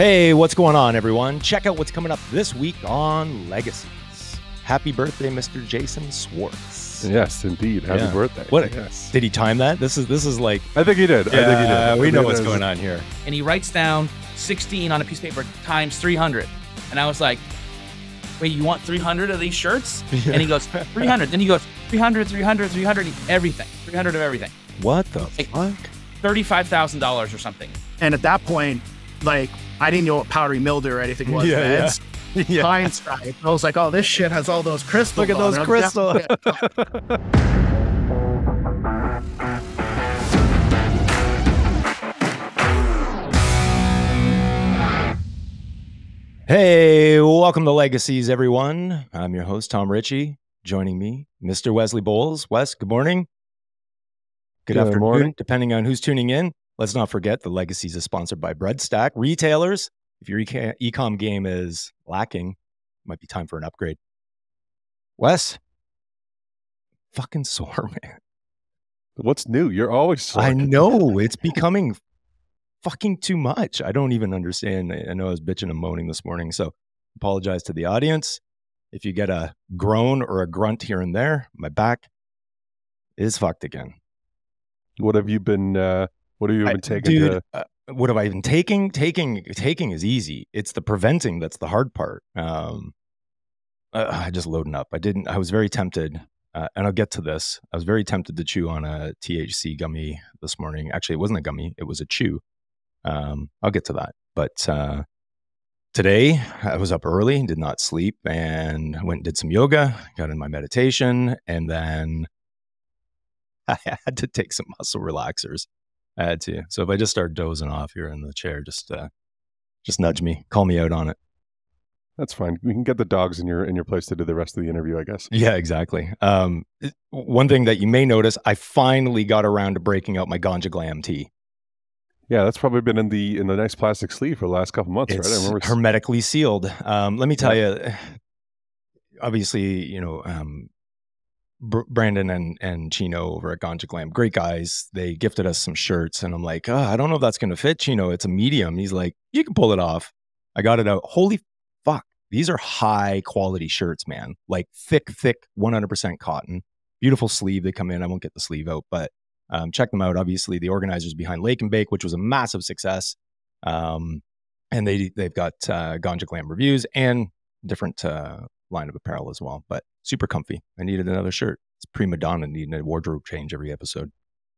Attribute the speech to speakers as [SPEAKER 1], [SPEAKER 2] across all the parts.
[SPEAKER 1] Hey, what's going on, everyone? Check out what's coming up this week on Legacies. Happy birthday, Mr. Jason Shwartz.
[SPEAKER 2] Yes, indeed. Happy birthday.
[SPEAKER 1] What?
[SPEAKER 2] Yes.
[SPEAKER 1] Did he time that? This is like...
[SPEAKER 2] I think he did.
[SPEAKER 1] Yeah,
[SPEAKER 2] I think he did.
[SPEAKER 1] We know what's going on here.
[SPEAKER 3] And he writes down 16 on a piece of paper times 300. And I was like, wait, you want 300 of these shirts?
[SPEAKER 1] Yeah.
[SPEAKER 3] And he goes, 300. Then he goes, 300, 300, 300, everything. 300 of everything.
[SPEAKER 1] What the fuck?
[SPEAKER 3] $35,000 or something.
[SPEAKER 4] And at that point, like, I didn't know what powdery mildew or anything was.
[SPEAKER 1] Yeah.
[SPEAKER 4] Hindsight. I was like, oh, this shit has all those crystals.
[SPEAKER 1] Look at those crystals. Hey, welcome to Legacies, everyone. I'm your host, Tom Ritchie. Joining me, Mr. Wesley Bowles. Wes, good morning. Good afternoon,
[SPEAKER 2] morning.
[SPEAKER 1] Depending on who's tuning in. Let's not forget the Legacies is sponsored by Breadstack. Retailers, if your e-com game is lacking, might be time for an upgrade. Wes, fucking sore, man.
[SPEAKER 2] What's new? You're always sore.
[SPEAKER 1] I know, it's becoming fucking too much. I don't even understand. I know I was bitching and moaning this morning, so apologize to the audience. If you get a groan or a grunt here and there, my back is fucked again.
[SPEAKER 2] What have you been taking?
[SPEAKER 1] Dude, what have I been taking? Taking is easy. It's the preventing that's the hard part. I just loading up. I was very tempted, and I'll get to this. I was very tempted to chew on a THC gummy this morning. Actually, it wasn't a gummy. It was a chew. I'll get to that. But today I was up early, did not sleep, and went and did some yoga, got in my meditation, and then I had to take some muscle relaxers. I had to. So if I just start dozing off here in the chair, just nudge me, call me out on it.
[SPEAKER 2] That's fine. We can get the dogs in your place to do the rest of the interview, I guess.
[SPEAKER 1] Yeah, exactly. One thing that you may notice, I finally got around to breaking out my Ganja Glam tea.
[SPEAKER 2] Yeah, that's probably been in the nice plastic sleeve for the last couple months,
[SPEAKER 1] It's
[SPEAKER 2] right? I remember
[SPEAKER 1] hermetically sealed. Let me tell you, obviously, you know, Brandon and Chino over at Ganja Glam, great guys. They gifted us some shirts, and I'm like, I don't know if that's going to fit, Chino. It's a medium. He's like, you can pull it off. I got it out. Holy fuck. These are high quality shirts, man. Like thick, 100% cotton. Beautiful sleeve. They come in. I won't get the sleeve out, but check them out. Obviously, the organizers behind Lake and Bake, which was a massive success. And they've got Ganja Glam reviews and different line of apparel as well, but super comfy. I needed another shirt. It's prima donna needing a wardrobe change every episode.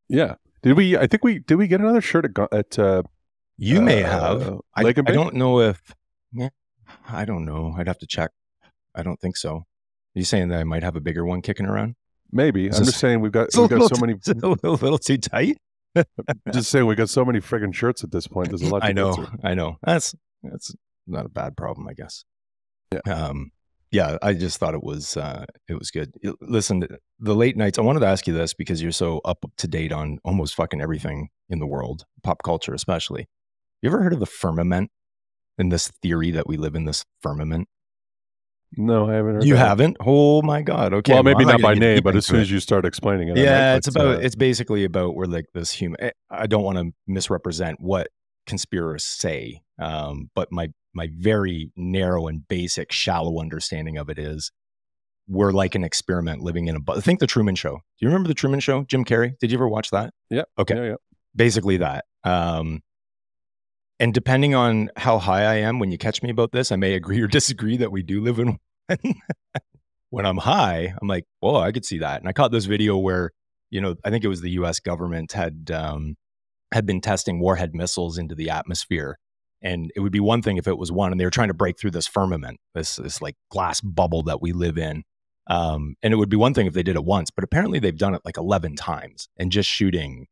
[SPEAKER 2] Yeah. Did we get another shirt at
[SPEAKER 1] you may have.
[SPEAKER 2] Lake and
[SPEAKER 1] I
[SPEAKER 2] Bake?
[SPEAKER 1] don't know if, I don't know. I'd have to check. I don't think so. Are you saying that I might have a bigger one kicking around?
[SPEAKER 2] Maybe. I'm just saying we've got so many.
[SPEAKER 1] A little too tight.
[SPEAKER 2] Just saying we got so many friggin' shirts at this point. There's a lot.
[SPEAKER 1] I know. That's not a bad problem, I guess.
[SPEAKER 2] Yeah.
[SPEAKER 1] Yeah. I just thought it was good. Listen, the late nights. I wanted to ask you this because you're so up to date on almost fucking everything in the world, pop culture especially. You ever heard of the firmament and this theory that we live in this firmament?
[SPEAKER 2] No, I haven't heard
[SPEAKER 1] You
[SPEAKER 2] that.
[SPEAKER 1] haven't? Oh my God. Okay.
[SPEAKER 2] Well, maybe
[SPEAKER 1] I'm
[SPEAKER 2] not by
[SPEAKER 1] gonna get
[SPEAKER 2] name,
[SPEAKER 1] deep
[SPEAKER 2] but as
[SPEAKER 1] into
[SPEAKER 2] soon
[SPEAKER 1] it.
[SPEAKER 2] as you start explaining it.
[SPEAKER 1] Yeah,
[SPEAKER 2] I might,
[SPEAKER 1] it's basically about where like this human, I don't want to misrepresent what conspirers say, but my very narrow and basic shallow understanding of it is we're like an experiment living in a, think the Truman Show. Do you remember the Truman Show? Jim Carrey? Did you ever watch that?
[SPEAKER 2] Yeah.
[SPEAKER 1] Okay.
[SPEAKER 2] Yeah.
[SPEAKER 1] Basically that. And depending on how high I am, when you catch me about this, I may agree or disagree that we do live in one. When I'm high, I'm like, oh, I could see that. And I caught this video where, you know, I think it was the US government had been testing warhead missiles into the atmosphere. And it would be one thing if it was one and they were trying to break through this firmament, this like glass bubble that we live in. And it would be one thing if they did it once, but apparently they've done it like 11 times and just shooting.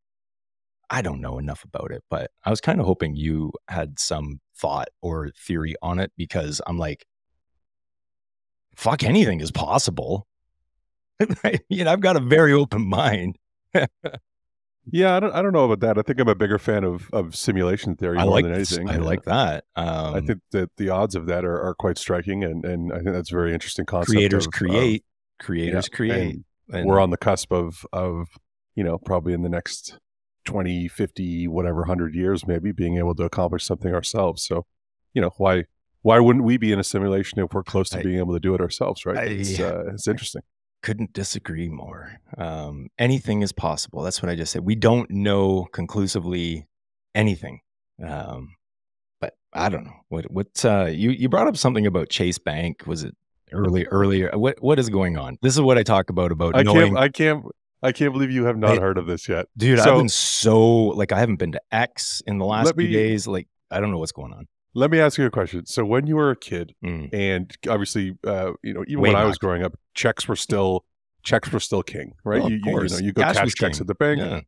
[SPEAKER 1] I don't know enough about it, but I was kind of hoping you had some thought or theory on it because I'm like, fuck, anything is possible. You know, I've got a very open mind.
[SPEAKER 2] Yeah, I don't know about that. I think I'm a bigger fan of simulation theory more than anything.
[SPEAKER 1] I like that.
[SPEAKER 2] I think that the odds of that are quite striking, and I think that's a very interesting concept.
[SPEAKER 1] Creators create.
[SPEAKER 2] And we're on the cusp of you know, probably in the next 20, 50, whatever, 100 years, maybe being able to accomplish something ourselves. So why wouldn't we be in a simulation if we're close to being able to do it ourselves, right? It's interesting.
[SPEAKER 1] Couldn't disagree more. Anything is possible. That's what I just said. We don't know conclusively anything. But I don't know. What you brought up something about Chase Bank. Was it earlier? What is going on? This is what I talk about knowing.
[SPEAKER 2] I can't believe you have not heard of this yet.
[SPEAKER 1] Dude, I've been I haven't been to X in the last few days. Like, I don't know what's going on.
[SPEAKER 2] Let me ask you a question. So when you were a kid, and obviously, even when I was growing up, checks were still king, right?
[SPEAKER 1] Well,
[SPEAKER 2] you go cash checks at the bank.
[SPEAKER 1] Yeah.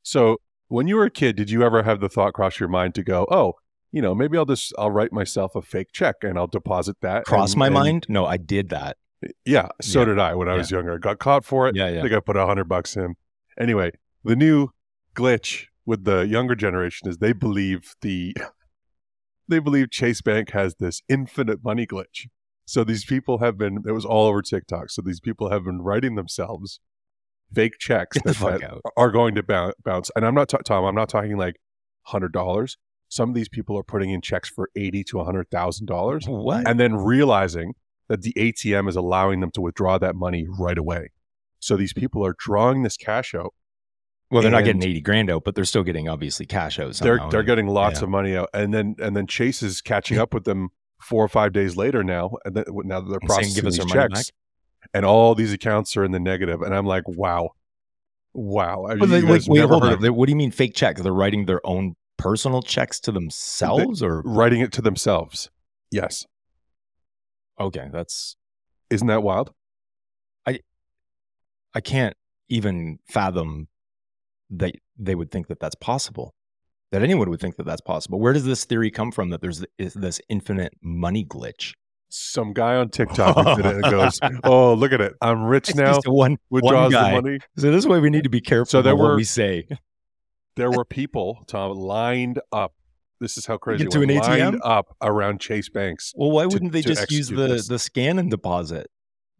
[SPEAKER 2] So when you were a kid, did you ever have the thought cross your mind to go, oh, maybe I'll write myself a fake check and I'll deposit that?
[SPEAKER 1] Cross my mind? No, I did that.
[SPEAKER 2] Yeah, so did I when I was younger. I got caught for it. I think I put $100 in. Anyway, the new glitch with the younger generation is they believe Chase Bank has this infinite money glitch. So these people it was all over TikTok. So these people have been writing themselves fake checks that are going to bounce. And I'm not, Tom, I'm not talking like $100. Some of these people are putting in checks for $80,000 to $100,000.
[SPEAKER 1] What?
[SPEAKER 2] And then realizing that the ATM is allowing them to withdraw that money right away. So these people are drawing this cash out.
[SPEAKER 1] Well, they're not getting 80 grand out, but they're still getting obviously cash out somehow.
[SPEAKER 2] They're getting lots of money out, and then Chase is catching up with them 4 or 5 days later now, and now that they're processing these checks, and all these accounts are in the negative, and I'm like, wow.
[SPEAKER 1] Wait, hold on. What do you mean fake checks? They're writing their own personal checks to themselves, or
[SPEAKER 2] writing it to themselves? Yes.
[SPEAKER 1] Okay,
[SPEAKER 2] isn't that wild?
[SPEAKER 1] I can't even fathom that they would think that that's possible, that anyone would think that that's possible. Where does this theory come from that there's this infinite money glitch?
[SPEAKER 2] Some guy on TikTok did it and goes, oh, look at it. I'm rich now.
[SPEAKER 1] Withdraws the money. So this is why we need to be careful about what we say.
[SPEAKER 2] There were people, Tom, lined up. This is how crazy it was.
[SPEAKER 1] To an ATM?
[SPEAKER 2] Lined up around Chase Banks.
[SPEAKER 1] Well, why wouldn't they just use the scan and deposit?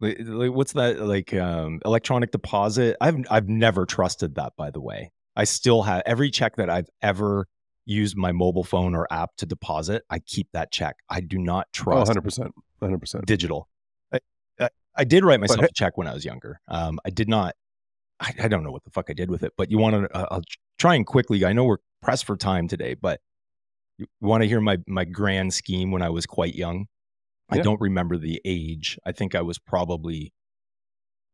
[SPEAKER 1] Like, what's that, like electronic deposit? I've never trusted that, by the way. I still have every check that I've ever used my mobile phone or app to deposit. I keep that check. I do not trust
[SPEAKER 2] 100%
[SPEAKER 1] digital. I did write myself a check when I was younger. I did not. I don't know what the fuck I did with it, but you want to? I'll try and quickly. I know we're pressed for time today, but you want to hear my grand scheme when I was quite young? I don't remember the age. I think I was probably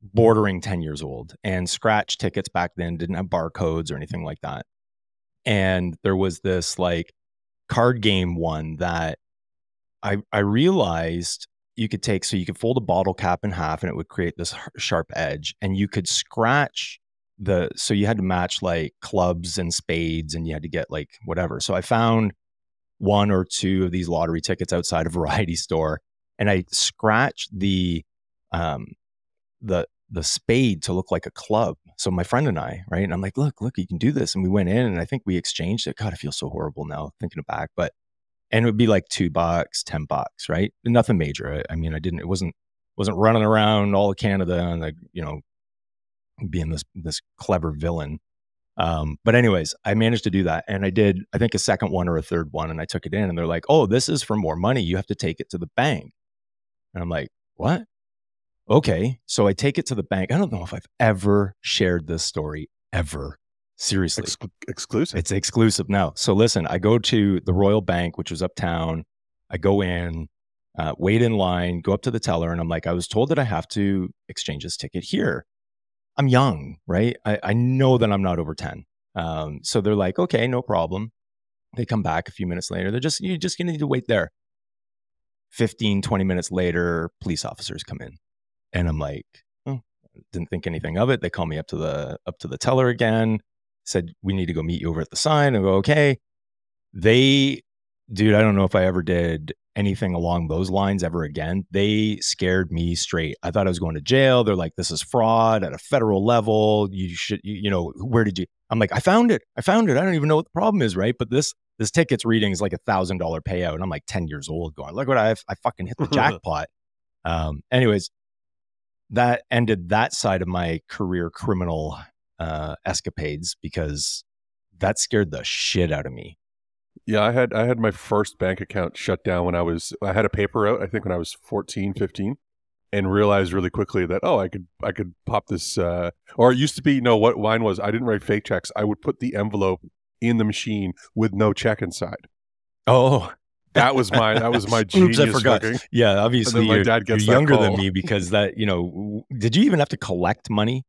[SPEAKER 1] bordering 10 years old, and scratch tickets back then didn't have barcodes or anything like that. And there was this like card game one that I realized you could take, so you could fold a bottle cap in half and it would create this sharp edge, and you could scratch so you had to match like clubs and spades, and you had to get like whatever. So I found 1 or 2 of these lottery tickets outside a variety store, and I scratched the spade to look like a club. So my friend and I, right? And I'm like, look, you can do this. And we went in and I think we exchanged it. God, I feel so horrible now thinking back, and it would be like $2, $10, right? Nothing major. I mean, it wasn't running around all of Canada and like, being this clever villain. But anyways, I managed to do that. And I did, I think, a second one or a third one, and I took it in, and they're like, oh, this is for more money. You have to take it to the bank. And I'm like, what? Okay. So I take it to the bank. I don't know if I've ever shared this story ever. Seriously.
[SPEAKER 2] Exclusive.
[SPEAKER 1] It's exclusive now. So listen, I go to the Royal Bank, which was uptown. I go in, wait in line, go up to the teller, and I'm like, I was told that I have to exchange this ticket here. I'm young, right? I know that I'm not over 10. So they're like, okay, no problem. They come back a few minutes later. You're just going to need to wait there. 15, 20 minutes later, police officers come in. And I'm like, oh, didn't think anything of it. They call me up to the teller again, said, we need to go meet you over at the sign. I go, okay. Dude, I don't know if I ever did anything along those lines ever again. They scared me straight. I thought I was going to jail. They're like, this is fraud at a federal level. You should, where did you? I'm like, I found it. I don't even know what the problem is, right? But this ticket's reading is like $1,000 payout. And I'm like 10 years old going, look what I fucking hit the jackpot. Anyways, that ended that side of my career criminal escapades, because that scared the shit out of me.
[SPEAKER 2] Yeah, I had my first bank account shut down when I had a paper route, I think when I was 14, 15, and realized really quickly that, I could pop this, or it used to be, no, what mine was, I didn't write fake checks. I would put the envelope in the machine with no check inside.
[SPEAKER 1] Oh,
[SPEAKER 2] that was my genius.
[SPEAKER 1] Oops, I forgot.
[SPEAKER 2] Fucking.
[SPEAKER 1] Yeah, obviously
[SPEAKER 2] my dad gets
[SPEAKER 1] you're younger
[SPEAKER 2] call.
[SPEAKER 1] than me because that, did you even have to collect money?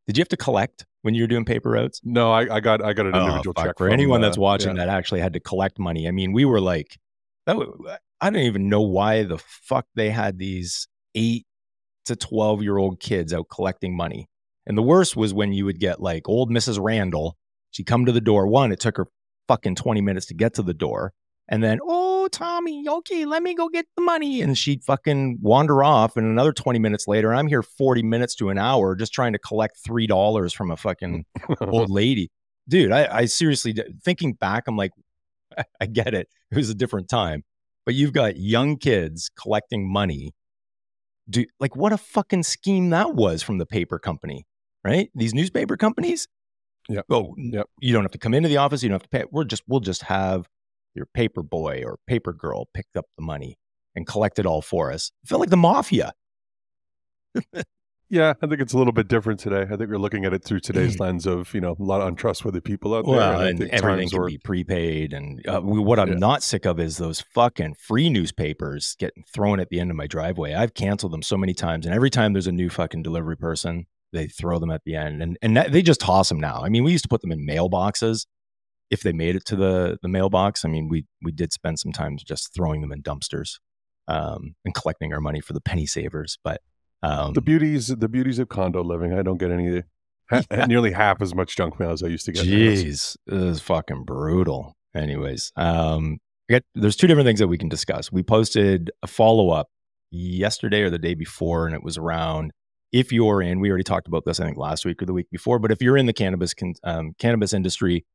[SPEAKER 1] Did you have to collect when you were doing paper routes?
[SPEAKER 2] No, I got an individual check.
[SPEAKER 1] For anyone that's watching that actually had to collect money. I mean, we were like, I don't even know why the fuck they had these 8 to 12-year-old kids out collecting money. And the worst was when you would get like old Mrs. Randall. She'd come to the door. One, it took her fucking 20 minutes to get to the door. And then, Tommy, okay, let me go get the money. And she'd fucking wander off. And another 20 minutes later, I'm here 40 minutes to an hour just trying to collect $3 from a fucking old lady. Dude, I seriously, thinking back, I'm like, I get it. It was a different time. But you've got young kids collecting money. Dude, like what a fucking scheme that was from the paper company, right? These newspaper companies.
[SPEAKER 2] Yeah.
[SPEAKER 1] Yep. You don't have to come into the office. You don't have to pay. We'll just have your paper boy or paper girl picked up the money and collect it all for us. It felt like the mafia.
[SPEAKER 2] Yeah, I think it's a little bit different today. I think we're looking at it through today's lens of, a lot of untrustworthy people out there.
[SPEAKER 1] Well, and everything can be prepaid. And what I'm not sick of is those fucking free newspapers getting thrown at the end of my driveway. I've canceled them so many times. And every time there's a new fucking delivery person, they throw them at the end. And they just toss them now. I mean, we used to put them in mailboxes. If they made it to the mailbox, I mean, we did spend some time just throwing them in dumpsters and collecting our money for the penny savers. But
[SPEAKER 2] the beauties of condo living, I don't get nearly half as much junk mail as I used to get.
[SPEAKER 1] Jeez, it is fucking brutal. Anyways, there's two different things that we can discuss. We posted a follow-up yesterday or the day before, and it was around if you're in, we already talked about this, I think last week or the week before, but if you're in the cannabis industry,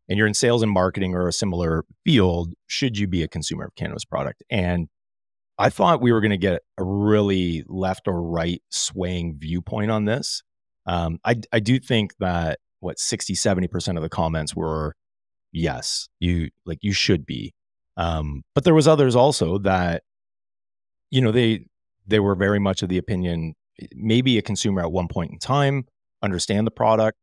[SPEAKER 1] and you're in sales and marketing or a similar field, should you be a consumer of cannabis product? And I thought we were going to get a really left or right swaying viewpoint on this. I do think that 60-70% of the comments were, yes, you should be. But there was others also that, they were very much of the opinion, maybe a consumer at one point in time, understand the product.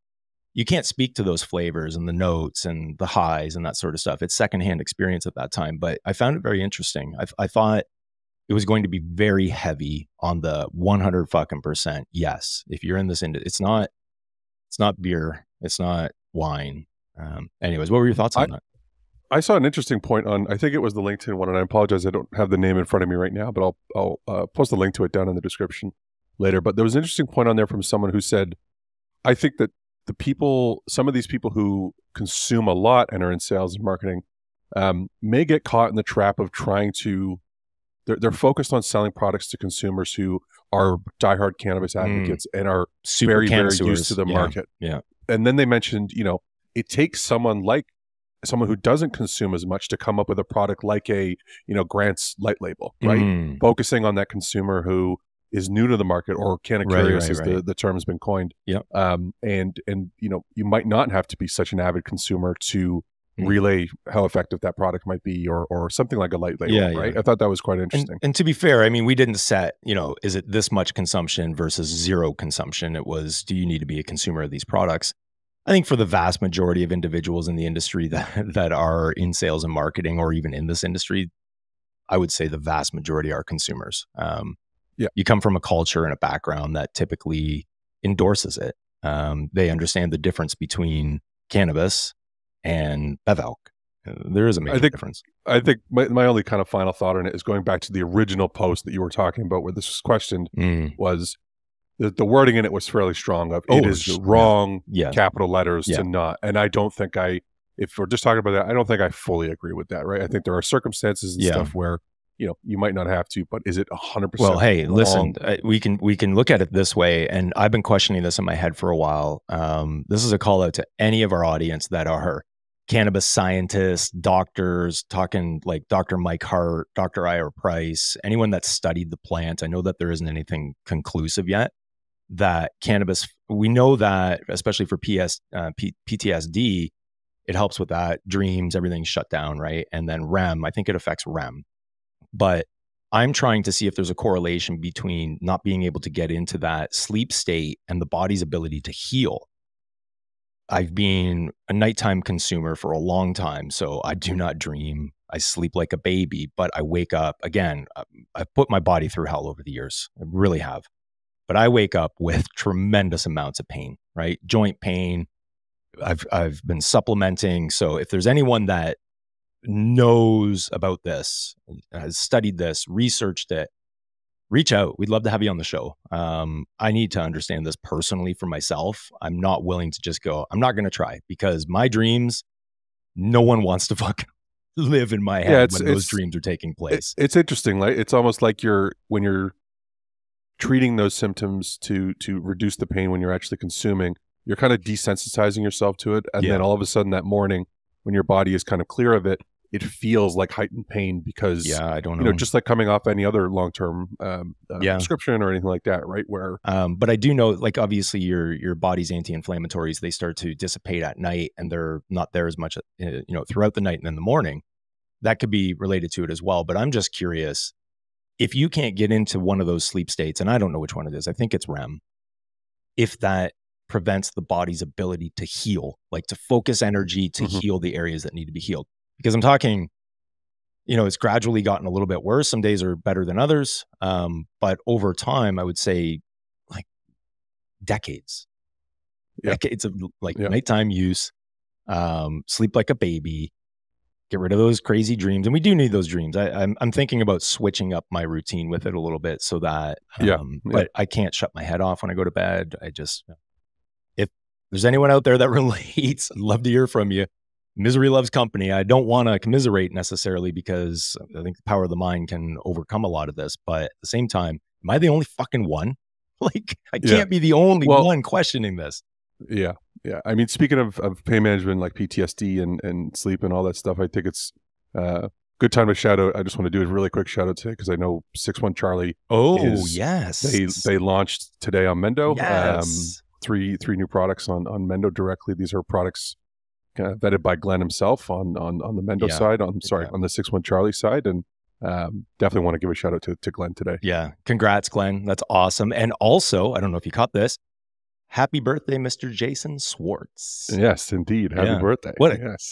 [SPEAKER 1] You can't speak to those flavors and the notes and the highs and that sort of stuff. It's secondhand experience at that time. But I found it very interesting. I thought it was going to be very heavy on the 100% yes. If you're in this industry, it's not beer, it's not wine. Anyways, what were your thoughts on that?
[SPEAKER 2] I saw an interesting point on, I think it was the LinkedIn one, and I apologize, I don't have the name in front of me right now, but I'll post a link to it down in the description later. But there was an interesting point on there from someone who said, I think that some of these people who consume a lot and are in sales and marketing may get caught in the trap of they're focused on selling products to consumers who are diehard cannabis advocates and are very, very used to the market.
[SPEAKER 1] Yeah.
[SPEAKER 2] And then they mentioned, it takes someone who doesn't consume as much to come up with a product like a, Grant's Light Label, right? Focusing on that consumer who is new to the market or canna curious as the term has been coined.
[SPEAKER 1] Yeah.
[SPEAKER 2] And you might not have to be such an avid consumer to relay how effective that product might be or something like a light label, right? I thought that was quite interesting.
[SPEAKER 1] And to be fair, I mean, we didn't set, is it this much consumption versus zero consumption? It was, do you need to be a consumer of these products? I think for the vast majority of individuals in the industry that are in sales and marketing or even in this industry, I would say the vast majority are consumers. You come from a culture and a background that typically endorses it. They understand the difference between cannabis and Bevelk. There is a major difference.
[SPEAKER 2] I think my only kind of final thought on it is going back to the original post that you were talking about where this was questioned was the wording in it was fairly strong of it is wrong, capital letters to not. And I don't think if we're just talking about that, I don't think I fully agree with that, right? I think there are circumstances and stuff where you might not have to, but is it 100%?
[SPEAKER 1] Well, hey, listen, we can look at it this way, and I've been questioning this in my head for a while. This is a call out to any of our audience that are cannabis scientists, doctors, talking like Dr. Mike Hart, Dr. Ira Price, anyone that's studied the plant. I know that there isn't anything conclusive yet that cannabis, we know that, especially for PTSD, it helps with that. Dreams, everything's shut down, right? And then REM, I think it affects REM. But I'm trying to see if there's a correlation between not being able to get into that sleep state and the body's ability to heal. I've been a nighttime consumer for a long time, so I do not dream. I sleep like a baby, but I wake up, again, I've put my body through hell over the years. I really have. But I wake up with tremendous amounts of pain, right? Joint pain. I've been supplementing. So if there's anyone that knows about this, has studied this, researched it, reach out. We'd love to have you on the show. I need to understand this personally for myself. I'm not willing to just go, I'm not going to try, because my dreams, no one wants to fucking live in my head when those dreams are taking place.
[SPEAKER 2] It's interesting. Like, it's almost like when you're treating those symptoms to reduce the pain when you're actually consuming, you're kind of desensitizing yourself to it. And then all of a sudden that morning, when your body is kind of clear of it, it feels like heightened pain because,
[SPEAKER 1] I don't know,
[SPEAKER 2] just like coming off any other long-term prescription or anything like that, right? Where,
[SPEAKER 1] but I do know, like, obviously your body's anti-inflammatories, they start to dissipate at night, and they're not there as much, throughout the night and in the morning. That could be related to it as well. But I'm just curious, if you can't get into one of those sleep states, and I don't know which one it is, I think it's REM, if that prevents the body's ability to heal, like to focus energy to heal the areas that need to be healed. Because I'm talking, it's gradually gotten a little bit worse. Some days are better than others. But over time, I would say like decades. Decades of nighttime use, sleep like a baby, get rid of those crazy dreams. And we do need those dreams. I'm thinking about switching up my routine with it a little bit so that, but I can't shut my head off when I go to bed. If there's anyone out there that relates, I'd love to hear from you. Misery loves company. I don't want to commiserate necessarily, because I think the power of the mind can overcome a lot of this. But at the same time, am I the only fucking one? Like, I can't be the only one questioning this.
[SPEAKER 2] Yeah. I mean, speaking of pain management, like PTSD and sleep and all that stuff, I think it's good time to shout out. I just want to do a really quick shout out today because I know 61 Charlie.
[SPEAKER 1] Oh, yes.
[SPEAKER 2] They launched today on Mendo.
[SPEAKER 1] Yes.
[SPEAKER 2] Three new products on Mendo directly. These are products vetted by Glen himself on the Mendo side, on the 61 Charlie side, and definitely want to give a shout out to Glen today. Yeah,
[SPEAKER 1] congrats, Glen. That's awesome. And also, I don't know if you caught this, happy birthday, Mr. Jason Shwartz.
[SPEAKER 2] Yes, indeed. Happy birthday.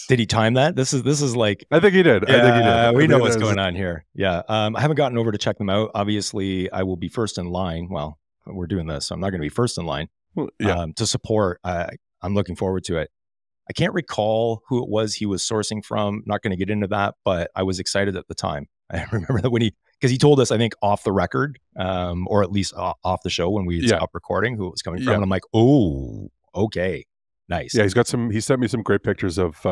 [SPEAKER 1] Did he time that? This is like,
[SPEAKER 2] I think he did.
[SPEAKER 1] Yeah,
[SPEAKER 2] I think he did.
[SPEAKER 1] We know what's going on here. Yeah. I haven't gotten over to check them out. Obviously, I will be first in line. Well, we're doing this, so I'm not going to be first in line to support. I'm looking forward to it. I can't recall who it was he was sourcing from. Not going to get into that, but I was excited at the time. I remember that because he told us, I think, off the record, or at least off the show when we stopped recording, who it was coming from. And I'm like, oh, okay, nice.
[SPEAKER 2] Yeah, he sent me some great pictures of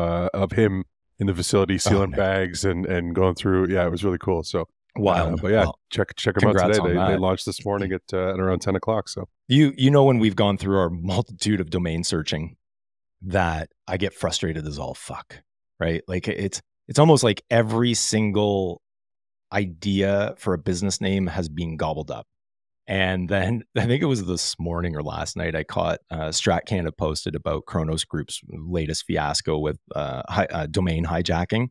[SPEAKER 2] him in the facility sealing bags and going through. Yeah, it was really cool. So
[SPEAKER 1] wild.
[SPEAKER 2] But check them out today. They launched this morning at around 10 o'clock. So
[SPEAKER 1] when we've gone through our multitude of domain searching, that I get frustrated as all fuck, right? Like it's almost like every single idea for a business name has been gobbled up. And then I think it was this morning or last night, I caught Strat Canada posted about Cronos Group's latest fiasco with domain hijacking.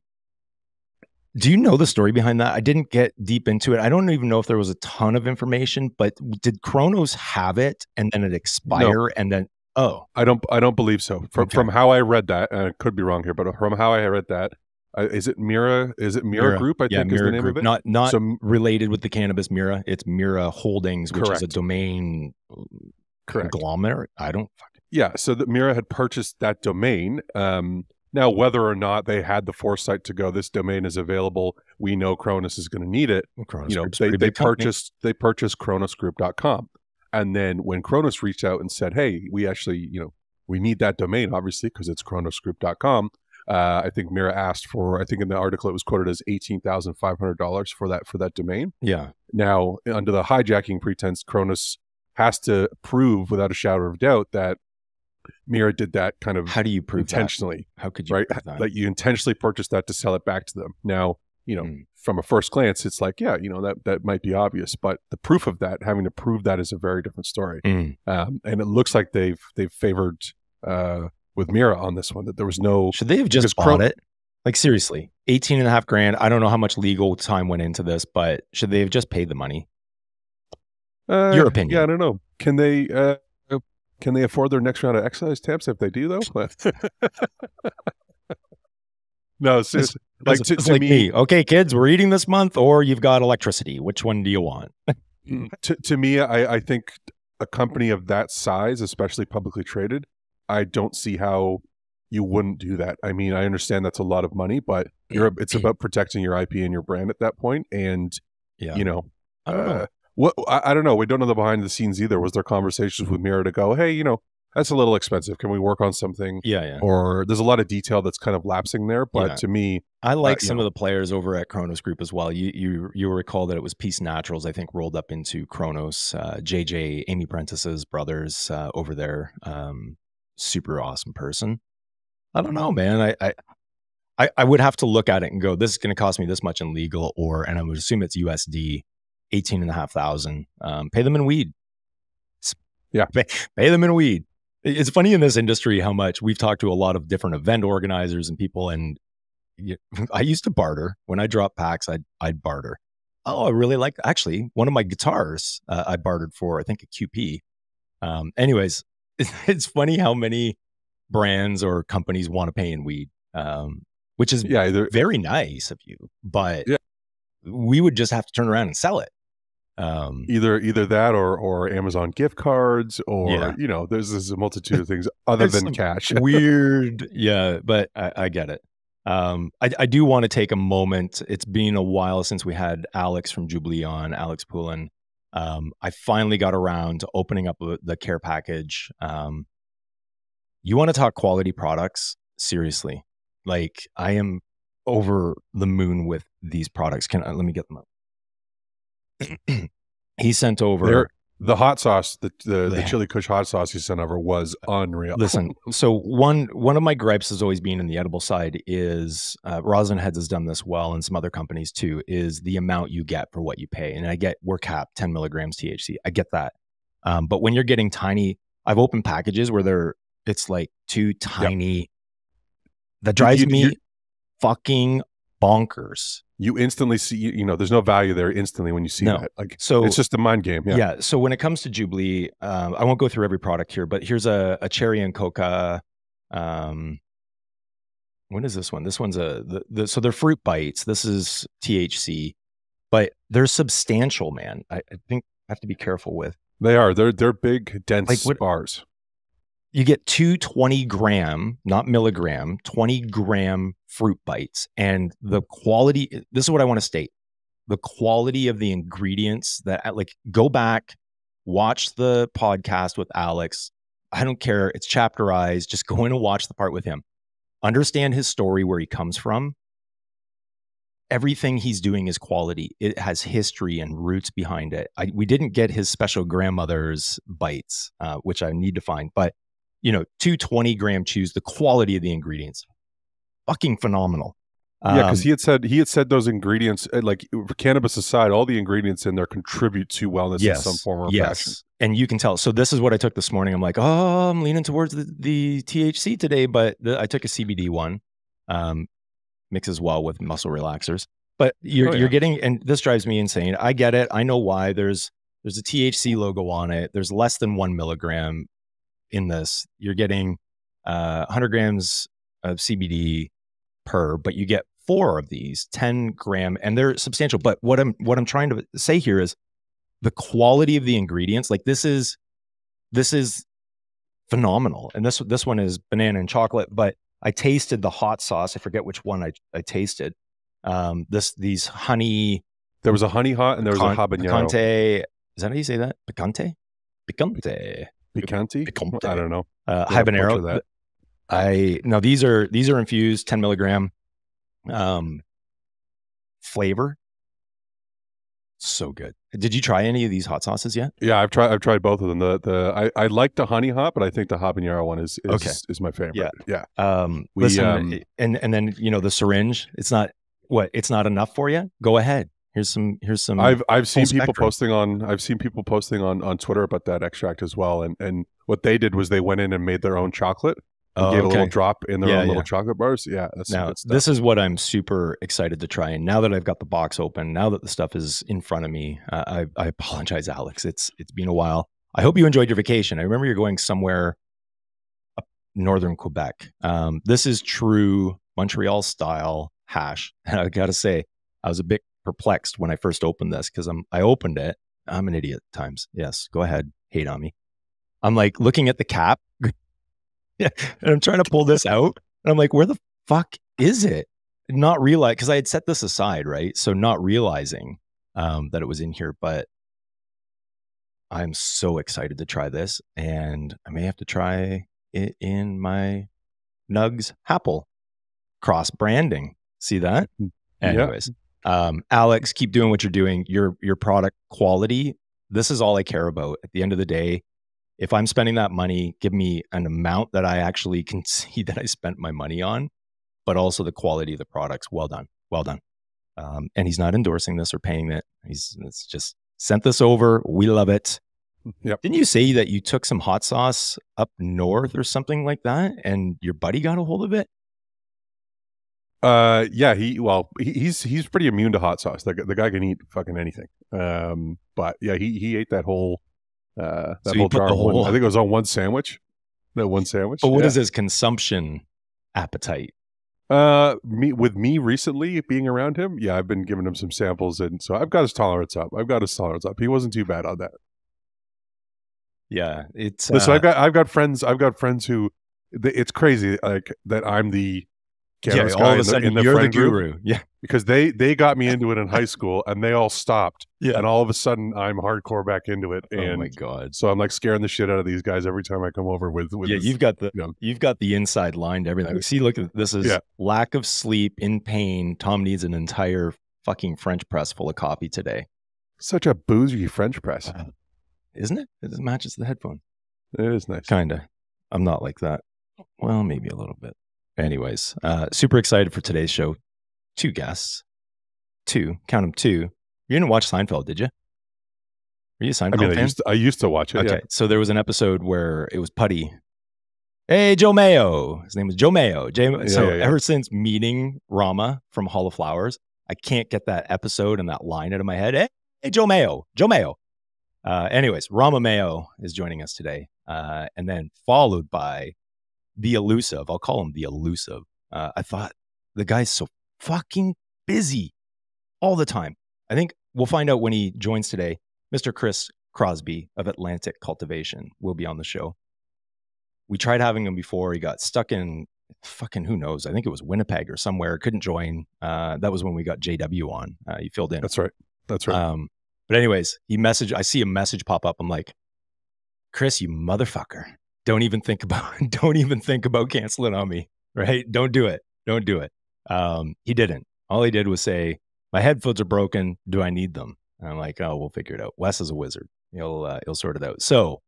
[SPEAKER 1] Do you know the story behind that? I didn't get deep into it. I don't even know if there was a ton of information, but did Cronos have it and then it expire and then I
[SPEAKER 2] don't believe so. From how I read that, and I could be wrong here, but from how I read that, is it Mira? Is it Mira Group? I think is the name of it.
[SPEAKER 1] Not related with the cannabis Mira. It's Mira Holdings, which is a domain conglomerate.
[SPEAKER 2] So the Mira had purchased that domain. Now, whether or not they had the foresight to go, this domain is available. We know Cronos is going to need it. They purchased CronosGroup.com. And then when Cronos reached out and said, hey, we actually, we need that domain, obviously, because it's CronosGroup.com. I think Mira asked for, I think in the article it was quoted as $18,500 for that domain.
[SPEAKER 1] Yeah.
[SPEAKER 2] Now, under the hijacking pretense, Cronos has to prove without a shadow of doubt that Mira did that kind of.
[SPEAKER 1] How do you prove
[SPEAKER 2] intentionally?
[SPEAKER 1] That? How could you prove that?
[SPEAKER 2] That you intentionally purchased that to sell it back to them. Now, from a first glance, it's like, that might be obvious, but the proof of that, having to prove that, is a very different story. And it looks like they've favored Mira on this one, that there was no.
[SPEAKER 1] Should they have just bought it? Like, seriously, 18.5 grand. I don't know how much legal time went into this, but should they have just paid the money? Your opinion?
[SPEAKER 2] Yeah, I don't know. Can they afford their next round of excise tax if they do, though? No, seriously.
[SPEAKER 1] Like, to me, okay, kids, we're eating this month, or you've got electricity. Which one do you want?
[SPEAKER 2] to me, I think a company of that size, especially publicly traded, I don't see how you wouldn't do that. I mean, I understand that's a lot of money, but it's about protecting your IP and your brand at that point. And, you know,
[SPEAKER 1] I don't know.
[SPEAKER 2] I don't know. We don't know the behind the scenes either. Was there conversations with Mira to go, hey, you know, that's a little expensive. Can we work on something?
[SPEAKER 1] Yeah.
[SPEAKER 2] Or there's a lot of detail that's kind of lapsing there. But to me,
[SPEAKER 1] I like some of the players over at Cronos Group as well. You recall that it was Peace Naturals, I think, rolled up into Cronos. JJ, Amy Prentice's brothers over there. Super awesome person. I don't know, man. I would have to look at it and go, this is going to cost me this much in legal, and I would assume it's USD, 18,500. Pay them in weed.
[SPEAKER 2] Yeah,
[SPEAKER 1] pay them in weed. It's funny in this industry how much we've talked to a lot of different event organizers and people, and I used to barter. When I dropped packs, I'd barter. Oh, I really like, actually, one of my guitars I bartered for, I think, a QP. Anyways, it's funny how many brands or companies want to pay in weed, which is very nice of you, but we would just have to turn around and sell it.
[SPEAKER 2] Either that or Amazon gift cards, or you know, there's a multitude of things other than cash.
[SPEAKER 1] Weird, but I get it. I do want to take a moment. It's been a while since we had Alex from Jublee on, Alex Poulin. I finally got around to opening up the care package. You want to talk quality products? Seriously, like, I am over the moon with these products. Let me get them up. He sent over
[SPEAKER 2] the hot sauce, the chili kush hot sauce he sent over was unreal.
[SPEAKER 1] Listen, so one of my gripes has always been in the edible side is Rosin Heads has done this well, and some other companies too, is the amount you get for what you pay. And I get, we're capped 10 milligrams THC. I get that. But when you're getting tiny, I've opened packages where it's like too tiny. That drives me fucking bonkers.
[SPEAKER 2] You instantly see, you know, there's no value there instantly when you see that. Like, so it's just a mind game.
[SPEAKER 1] Yeah. So when it comes to Jublee, I won't go through every product here, but here's a cherry and coca. What is this one? This one's so they're fruit bites. This is THC, but they're substantial, man. I think I have to be careful with.
[SPEAKER 2] They are. They're big, dense bars.
[SPEAKER 1] You get 220 gram, not milligram, 20 gram fruit bites. And the quality, this is what I want to state. The quality of the ingredients that, like, go back, watch the podcast with Alex. I don't care. It's chapterized. Just go in and watch the part with him. Understand his story, where he comes from. Everything he's doing is quality. It has history and roots behind it. We didn't get his special grandmother's bites, which I need to find, but you know, 220 gram chews, the quality of the ingredients, fucking phenomenal.
[SPEAKER 2] Yeah, because he had said those ingredients, like, cannabis aside, all the ingredients in there contribute to wellness in some form or fashion.
[SPEAKER 1] And you can tell. So this is what I took this morning. I'm like, oh, I'm leaning towards the THC today, but I took a CBD one, mixes well with muscle relaxers. But you're getting, and this drives me insane. I get it. I know why. There's a THC logo on it. There's less than 1 milligram in this. You're getting 100 grams of CBD per, but you get 4 of these 10 gram, and they're substantial. But what I'm trying to say here is the quality of the ingredients. Like, this is phenomenal. And this one is banana and chocolate, but I tasted the hot sauce. I forget which one I tasted. These honey.
[SPEAKER 2] There was a honey hot and there was a habanero.
[SPEAKER 1] Picante. Is that how you say that? Picante? Picante.
[SPEAKER 2] Picante? I don't know.
[SPEAKER 1] Habanero. No, these are infused 10 milligram flavor. So good. Did you try any of these hot sauces yet?
[SPEAKER 2] Yeah, I've tried both of them. I like the honey hot, but I think the habanero one is my favorite. Yeah.
[SPEAKER 1] Listen, and then, you know, the syringe, it's not enough for you. Go ahead. Here's some.
[SPEAKER 2] I've seen people posting on Twitter about that extract as well. And what they did was they went in and made their own chocolate. and gave a little drop in their own little chocolate bars. Yeah, that's
[SPEAKER 1] now,
[SPEAKER 2] good stuff.
[SPEAKER 1] This is what I'm super excited to try. And now that I've got the box open, now that the stuff is in front of me, I apologize, Alex. It's been a while. I hope you enjoyed your vacation. I remember you're going somewhere up northern Quebec. This is true Montreal style hash. And I got to say, I was a bit perplexed when I first opened this because I opened it. I'm an idiot at times. Yes, go ahead. Hate on me. I'm like looking at the cap. Yeah, and I'm trying to pull this out. And I'm like, where the fuck is it? Not realize, because I had set this aside, right? So not realizing that it was in here. But I'm so excited to try this. And I may have to try it in my Nugs Apple cross branding. See that? Anyways. Alex, keep doing what you're doing. Your product quality, this is all I care about. At the end of the day, if I'm spending that money, give me an amount that I actually can see that I spent my money on, but also the quality of the products. Well done. Well done. And he's not endorsing this or paying it. It's just sent this over. We love it.
[SPEAKER 2] Yep.
[SPEAKER 1] Didn't you say that you took some hot sauce up north or something like that and your buddy got a hold of it?
[SPEAKER 2] Yeah, he's pretty immune to hot sauce. The guy can eat fucking anything. But yeah, he ate that whole whole jar. I think it was on one sandwich. No, one sandwich.
[SPEAKER 1] But what is his consumption appetite?
[SPEAKER 2] With me recently being around him, yeah, I've been giving him some samples, and so I've got his tolerance up. He wasn't too bad on that.
[SPEAKER 1] Yeah, it's.
[SPEAKER 2] So I've got friends who, it's crazy like that. I'm the cannabis guy
[SPEAKER 1] all of a sudden you're the guru. Yeah,
[SPEAKER 2] because they got me into it in high school and they all stopped.
[SPEAKER 1] Yeah,
[SPEAKER 2] and all of a sudden I'm hardcore back into it. And
[SPEAKER 1] oh my god!
[SPEAKER 2] So I'm like scaring the shit out of these guys every time I come over with this,
[SPEAKER 1] you've got the inside line to everything. See, look at this is lack of sleep, in pain. Tom needs an entire fucking French press full of coffee today.
[SPEAKER 2] Such a bougie French press,
[SPEAKER 1] isn't it? It matches the headphone.
[SPEAKER 2] It is nice,
[SPEAKER 1] kinda. I'm not like that. Well, maybe a little bit. Anyways, super excited for today's show. 2 guests. 2. Count them 2. You didn't watch Seinfeld, did you? Were you a Seinfeld fan?
[SPEAKER 2] I used to watch it.
[SPEAKER 1] Okay, so there was an episode where it was Putty. Hey, Joe Mayo. His name was Joe Mayo. Ever since meeting Rama from Hall of Flowers, I can't get that episode and that line out of my head. Hey, Joe Mayo. Joe Mayo. Anyways, Rama Mayo is joining us today. And then followed by the elusive. I'll call him the elusive. I thought the guy's so fucking busy all the time. I think we'll find out when he joins today. Mr. Chris Crosbie of Atlancitc Cultivation will be on the show. We tried having him before. He got stuck in fucking who knows. I think it was Winnipeg or somewhere. Couldn't join. That was when we got JW on. He filled in.
[SPEAKER 2] That's right.
[SPEAKER 1] But anyways, I see a message pop up. I'm like, Chris, you motherfucker. Don't even think about canceling on me, right? Don't do it. He didn't. All he did was say, my headphones are broken. Do I need them? And I'm like, oh, we'll figure it out. Wes is a wizard. He'll sort it out. So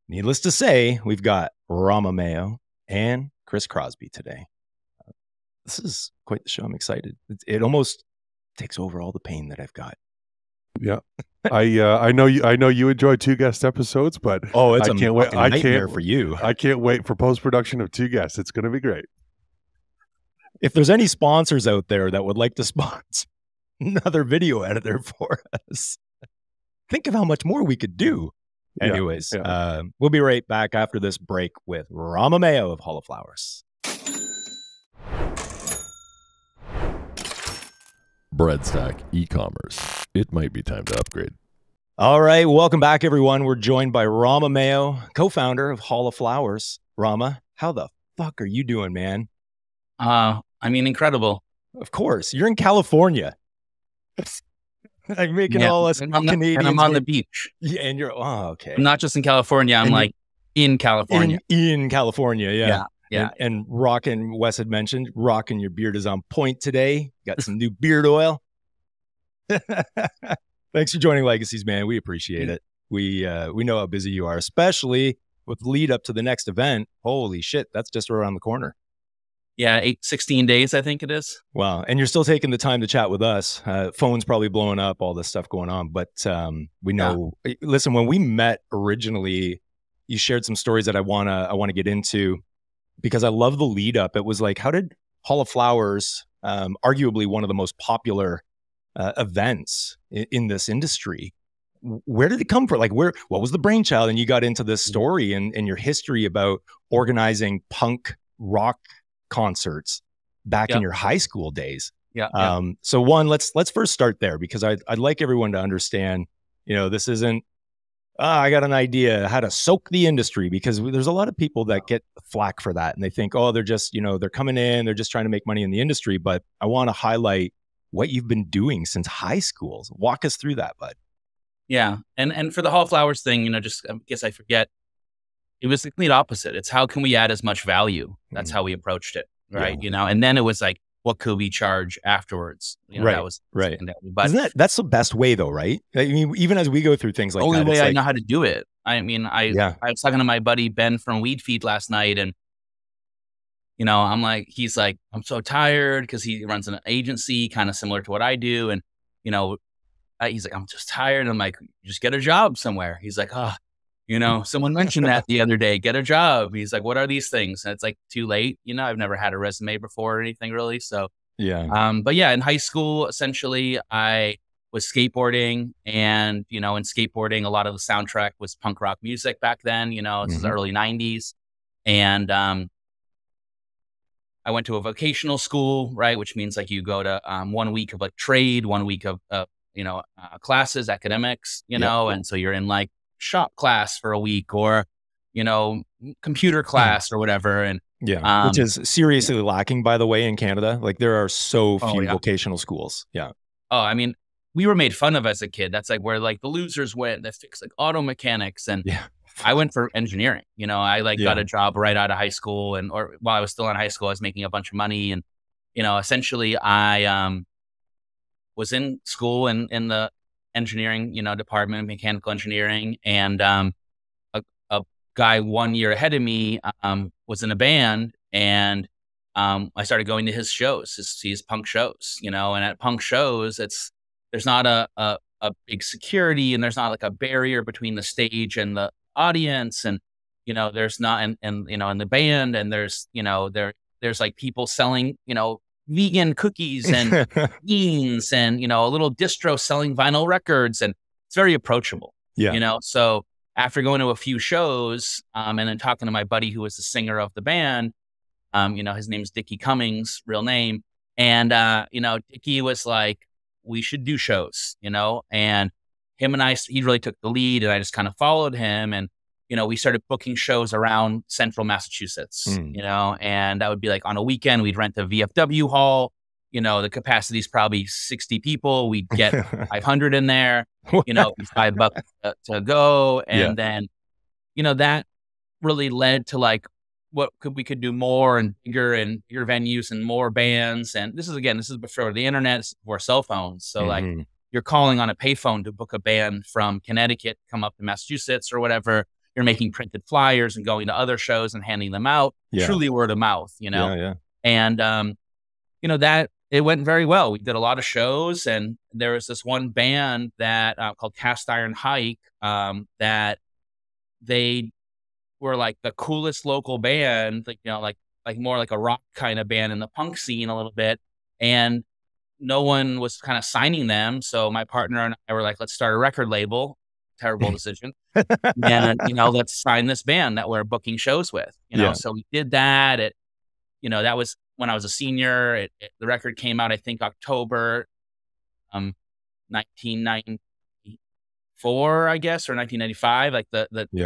[SPEAKER 1] needless to say, we've got Rama Mayo and Chris Crosbie today. This is quite the show. I'm excited. It almost takes over all the pain that I've got.
[SPEAKER 2] Yeah. I know you enjoy 2 guest episodes, but
[SPEAKER 1] it's I can't wait. I can't for you.
[SPEAKER 2] I can't wait for post-production of 2 guests. It's going to be great.
[SPEAKER 1] If there's any sponsors out there that would like to sponsor another video editor for us, think of how much more we could do. Anyways, we'll be right back after this break with Rama Mayo of Hall of Flowers.
[SPEAKER 5] Breadstack e-commerce. It might be time to upgrade.
[SPEAKER 1] All right, welcome back, everyone. We're joined by Rama Mayo, co-founder of Hall of Flowers. Rama, how the fuck are you doing, man?
[SPEAKER 3] Incredible.
[SPEAKER 1] Of course, you're in California. I'm making all us Canadians.
[SPEAKER 3] And I'm on the beach.
[SPEAKER 1] Yeah, and you're okay.
[SPEAKER 3] I'm not just in California. I'm like in California.
[SPEAKER 1] In California, yeah.
[SPEAKER 3] Yeah.
[SPEAKER 1] And rocking, Wes had mentioned, rocking your beard is on point today. Got some new beard oil. Thanks for joining Legacies, man. We appreciate it. We know how busy you are, especially with lead up to the next event. Holy shit, that's just around the corner.
[SPEAKER 3] Yeah, 16 days, I think it is.
[SPEAKER 1] Wow. And you're still taking the time to chat with us. Phone's probably blowing up, all this stuff going on. But we know, listen, when we met originally, you shared some stories that I wanna get into. because I love the lead up. It was like, how did Hall of Flowers, arguably one of the most popular events in this industry, where did it come from? Like, what was the brainchild? And you got into this story and your history about organizing punk rock concerts back in your high school days. So one, let's first start there, because I'd like everyone to understand, this isn't, I got an idea how to soak the industry, because there's a lot of people that get flack for that. And they think, oh, they're just, they're coming in, they're just trying to make money in the industry. But I want to highlight what you've been doing since high school. Walk us through that, bud.
[SPEAKER 3] Yeah. And for the Hall of Flowers thing, just, I guess I forget, it was the complete opposite. It's how can we add as much value? That's how we approached it. Right. And then it was like, what could we charge afterwards? That was
[SPEAKER 1] right.
[SPEAKER 3] But
[SPEAKER 1] that's the best way though, right? I mean, even as we go through things like that.
[SPEAKER 3] The only way I know how to do it. I mean, I was talking to my buddy Ben from Weed Feed last night, and he's like, I'm so tired, because he runs an agency kind of similar to what I do. And, he's like, I'm just tired. I'm like, just get a job somewhere. He's like, someone mentioned that the other day, get a job. He's like, what are these things? And it's like, too late. I've never had a resume before or anything really. So, but yeah, in high school, essentially I was skateboarding, and, in skateboarding, a lot of the soundtrack was punk rock music back then, this is the early 90s. And, I went to a vocational school, right? Which means like you go to 1 week of like trade, 1 week of, classes, academics, and so you're in like shop class for a week, or, computer class or whatever. And
[SPEAKER 1] which is seriously lacking, by the way, in Canada. Like there are so few vocational schools. Yeah.
[SPEAKER 3] Oh, I mean, we were made fun of as a kid. That's like where like the losers went that fix like auto mechanics. And I went for engineering. I got a job right out of high school, or while I was still in high school, I was making a bunch of money. And, essentially I was in school in the engineering, department, mechanical engineering. And a guy 1 year ahead of me was in a band, and I started going to his shows, his punk shows, and at punk shows, there's not a big security, and there's not like a barrier between the stage and the audience. And, there's not, and in the band, and there's like people selling, vegan cookies and beans, and, a little distro selling vinyl records, and it's very approachable. So after going to a few shows, and then talking to my buddy who was the singer of the band, his name's Dickie Cummings, real name. And, Dickie was like, we should do shows, and him and he really took the lead, and I just kind of followed him. And, we started booking shows around central Massachusetts, and that would be like on a weekend, we'd rent a VFW hall, the capacity is probably 60 people. We'd get 500 in there, $5 to go. And then, that really led to like, we could do more and bigger venues and more bands. And this is before the internet, before cell phones. So like you're calling on a payphone to book a band from Connecticut, come up to Massachusetts or whatever. You're making printed flyers and going to other shows and handing them out. Truly word of mouth, And, that it went very well. We did a lot of shows, and there was this one band that called Cast Iron Hike that they were like the coolest local band, like more like a rock kind of band in the punk scene a little bit. And no one was kind of signing them. So my partner and I were like, let's start a record label. Terrible decision. And, let's sign this band that we're booking shows with, So we did that. That was when I was a senior. The record came out, I think, October 1994, I guess, or 1995, like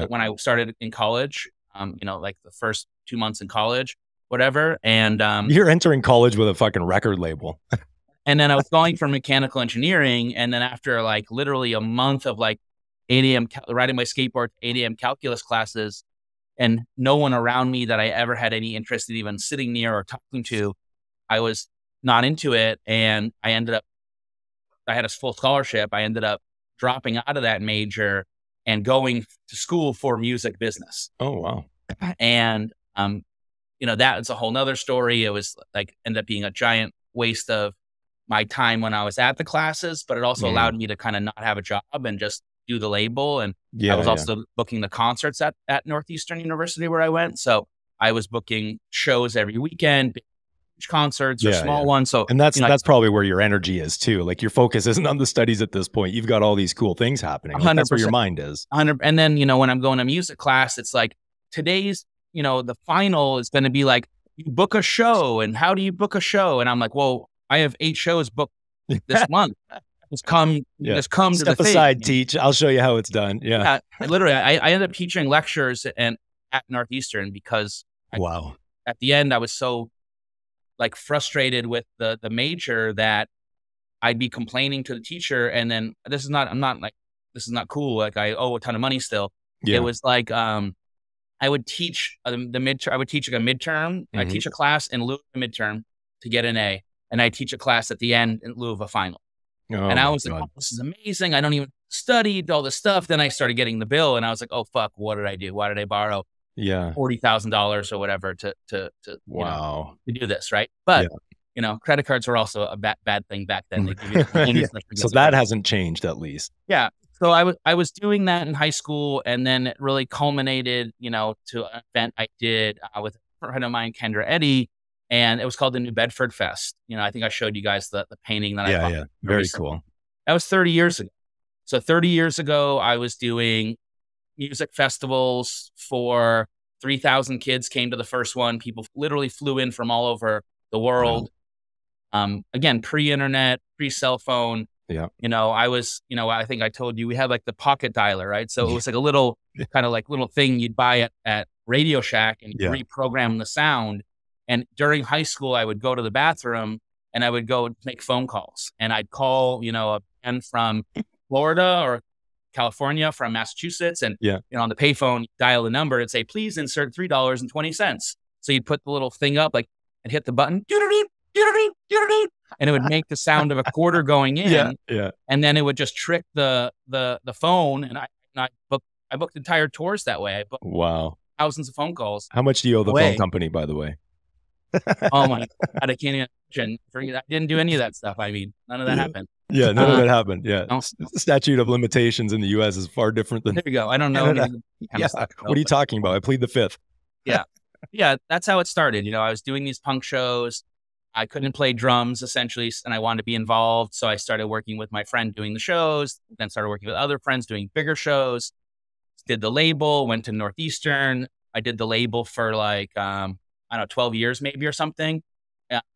[SPEAKER 3] when I started in college, like the first 2 months in college, whatever. And
[SPEAKER 1] you're entering college with a fucking record label.
[SPEAKER 3] And then I was going for mechanical engineering. And then after like literally a month of like 8 a.m. riding my skateboard, 8 a.m. calculus classes, and no one around me that I ever had any interest in even sitting near or talking to, I was not into it. And I had a full scholarship. I ended up dropping out of that major and going to school for music business.
[SPEAKER 1] Oh, wow.
[SPEAKER 3] And, that was a whole nother story. It was like, ended up being a giant waste of my time when I was at the classes, but it also allowed me to kind of not have a job and just do the label. And I was also booking the concerts at Northeastern University where I went. So I was booking shows every weekend, concerts or small ones. So,
[SPEAKER 1] and that's probably where your energy is too. Like your focus isn't on the studies at this point. You've got all these cool things happening. Like that's where your mind is.
[SPEAKER 3] 100. And then, when I'm going to music class, it's like today's, the final is going to be like, you book a show, and how do you book a show? And I'm like, well, I have 8 shows booked this month. Just come to
[SPEAKER 1] Step
[SPEAKER 3] the
[SPEAKER 1] aside,
[SPEAKER 3] thing.
[SPEAKER 1] teach. I'll show you how it's done. Yeah.
[SPEAKER 3] Literally, I ended up teaching lectures at Northeastern because at the end I was so like frustrated with the major that I'd be complaining to the teacher, and then this is not cool. Like I owe a ton of money still. Yeah. It was like I would teach the midterm. I would teach like a midterm. I teach a class in lieu of a midterm to get an A, and I teach a class at the end in lieu of a final. And I was like, oh, this is amazing. I don't even studied all this stuff. Then I started getting the bill, and I was like, oh fuck, what did I do? Why did I borrow $40,000 or whatever to do this, right? But credit cards were also a bad thing back then. They give you
[SPEAKER 1] so that hasn't changed, at least.
[SPEAKER 3] Yeah. So I was doing that in high school, and then it really culminated, to an event I did with a friend of mine, Kendra Eddy, and it was called the New Bedford Fest. I think I showed you guys the painting that I bought. Yeah,
[SPEAKER 1] very
[SPEAKER 3] recently.
[SPEAKER 1] Cool.
[SPEAKER 3] That was 30 years ago. So 30 years ago, I was doing music festivals for 3,000 kids came to the first one. People literally flew in from all over the world. Wow. Again, pre-internet, pre-cell phone.
[SPEAKER 1] Yeah.
[SPEAKER 3] I was, I think I told you we had like the pocket dialer, right? So it was like a little kind of like little thing you'd buy at Radio Shack and reprogram the sound. And during high school, I would go to the bathroom and I would go make phone calls, and I'd call, a band from Florida or California, from Massachusetts, and on the payphone, dial the number and say, please insert $3.20. So you'd put the little thing up, like, and hit the button, and it would make the sound of a quarter going in. And then it would just trick the phone, and I booked entire tours that way. I booked thousands of phone calls.
[SPEAKER 1] How much do you owe the phone company, by the way?
[SPEAKER 3] Oh my God, I can't even imagine. I didn't do any of that stuff. I mean, none of that happened.
[SPEAKER 1] Yeah, none of that happened. Yeah. No. The statute of limitations in the U.S. is far different than...
[SPEAKER 3] There you go. I don't know.
[SPEAKER 1] What are you talking about? I plead the fifth.
[SPEAKER 3] Yeah, that's how it started. I was doing these punk shows. I couldn't play drums, essentially, and I wanted to be involved. So I started working with my friend doing the shows, then started working with other friends doing bigger shows, did the label, went to Northeastern. I did the label for like, 12 years maybe or something.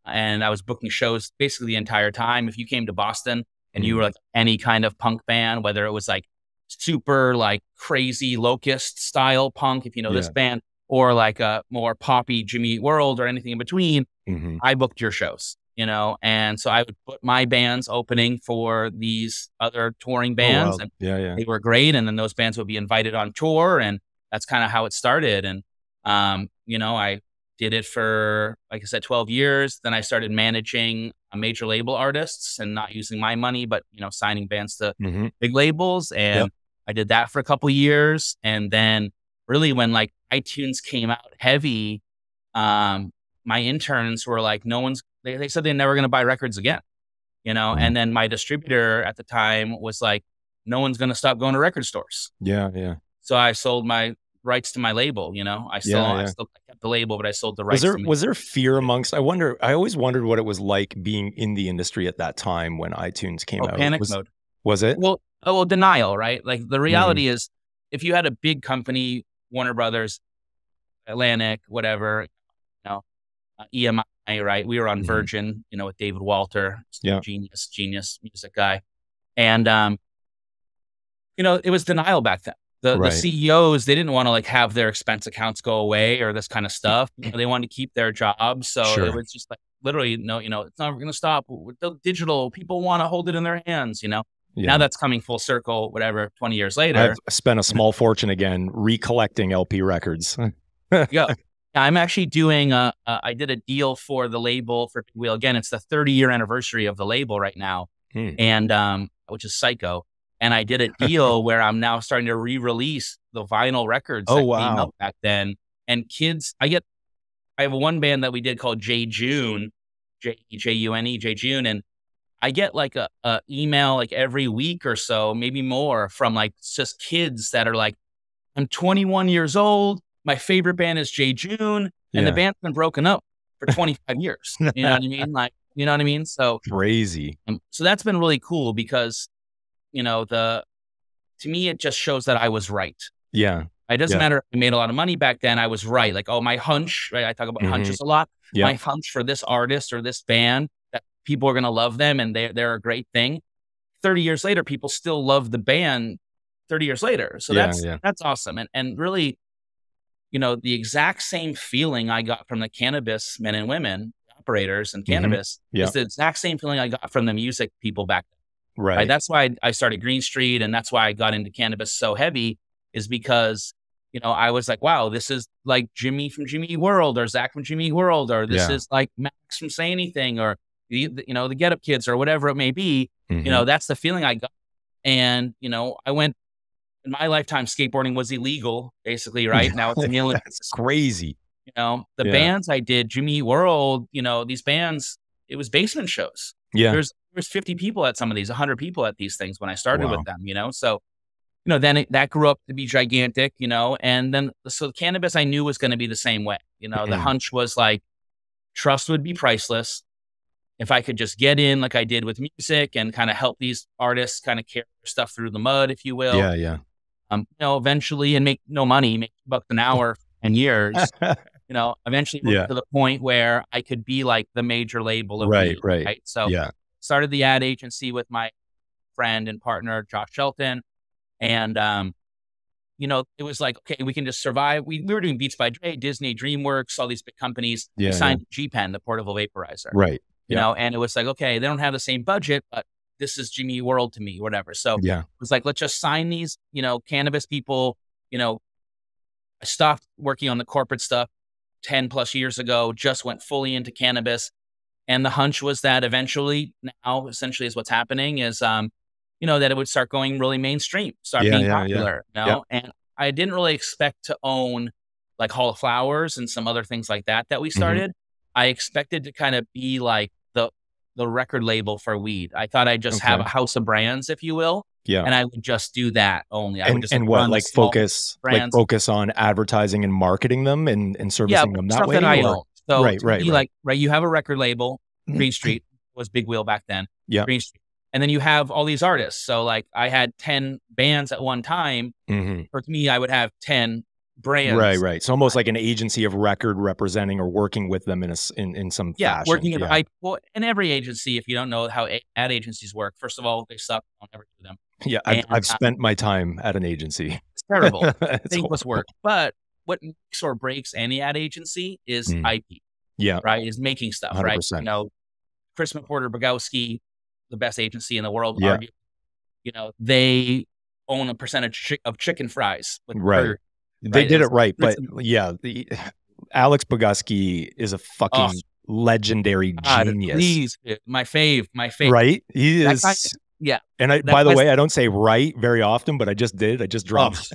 [SPEAKER 3] And I was booking shows basically the entire time. If you came to Boston and you were like any kind of punk band, whether it was like super like crazy Locust style punk, if you know this band, or like a more poppy Jimmy Eat World or anything in between, I booked your shows, and so I would put my bands opening for these other touring bands. And they were great. And then those bands would be invited on tour, and that's kind of how it started. And, I did it for, like I said, 12 years. Then I started managing major label artists and not using my money, but, signing bands to big labels. And I did that for a couple of years. And then really when like iTunes came out heavy, my interns were like, they said they're never going to buy records again, and then my distributor at the time was like, no one's going to stop going to record stores. Yeah. So I sold my rights to my label. I still kept the label, but I sold the rights.
[SPEAKER 1] Was there fear amongst? I always wondered what it was like being in the industry at that time when iTunes came out.
[SPEAKER 3] Panic mode.
[SPEAKER 1] Was it?
[SPEAKER 3] Well, denial, right? Like the reality is, if you had a big company, Warner Brothers, Atlantic, whatever, EMI, right? We were on Virgin, with David Walter, genius music guy, and it was denial back then. The CEOs, they didn't want to like have their expense accounts go away or this kind of stuff. They wanted to keep their jobs. So it was just like literally, no, it's not going to stop. With the digital, people want to hold it in their hands, Now that's coming full circle, 20 years later.
[SPEAKER 1] I've spent a small fortune again recollecting LP records.
[SPEAKER 3] I'm actually doing I did a deal for the label for Big Wheel. Again, it's the 30-year anniversary of the label right now, and which is psycho. And I did a deal where I'm now starting to re-release the vinyl records that came out back then. And kids, I have one band that we did called J June, June, J June, and I get like a email like every week or so, maybe more, from like just kids that are like, I'm 21 years old. my favorite band is J. June, and the band's been broken up for 25 years. You know what I mean? Like, you know what I mean? So
[SPEAKER 1] crazy.
[SPEAKER 3] So that's been really cool because, you know, to me, it just shows that I was right.
[SPEAKER 1] Yeah.
[SPEAKER 3] It doesn't matter if I made a lot of money back then. I was right. Like, oh, my hunch, right? I talk about hunches a lot. Yeah. My hunch for this artist or this band, that people are going to love them and they're a great thing. 30 years later, people still love the band 30 years later. So that's awesome. And really, you know, the exact same feeling I got from the cannabis men and women, operators and cannabis, is the exact same feeling I got from the music people back then. Right. That's why I started Green Street, and that's why I got into cannabis so heavy, is because, you know, I was like, wow, this is like Jimmy from Jimmy World, or Zach from Jimmy World, or this is like Max from Say Anything, or you know, the Get Up Kids, or whatever it may be. You know, that's the feeling I got. And, you know, I went, in my lifetime, skateboarding was illegal, basically, right? Now it's illegal.
[SPEAKER 1] That's crazy.
[SPEAKER 3] You know, the bands I did, Jimmy World, you know, these bands, it was basement shows.
[SPEAKER 1] Yeah.
[SPEAKER 3] There's 50 people at some of these, 100 people at these things when I started with them, you know? So, you know, then that grew up to be gigantic, you know, and then, so cannabis I knew was going to be the same way. You know, the hunch was like, trust would be priceless. If I could just get in like I did with music and kind of help these artists kind of carry their stuff through the mud, if you will.
[SPEAKER 1] Yeah, yeah.
[SPEAKER 3] You know, eventually, and make no money, make $2 an hour and years, you know, eventually to the point where I could be like the major label of weed, right? So started the ad agency with my friend and partner, Josh Shelton. And, you know, it was like, okay, we can just survive. We were doing Beats by Dre, Disney, DreamWorks, all these big companies. We signed G-Pen, the portable vaporizer.
[SPEAKER 1] Right.
[SPEAKER 3] You know, and it was like, okay, they don't have the same budget, but this is Jimmy World to me, whatever. So it was like, let's just sign these, you know, cannabis people. You know, I stopped working on the corporate stuff 10 plus years ago, just went fully into cannabis. And the hunch was that eventually, now essentially is what's happening is, you know, that it would start going really mainstream, start being popular, you know? And I didn't really expect to own like Hall of Flowers and some other things like that we started. I expected to kind of be like the record label for weed. I thought I'd just have a house of brands, if you will. Yeah. And I would just do that only. I would just
[SPEAKER 1] focus on advertising and marketing them and servicing them that way.
[SPEAKER 3] I own. So right. You have a record label, Green Street was Big Wheel back then. Yeah. Green Street. And then you have all these artists. So like I had 10 bands at one time. For me, I would have 10 brands.
[SPEAKER 1] Right. It's almost like an agency of record representing or working with them in some fashion.
[SPEAKER 3] Working in every agency, if you don't know how ad agencies work, first of all, they suck. Don't ever do them.
[SPEAKER 1] Yeah, I've spent my time at an agency.
[SPEAKER 3] It's terrible. Thankless work. But what makes or breaks any ad agency is IP. Yeah. Right? Is making stuff, 100%. Right? You know, Chris McPorter Bogowski, the best agency in the world, argue, you know, they own a percentage of chicken fries with burger.
[SPEAKER 1] They did it right, but Alex Bogowski is a fucking legendary genius.
[SPEAKER 3] Please, my fave.
[SPEAKER 1] Right? He is. And by the way, I don't say right very often, but I just did. I just dropped.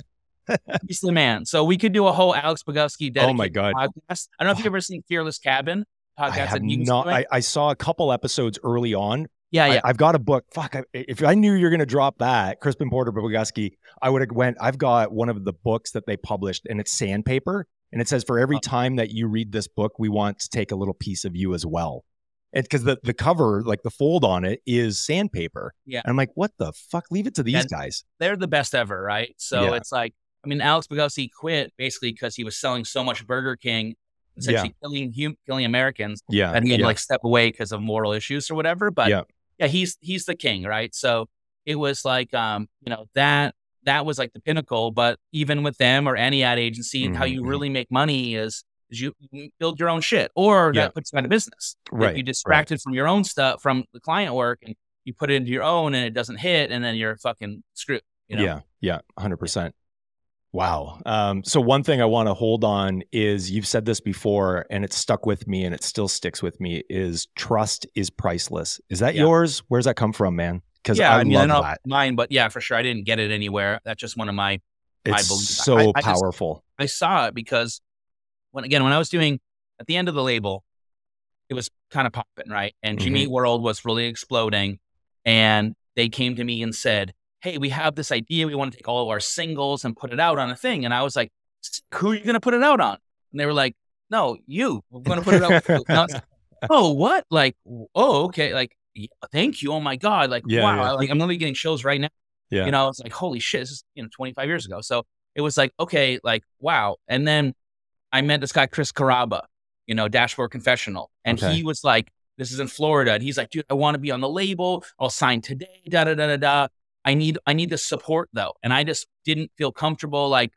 [SPEAKER 3] He's the man. So we could do a whole Alex Bogowski dedicated podcast. I don't know if you've ever seen Fearless Cabin podcast.
[SPEAKER 1] I saw a couple episodes early on.
[SPEAKER 3] I've
[SPEAKER 1] got a book. Fuck, if I knew you're going to drop that, Crispin Porter Bogowski, I would have went. I've got one of the books that they published, and it's Sandpaper. And it says, for every time that you read this book, we want to take a little piece of you as well. Because the cover, like the fold on it, is sandpaper. Yeah. And I'm like, what the fuck? Leave it to these guys.
[SPEAKER 3] They're the best ever, right? So it's like, I mean, Alex Bogowski quit basically because he was selling so much Burger King, essentially killing Americans. Yeah. And he had to like step away because of moral issues or whatever. But he's the king, right? So it was like, you know, that was like the pinnacle. But even with them or any ad agency, how you really make money is you build your own shit, or that puts you out of business. Right. If you distracted from your own stuff, from the client work, and you put it into your own and it doesn't hit, and then you're fucking screwed. You know?
[SPEAKER 1] Yeah, 100%. Wow. So one thing I want to hold on is, you've said this before and it's stuck with me and it still sticks with me, is trust is priceless. Is that yours? Where's that come from, man? Because I love that.
[SPEAKER 3] Mine, but for sure. I didn't get it anywhere. That's just one of my
[SPEAKER 1] beliefs. It's so powerful.
[SPEAKER 3] I saw it because when I was doing at the end of the label, it was kind of popping, right? And Jimmy World was really exploding. And they came to me and said, hey, we have this idea. We want to take all of our singles and put it out on a thing. And I was like, who are you going to put it out on? And they were like, no, you. We're going to put it out with you. And I was like, oh, what? Like, oh, okay. Like, yeah, thank you. Oh my God. Like, wow. Like, I'm literally getting chills right now.
[SPEAKER 1] Yeah.
[SPEAKER 3] You know, it's like, holy shit. This is, 25 years ago. So it was like, okay, like, wow. And then I met this guy, Chris Caraba, Dashboard Confessional. And he was like, this is in Florida. And he's like, dude, I want to be on the label. I'll sign today. Da, da, da, da, da. I need the support though. And I just didn't feel comfortable. Like,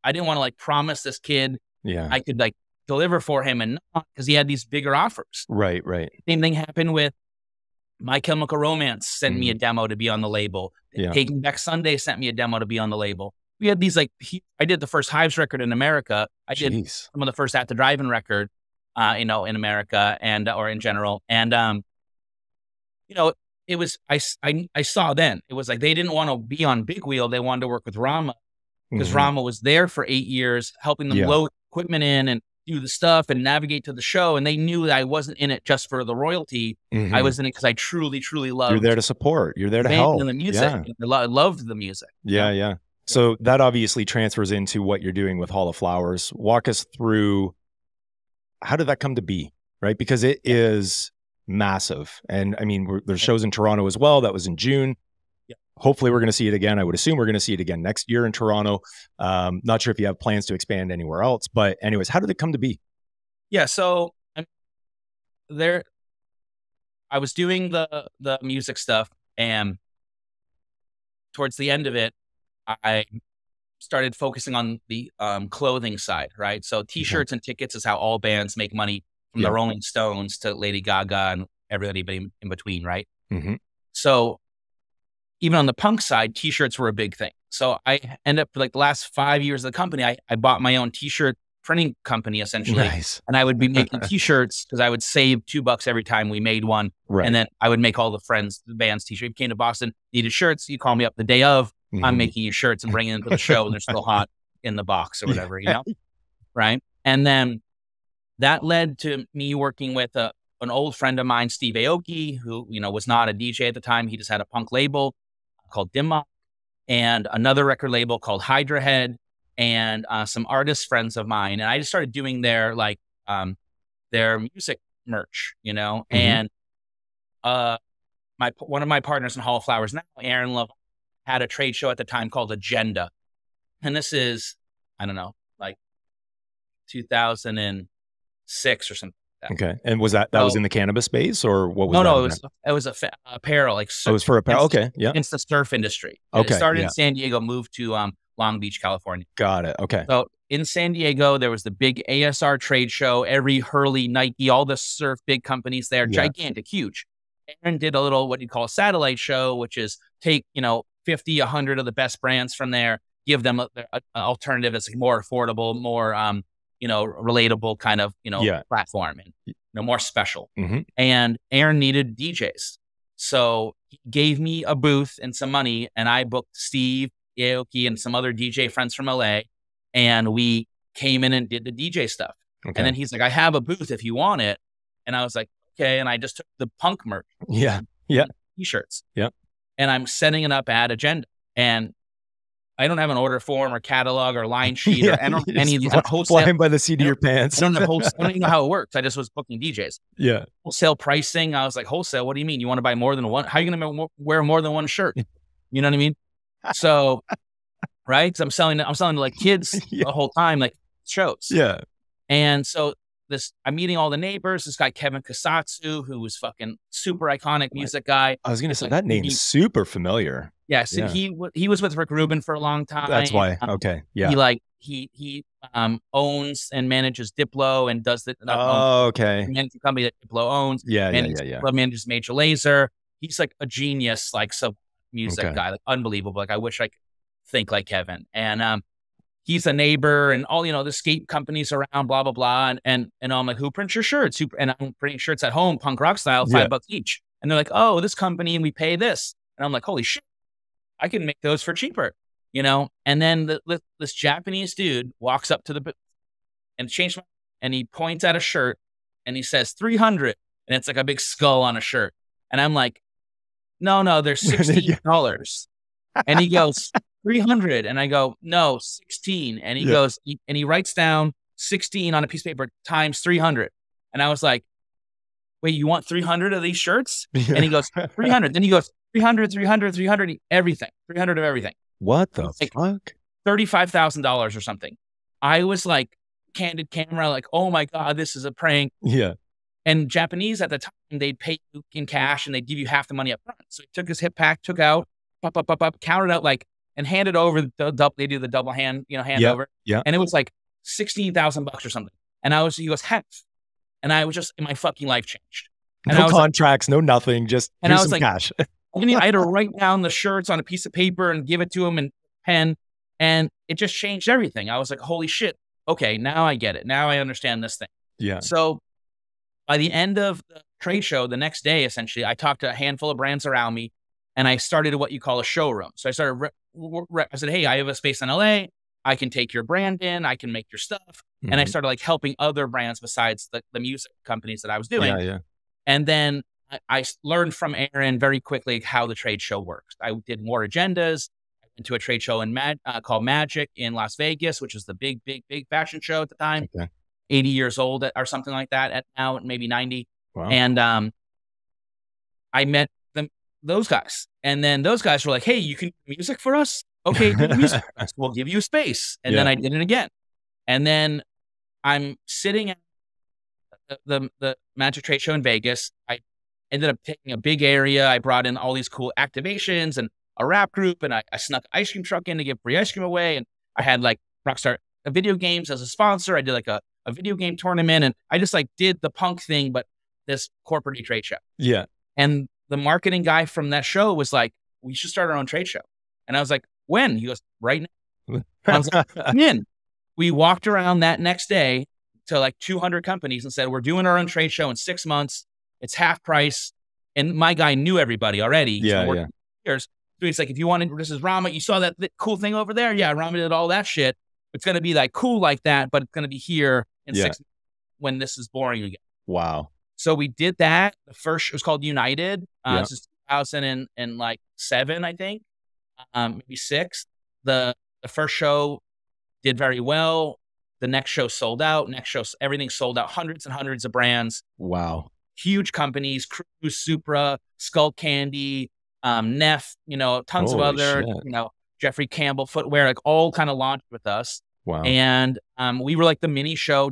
[SPEAKER 3] I didn't want to like promise this kid I could like deliver for him and not, because he had these bigger offers.
[SPEAKER 1] Right.
[SPEAKER 3] Same thing happened with My Chemical Romance sent me a demo to be on the label. Taking Back Sunday sent me a demo to be on the label. We had these like, I did the first Hives record in America. I did some of the first At the Drive-In record, in America and, or in general. And, it was, I saw then, it was like, they didn't want to be on Big Wheel. They wanted to work with Rama because Rama was there for 8 years, helping them load equipment in and do the stuff and navigate to the show. And they knew that I wasn't in it just for the royalty. I was in it because I truly, truly loved.
[SPEAKER 1] You're there to support. You're there to help.
[SPEAKER 3] And the music. I loved the music.
[SPEAKER 1] Yeah. So that obviously transfers into what you're doing with Hall of Flowers. Walk us through, how did that come to be, right? Because it is massive. And I mean, there's shows in Toronto as well. That was in June. Hopefully we're going to see it again. I would assume we're going to see it again next year in Toronto. Not sure if you have plans to expand anywhere else, but anyways, how did it come to be?
[SPEAKER 3] Yeah. So I was doing the music stuff, and towards the end of it, I started focusing on the clothing side, right? So t-shirts and tickets is how all bands make money, from the Rolling Stones to Lady Gaga and everybody in between, right? So even on the punk side, t-shirts were a big thing. So I ended up, for like the last 5 years of the company, I bought my own t-shirt printing company essentially. And I would be making t-shirts because I would save $2 every time we made one. And then I would make all the bands t-shirts. If you came to Boston, needed shirts, you call me up the day of, I'm making you shirts and bringing them to the show, and they're still hot in the box or whatever, right? And then that led to me working with an old friend of mine, Steve Aoki, who, was not a DJ at the time. He just had a punk label called Dimma, and another record label called Hydra Head, and some artist friends of mine. And I just started doing their music merch, and one of my partners in Hall of Flowers now, Aaron Levant, had a trade show at the time called Agenda. And this is, I don't know, like 2006 or something.
[SPEAKER 1] Okay. And was that was in the cannabis space, or what was that?
[SPEAKER 3] No, it was apparel, like
[SPEAKER 1] it was for apparel. Okay. Yeah.
[SPEAKER 3] It's the surf industry.
[SPEAKER 1] Okay.
[SPEAKER 3] It started in San Diego, moved to Long Beach, California.
[SPEAKER 1] Got it. Okay.
[SPEAKER 3] So in San Diego, there was the big ASR trade show, every Hurley, Nike, all the surf big companies there, gigantic, huge. Aaron did a little, what you call a satellite show, which is take, 50, 100 of the best brands from there, give them an alternative that's more affordable, more, relatable kind of, platform, and, more special. And Aaron needed DJs. So he gave me a booth and some money, and I booked Steve Aoki and some other DJ friends from LA, and we came in and did the DJ stuff. And then he's like, I have a booth if you want it. And I was like, okay. And I just took the punk merch. T-shirts. And I'm setting it up at Agenda. And I don't have an order form or catalog or line sheet or I don't have any of these.
[SPEAKER 1] Flying by the seat of your pants.
[SPEAKER 3] I don't even know how it works. I just was booking DJs. Wholesale pricing. I was like, wholesale, what do you mean? You want to buy more than one? How are you going to wear more than one shirt? You know what I mean? So, right? Because I'm selling to like kids the whole time, like shows. And so I'm meeting all the neighbors. This guy, Kevin Kasatsu, who was fucking super iconic music guy.
[SPEAKER 1] I was going to say that name's super familiar.
[SPEAKER 3] Yes. Yeah. He was with Rick Rubin for a long time.
[SPEAKER 1] That's why. Okay. Yeah.
[SPEAKER 3] He owns and manages Diplo and does the managing company that Diplo owns. Diplo manages Major Lazer. He's like a genius, like music guy, like unbelievable. Like I wish I could think like Kevin. And he's a neighbor, and all the skate companies around, blah blah blah. And I'm like, who prints your shirts? And I'm printing shirts at home, punk rock style, $5 each. And they're like, oh, this company, and we pay this. And I'm like, holy shit, I can make those for cheaper, And then this Japanese dude walks up to the booth and and he points at a shirt and he says 300, and it's like a big skull on a shirt. And I'm like, no, they're $60. And he goes, 300. And I go, no, 16. And he goes, and he writes down 16 on a piece of paper times 300. And I was like, wait, you want 300 of these shirts? And he goes, 300. Then he goes, 300, 300, 300, everything, 300 of everything.
[SPEAKER 1] What the fuck?
[SPEAKER 3] $35,000 or something. I was like, candid camera, like, oh my God, this is a prank.
[SPEAKER 1] Yeah.
[SPEAKER 3] And Japanese at the time, they'd pay you in cash and they'd give you half the money up front. So he took his hip pack, took out, counted out like, and handed over they do the double hand, hand over.
[SPEAKER 1] Yeah.
[SPEAKER 3] And it was like $16,000 or something. And he goes, half. And I was just, my fucking life changed. And
[SPEAKER 1] no contracts, no nothing, just here's some cash.
[SPEAKER 3] I had to write down the shirts on a piece of paper and give it to him and pen. And it just changed everything. I was like, holy shit. Okay, now I get it. Now I understand this thing.
[SPEAKER 1] Yeah.
[SPEAKER 3] So by the end of the trade show, the next day, essentially, I talked to a handful of brands around me and I started what you call a showroom. So I started, I said, hey, I have a space in LA. I can take your brand in. I can make your stuff. And I started like helping other brands besides the music companies that I was doing.
[SPEAKER 1] Yeah.
[SPEAKER 3] And then I learned from Aaron very quickly how the trade show works. I did more agendas. I went to a trade show called Magic in Las Vegas, which is the big fashion show at the time. Okay. 80 years old or something like that. At now, maybe 90. Wow. And I met those guys. And then those guys were like, hey, you can do music for us? Okay, do music for us. We'll give you a space. And then I did it again. And then I'm sitting at the Magic Trade Show in Vegas. I ended up taking a big area. I brought in all these cool activations and a rap group, and I snuck ice cream truck in to give free ice cream away. And I had like Rockstar Video Games as a sponsor. I did like a video game tournament, and I just like did the punk thing, but this corporate trade show.
[SPEAKER 1] Yeah.
[SPEAKER 3] And the marketing guy from that show was like, we should start our own trade show. And I was like, when? He goes, right now. I was like, come in. We walked around that next day to like 200 companies and said, we're doing our own trade show in 6 months. It's half price. And my guy knew everybody already.
[SPEAKER 1] Yeah.
[SPEAKER 3] Years. So he's like, if you want to, this is Rama. You saw that cool thing over there? Yeah, Rama did all that shit. It's going to be like cool like that, but it's going to be here in 6 months when this is boring again.
[SPEAKER 1] Wow.
[SPEAKER 3] So we did that. The first, it was called United. This is 2007, I think, maybe 6. The first show did very well. The next show sold out. Next show, everything sold out. Hundreds and hundreds of brands.
[SPEAKER 1] Wow.
[SPEAKER 3] Huge companies, Cruise, Supra, Skull Candy, Neff, tons of other, Jeffrey Campbell Footwear, like all kind of launched with us.
[SPEAKER 1] Wow.
[SPEAKER 3] And we were like the mini show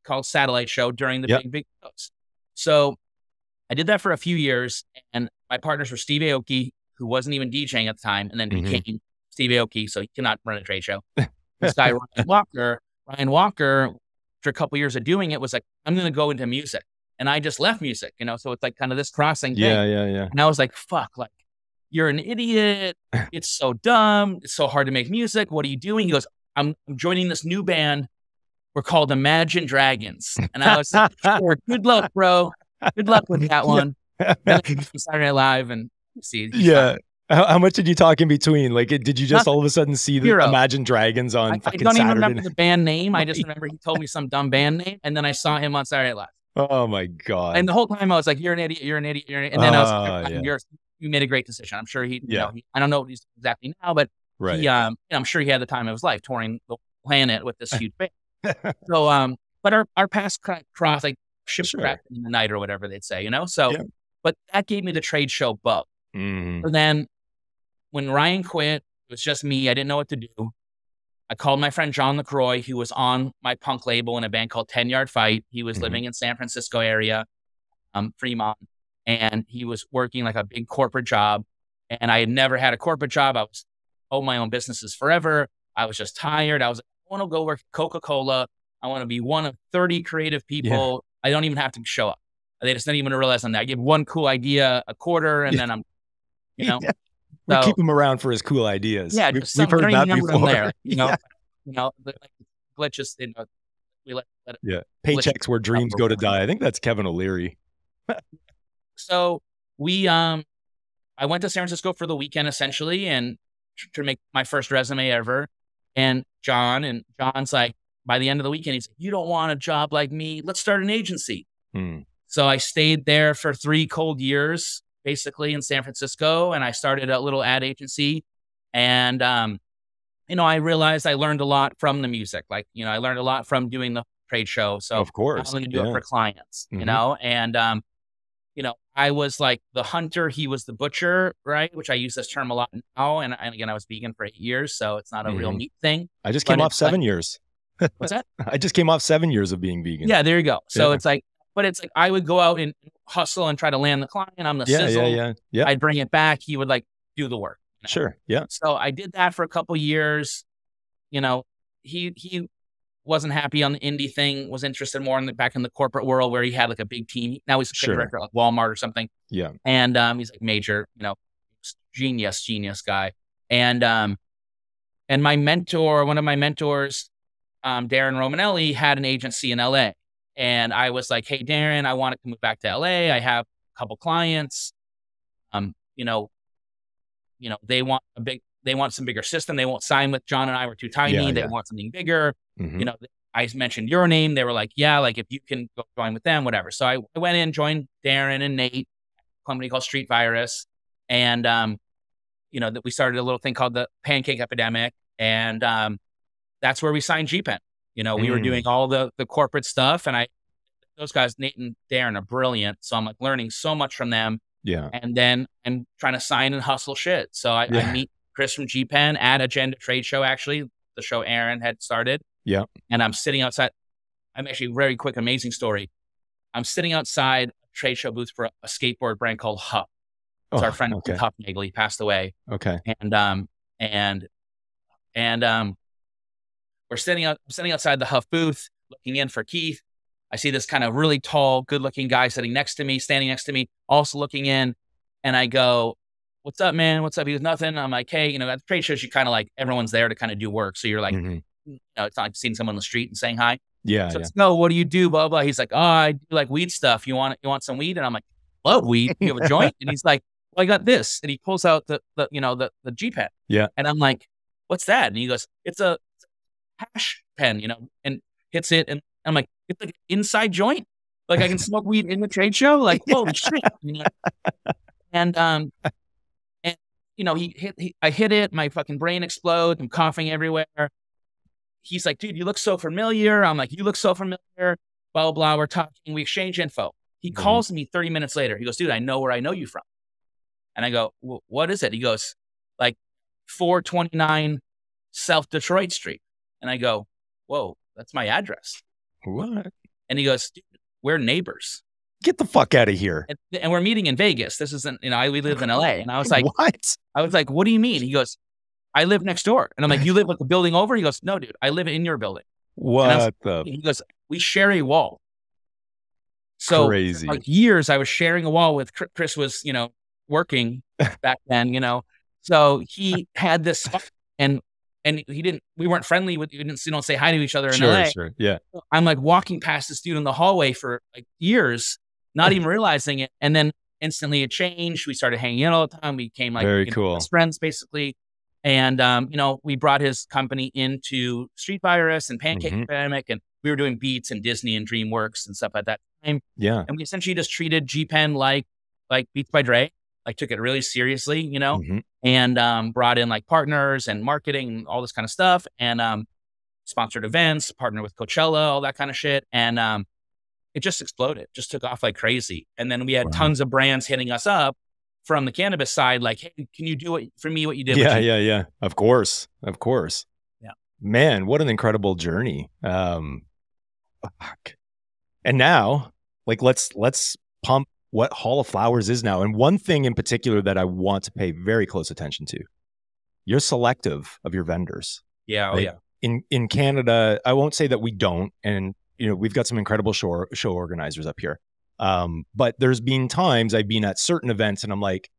[SPEAKER 3] called Satellite Show during the big shows. So I did that for a few years, and my partners were Steve Aoki, who wasn't even DJing at the time, and then became Steve Aoki, so he cannot run a trade show. This guy, Ryan Walker, after a couple years of doing it, was like, I'm going to go into music. And I just left music, so it's like kind of this crossing thing.
[SPEAKER 1] Yeah.
[SPEAKER 3] And I was like, fuck, like, you're an idiot. It's so dumb. It's so hard to make music. What are you doing? He goes, I'm joining this new band. We're called Imagine Dragons. And I was like, sure, good luck, bro. Good luck with that one. Then I came to Saturday Night Live and see.
[SPEAKER 1] Yeah. How much did you talk in between? Like, did you just all of a sudden see the Imagine Dragons on fucking Saturday?
[SPEAKER 3] I don't even remember the band name. I just remember he told me some dumb band name. And then I saw him on Saturday Night Live.
[SPEAKER 1] Oh my God.
[SPEAKER 3] And the whole time I was like, you're an idiot, you're an idiot, you're an idiot. And then I was like, you made a great decision. I'm sure I don't know what he's exactly now, but I'm sure he had the time of his life touring the planet with this huge band. So, but our paths crossed, like ships cracked in the night or whatever they'd say, So, but that gave me the trade show bug. And then when Ryan quit, it was just me. I didn't know what to do. I called my friend John LaCroix, who was on my punk label in a band called 10 Yard Fight. He was living in San Francisco area, Fremont, and he was working like a big corporate job. And I had never had a corporate job. I was owned my own businesses forever. I was just tired. I was like, I want to go work at Coca-Cola. I want to be one of 30 creative people. I don't even have to show up. They just didn't even realize on that. I give one cool idea a quarter, and then I'm,
[SPEAKER 1] We keep him around for his cool ideas.
[SPEAKER 3] Yeah,
[SPEAKER 1] we've heard that before.
[SPEAKER 3] There, glitches. We let it,
[SPEAKER 1] paychecks where dreams go to die. I think that's Kevin O'Leary.
[SPEAKER 3] So I went to San Francisco for the weekend essentially, and to make my first resume ever. And John's like, by the end of the weekend, he's like, you don't want a job like me. Let's start an agency. So I stayed there for 3 cold years, basically in San Francisco. And I started a little ad agency. And, you know, I realized I learned a lot from the music. Like, you know, I learned a lot from doing the trade show. So
[SPEAKER 1] of course,
[SPEAKER 3] I'm going to do it for clients, you know, and, you know, I was like the hunter, he was the butcher, right? Which I use this term a lot now. And again, I was vegan for 8 years, so it's not a real meat thing.
[SPEAKER 1] I just came off 7 years.
[SPEAKER 3] What's that?
[SPEAKER 1] I just came off 7 years of being vegan.
[SPEAKER 3] Yeah, there you go. So it's like, but it's like I would go out and hustle and try to land the client. I'm the sizzle.
[SPEAKER 1] Yeah.
[SPEAKER 3] I'd bring it back. He would like do the work. You know?
[SPEAKER 1] Sure. Yeah.
[SPEAKER 3] So I did that for a couple years. You know, he wasn't happy on the indie thing, was interested more in back in the corporate world where he had like a big team. Now he's a director at like Walmart or something.
[SPEAKER 1] Yeah.
[SPEAKER 3] And he's like major, you know, genius guy. And my mentor, one of my mentors, Darren Romanelli, had an agency in LA. And I was like, hey, Darren, I want to move back to LA. I have a couple clients. You know, they want some bigger system. They won't sign with John and I. We're too tiny. They want something bigger. You know, I mentioned your name. They were like, yeah, like if you can go join with them, whatever. So I went in, joined Darren and Nate, a company called Street Virus. And, you know, that we started a little thing called the Pancake Epidemic. And that's where we signed GPen. You know, we were doing all the corporate stuff. And those guys, Nate and Darren, are brilliant. So I'm like learning so much from them.
[SPEAKER 1] Yeah.
[SPEAKER 3] And then I'm trying to sign and hustle shit. So I meet Chris from GPen at Agenda Trade Show, actually, the show Aaron had started.
[SPEAKER 1] Yeah.
[SPEAKER 3] And I'm sitting outside. I'm actually very quick, amazing story. I'm sitting outside a trade show booth for a skateboard brand called Hup. It's our friend Hup Nagel. He passed away.
[SPEAKER 1] Okay.
[SPEAKER 3] And we're sitting outside the Huff booth, looking in for Keith. I see this kind of really tall, good-looking guy standing next to me, also looking in. And I go, what's up, man? What's up? He goes, nothing. I'm like, hey, you know, at the trade shows, you kind of like, everyone's there to kind of do work. So you're like, you know, it's not like seeing someone on the street and saying hi.
[SPEAKER 1] Yeah.
[SPEAKER 3] So it's, no, what do you do? Blah, blah. He's like, oh, I do like weed stuff. You want some weed? And I'm like, love weed. You have a joint? And he's like, well, I got this. And he pulls out the G pen.
[SPEAKER 1] Yeah.
[SPEAKER 3] And I'm like, what's that? And he goes, it's a hash pen, you know, and hits it. And I'm like, it's like an inside joint. Like I can smoke weed in the trade show. Like, holy shit. You know? And you know, I hit it. My fucking brain explodes. I'm coughing everywhere. He's like, dude, you look so familiar. I'm like, you look so familiar. Blah, blah, blah. We're talking. We exchange info. He calls me 30 minutes later. He goes, dude, I know where I know you from. And I go, well, what is it? He goes, like 429 South Detroit Street. And I go, whoa, that's my address.
[SPEAKER 1] What?
[SPEAKER 3] And he goes, dude, we're neighbors.
[SPEAKER 1] Get the fuck out of here.
[SPEAKER 3] And we're meeting in Vegas. This isn't, you know, we live in LA. And I was like,
[SPEAKER 1] what?
[SPEAKER 3] I was like, what do you mean? He goes, I live next door. And I'm like, you live like the building over? He goes, no, dude, I live in your building. He goes, we share a wall. So
[SPEAKER 1] crazy.
[SPEAKER 3] For like years, I was sharing a wall with Chris was, you know, working back then, you know. So he had this and we weren't friendly with, we don't say hi to each other in LA.
[SPEAKER 1] Sure. Yeah.
[SPEAKER 3] I'm like walking past this dude in the hallway for like years, not even realizing it. And then instantly it changed. We started hanging out all the time. We became like
[SPEAKER 1] very cool
[SPEAKER 3] best friends basically. And, you know, we brought his company into Street Virus and Pancake Epidemic, and we were doing Beats and Disney and DreamWorks and stuff at that time.
[SPEAKER 1] Yeah.
[SPEAKER 3] And we essentially just treated GPen like Beats by Dre, like took it really seriously, you know, and brought in like partners and marketing and all this kind of stuff, and sponsored events, partnered with Coachella, all that kind of shit. And it just exploded, just took off like crazy. And then we had tons of brands hitting us up from the cannabis side, like, hey, can you do it for me, what you did?
[SPEAKER 1] Yeah. Of course.
[SPEAKER 3] Yeah.
[SPEAKER 1] Man, what an incredible journey. And now, like, let's pump what Hall of Flowers is now. And one thing in particular that I want to pay very close attention to, you're selective of your vendors.
[SPEAKER 3] Yeah.
[SPEAKER 1] Right?
[SPEAKER 3] Oh, yeah.
[SPEAKER 1] In Canada, I won't say that we don't. And, you know, we've got some incredible show organizers up here. But there's been times I've been at certain events and I'm like,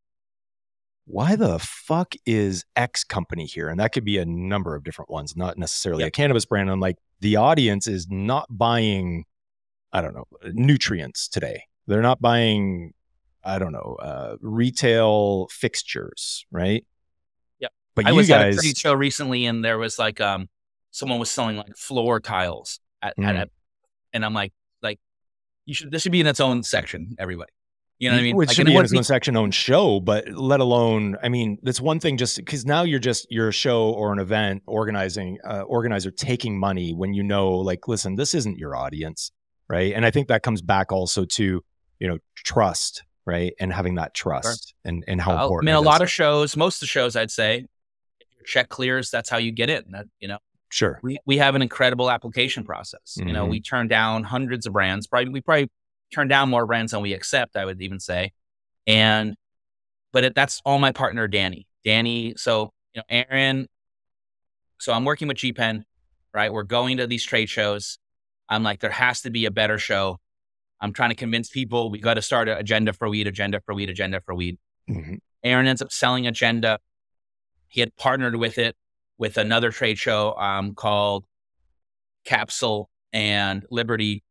[SPEAKER 1] why the fuck is X company here? And that could be a number of different ones, not necessarily a cannabis brand. I'm like, the audience is not buying, I don't know, nutrients today. They're not buying, I don't know, retail fixtures, right?
[SPEAKER 3] Yeah.
[SPEAKER 1] But
[SPEAKER 3] I
[SPEAKER 1] you
[SPEAKER 3] was
[SPEAKER 1] guys,
[SPEAKER 3] at a trade show recently, and there was like someone was selling like floor tiles at and I'm like this should be in its own section, everybody. You know what I mean?
[SPEAKER 1] Which
[SPEAKER 3] like,
[SPEAKER 1] should be in its own section, own show, but let alone, I mean, that's one thing just because now you're a show or an event organizer taking money when you know, like, listen, this isn't your audience, right? And I think that comes back also to, trust, right? And having that trust and how important
[SPEAKER 3] I mean, a lot of shows, most of the shows, I'd say, if your check clears, that's how you get in,
[SPEAKER 1] Sure.
[SPEAKER 3] We have an incredible application process.
[SPEAKER 1] Mm-hmm.
[SPEAKER 3] We turn down hundreds of brands. We probably turn down more brands than we accept, I would even say. But that's all my partner, Dani. So, Aaron, so I'm working with GPen, right? We're going to these trade shows. I'm like, there has to be a better show. I'm trying to convince people we got to start an agenda for weed.
[SPEAKER 1] Mm-hmm.
[SPEAKER 3] Aaron ends up selling Agenda. He had partnered with it with another trade show called Capsule and Liberty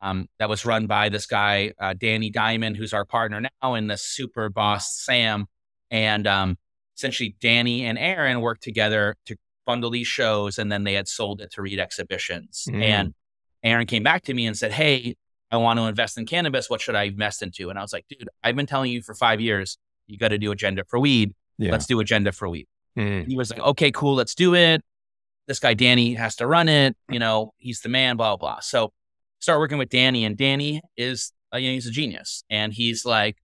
[SPEAKER 3] that was run by this guy, Dani Diamond, who's our partner now, and the super boss, Sam. And essentially, Dani and Aaron worked together to bundle these shows, and then they had sold it to Reed Exhibitions. And Aaron came back to me and said, hey, I want to invest in cannabis. What should I invest into? And I was like, dude, I've been telling you for 5 years, you got to do Agenda for Weed. Yeah. Let's do Agenda for Weed. He was like, okay, cool, let's do it. This guy, Dani, has to run it. He's the man, blah, blah, blah. So start working with Dani, and Dani is, he's a genius. And he's like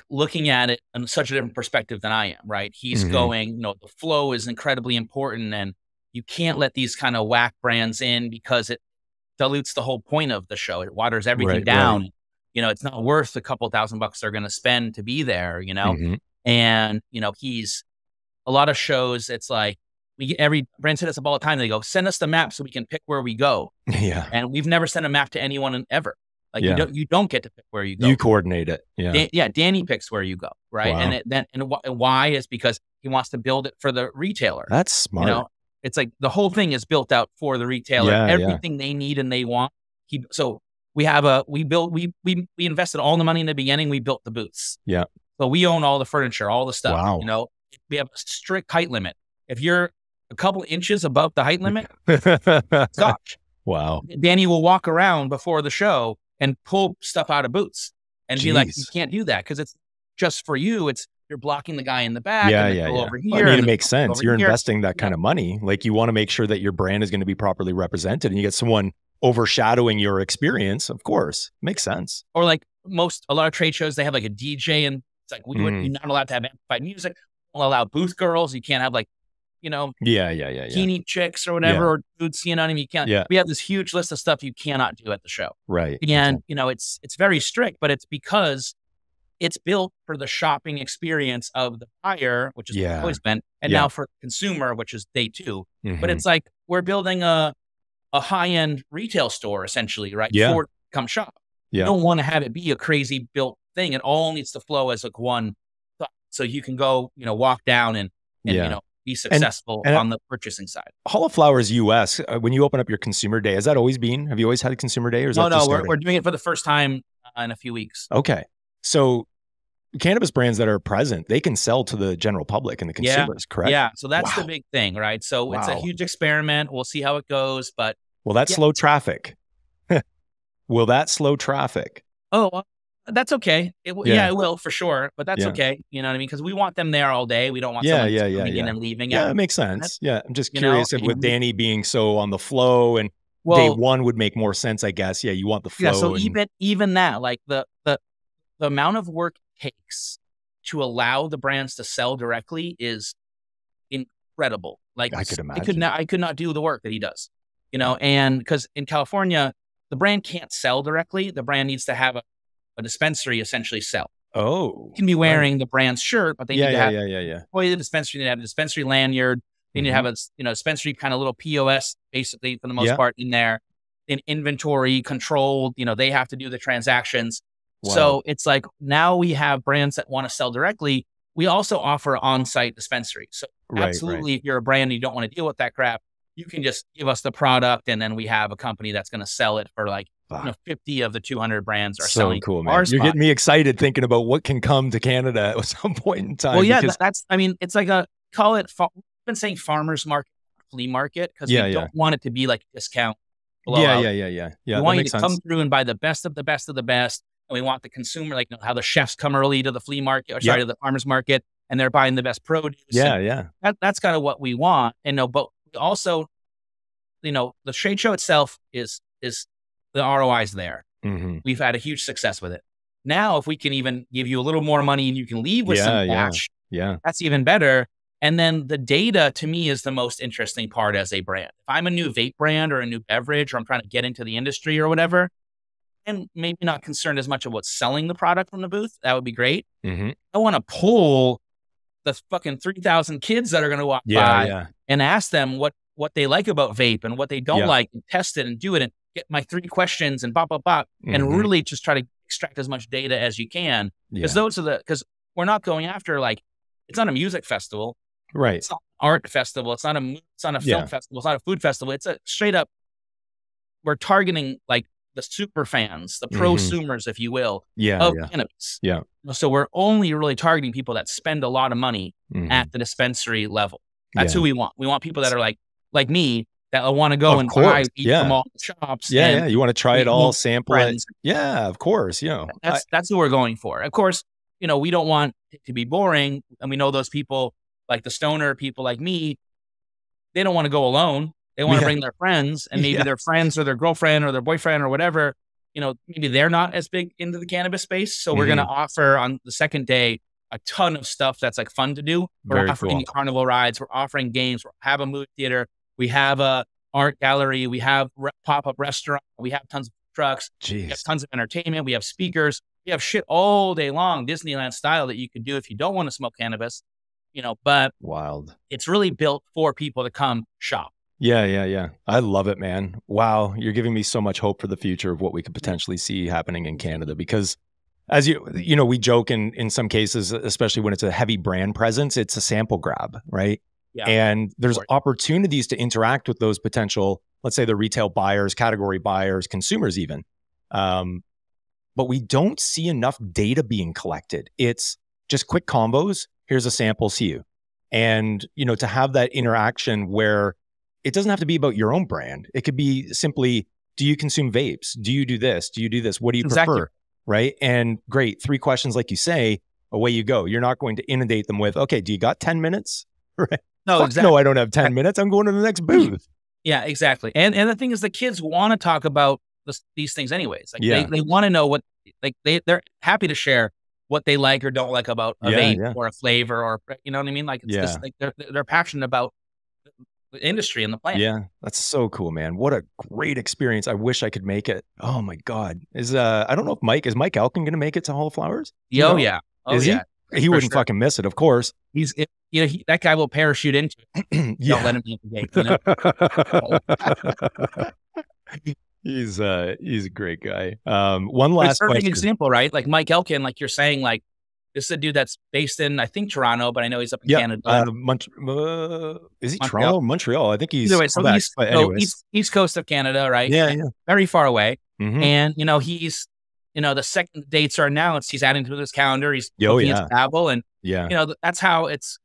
[SPEAKER 3] looking at it in such a different perspective than I am, right? He's going, the flow is incredibly important, and you can't let these kind of whack brands in because it dilutes the whole point of the show. It waters everything down. Right. It's not worth the couple $1,000 they're going to spend to be there, And, he's a lot of shows. It's like every brand hit us up all the time. They go, send us the map so we can pick where we go. Yeah. And we've never sent a map to anyone ever. Like you don't get to pick where you go.
[SPEAKER 1] You coordinate it. Yeah.
[SPEAKER 3] Dani picks where you go. Right. Wow. And why is because he wants to build it for the retailer.
[SPEAKER 1] That's smart.
[SPEAKER 3] It's like the whole thing is built out for the retailer. Everything they need and they want. So we invested all the money in the beginning. We built the booths. Yeah. So we own all the furniture, all the stuff. Wow. We have a strict height limit. If you're a couple inches above the height limit, gosh.
[SPEAKER 1] Wow.
[SPEAKER 3] Dani will walk around before the show and pull stuff out of booths and be like, you can't do that because it's just for you. You're blocking the guy in the back. Over here.
[SPEAKER 1] Well, it makes sense. You're investing that kind of money. Like you want to make sure that your brand is going to be properly represented, and you get someone overshadowing your experience. Of course, makes sense.
[SPEAKER 3] Or like a lot of trade shows, they have like a DJ, and it's like you're not allowed to have amplified music. We'll allow booth girls. You can't have like, teeny chicks or whatever, or dudes. You know what I mean? You can't. Yeah. We have this huge list of stuff you cannot do at the show.
[SPEAKER 1] Right.
[SPEAKER 3] And it's very strict, but it's because it's built for the shopping experience of the buyer, which is what it's always been, and now for the consumer, which is day two. But it's like we're building a high-end retail store, essentially, right?
[SPEAKER 1] Yeah.
[SPEAKER 3] For come shop. You don't want to have it be a crazy built thing. It all needs to flow as like one thought. So you can go, walk down and be successful on the purchasing side.
[SPEAKER 1] Hall of Flowers US, when you open up your consumer day, has that always been? Have you always had a consumer day? Or is
[SPEAKER 3] we're doing it for the first time in a few weeks.
[SPEAKER 1] Okay. So cannabis brands that are present, they can sell to the general public and the consumers, correct?
[SPEAKER 3] Yeah. So that's the big thing, right? So it's a huge experiment. We'll see how it goes, but
[SPEAKER 1] will that slow traffic? Will that slow traffic?
[SPEAKER 3] Oh, that's okay. It will for sure, but that's okay. You know what I mean? Because we want them there all day. We don't want someone coming in and leaving.
[SPEAKER 1] Yeah, it makes sense. I'm just curious if with Dani being so on the flow and day one would make more sense, I guess. Yeah, you want the flow.
[SPEAKER 3] Yeah, so even that, like the amount of work it takes to allow the brands to sell directly is incredible. Like
[SPEAKER 1] I could imagine.
[SPEAKER 3] I could not do the work that he does. And because in California, the brand can't sell directly. The brand needs to have a dispensary essentially sell.
[SPEAKER 1] Oh.
[SPEAKER 3] You can be wearing the brand's shirt, but they need to have
[SPEAKER 1] the
[SPEAKER 3] dispensary. They need to have a dispensary lanyard. They need to have a dispensary kind of little POS, basically, for the most part, in there. In inventory controlled, they have to do the transactions. Wow. So it's like now we have brands that want to sell directly. We also offer on-site dispensary. So absolutely, if you're a brand and you don't want to deal with that crap, you can just give us the product, and then we have a company that's going to sell it for like 50 of the 200 brands are selling.
[SPEAKER 1] So cool, man. You're getting me excited thinking about what can come to Canada at some point in time.
[SPEAKER 3] Well, yeah, it's like we've been saying farmers market, flea market, because we don't want it to be like discount blowout.
[SPEAKER 1] Yeah.
[SPEAKER 3] We want you to come through and buy the best of the best of the best. and we want the consumer, like, how the chefs come early to the flea market, or sorry, to the farmer's market, and they're buying the best produce.
[SPEAKER 1] Yeah.
[SPEAKER 3] That's kind of what we want. And but also, the trade show itself is the ROI is there. We've had a huge success with it. Now, if we can even give you a little more money and you can leave with some cash, that's even better. And then the data, to me, is the most interesting part as a brand. If I'm a new vape brand or a new beverage, or I'm trying to get into the industry or whatever, and maybe not concerned as much about selling the product from the booth, that would be great. I want to pull the fucking 3,000 kids that are going to walk by and ask them what they like about vape and what they don't like, and test it and do it, and get my 3 questions and and really just try to extract as much data as you can. Because because we're not going after, like, it's not a music festival.
[SPEAKER 1] Right.
[SPEAKER 3] It's not an art festival. It's not a film festival. It's not a food festival. It's a straight up, we're targeting like the super fans, the prosumers, if you will, of cannabis.
[SPEAKER 1] Yeah.
[SPEAKER 3] So we're only really targeting people that spend a lot of money at the dispensary level. That's who we want. We want people that are like me, that want to go and buy weed from all the shops.
[SPEAKER 1] Yeah. You want to try it all, sample it. Yeah, of course.
[SPEAKER 3] That's who we're going for. Of course, we don't want it to be boring. And we know those people, like the stoner people like me, they don't want to go alone. They want to bring their friends, and maybe their friends or their girlfriend or their boyfriend or whatever, maybe they're not as big into the cannabis space. So we're going to offer on the second day a ton of stuff that's like fun to do. We're offering carnival rides. We're offering games. We have a movie theater. We have a art gallery. We have pop-up restaurant. We have tons of trucks. We have tons of entertainment. We have speakers. We have shit all day long, Disneyland style, that you could do if you don't want to smoke cannabis. But
[SPEAKER 1] wild.
[SPEAKER 3] It's really built for people to come shop.
[SPEAKER 1] Yeah. I love it, man. Wow. You're giving me so much hope for the future of what we could potentially see happening in Canada, because as we joke in some cases, especially when it's a heavy brand presence, it's a sample grab, right? Yeah. And there's opportunities to interact with those potential, let's say the retail buyers, category buyers, consumers even. But we don't see enough data being collected. It's just quick combos. Here's a sample, see you. And, to have that interaction where it doesn't have to be about your own brand. It could be simply, do you consume vapes? Do you do this? Do you do this? What do you prefer? Right? And great, 3 questions, like you say, away you go. You're not going to inundate them with, okay, do you got 10 minutes? Right?
[SPEAKER 3] No, exactly.
[SPEAKER 1] No, I don't have 10 minutes. I'm going to the next booth.
[SPEAKER 3] Yeah, exactly. And the thing is, the kids want to talk about these things anyways. Like they want to know what, like they're happy to share what they like or don't like about a vape or a flavor, or, you know what I mean? Like, it's just like they're passionate about the industry and the plant.
[SPEAKER 1] Yeah, that's so cool, man. What a great experience. I wish I could make it. Oh my God. I don't know if Mike Elkin going to make it to Hall of Flowers?
[SPEAKER 3] Oh, yeah.
[SPEAKER 1] Is he? He wouldn't fucking miss it, of course.
[SPEAKER 3] That guy will parachute into it. Don't let him be the gate.
[SPEAKER 1] He's a great guy. One last question.
[SPEAKER 3] Example, right? Like Mike Elkin, like you're saying, like this is a dude that's based in, I think, Toronto, but I know he's up in Canada.
[SPEAKER 1] Is he Toronto or Montreal? I think he's
[SPEAKER 3] East Coast of Canada, right?
[SPEAKER 1] Yeah.
[SPEAKER 3] Very far away. And he's the second the dates are announced, he's adding to his calendar. He's looking at travel, and that's how it's.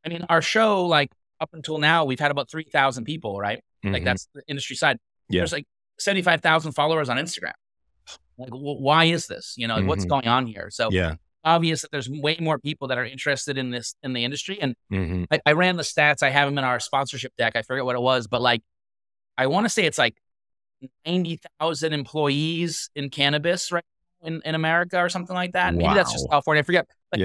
[SPEAKER 3] I mean, our show, like up until now, we've had about 3,000 people, right? Like that's the industry side. Yeah. There's like 75,000 followers on Instagram. Like, why is this? Like, what's going on here? So obvious that there's way more people that are interested in this in the industry. And I ran the stats. I have them in our sponsorship deck. I forget what it was, but like, I want to say it's like 90,000 employees in cannabis right in America or something like that. Wow. Maybe that's just California. I forget. Like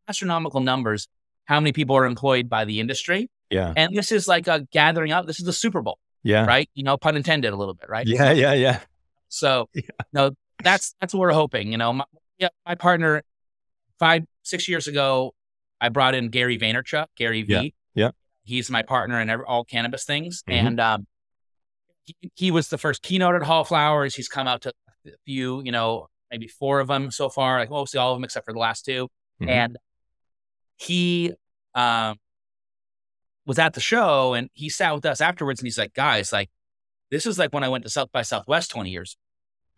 [SPEAKER 3] astronomical numbers. How many people are employed by the industry? Yeah. And this is like a gathering up. This is the Super Bowl. Yeah. Right. Pun intended a little bit. Right.
[SPEAKER 1] Yeah.
[SPEAKER 3] So that's what we're hoping. My partner 5-6 years ago, I brought in Gary Vaynerchuk, Gary V.
[SPEAKER 1] Yeah.
[SPEAKER 3] He's my partner in all cannabis things. And he was the first keynote at Hall Flowers. He's come out to a few, maybe 4 of them so far, like mostly all of them except for the last 2. And he was at the show, and he sat with us afterwards, and he's like, guys, like, this is like when I went to South by Southwest 20 years.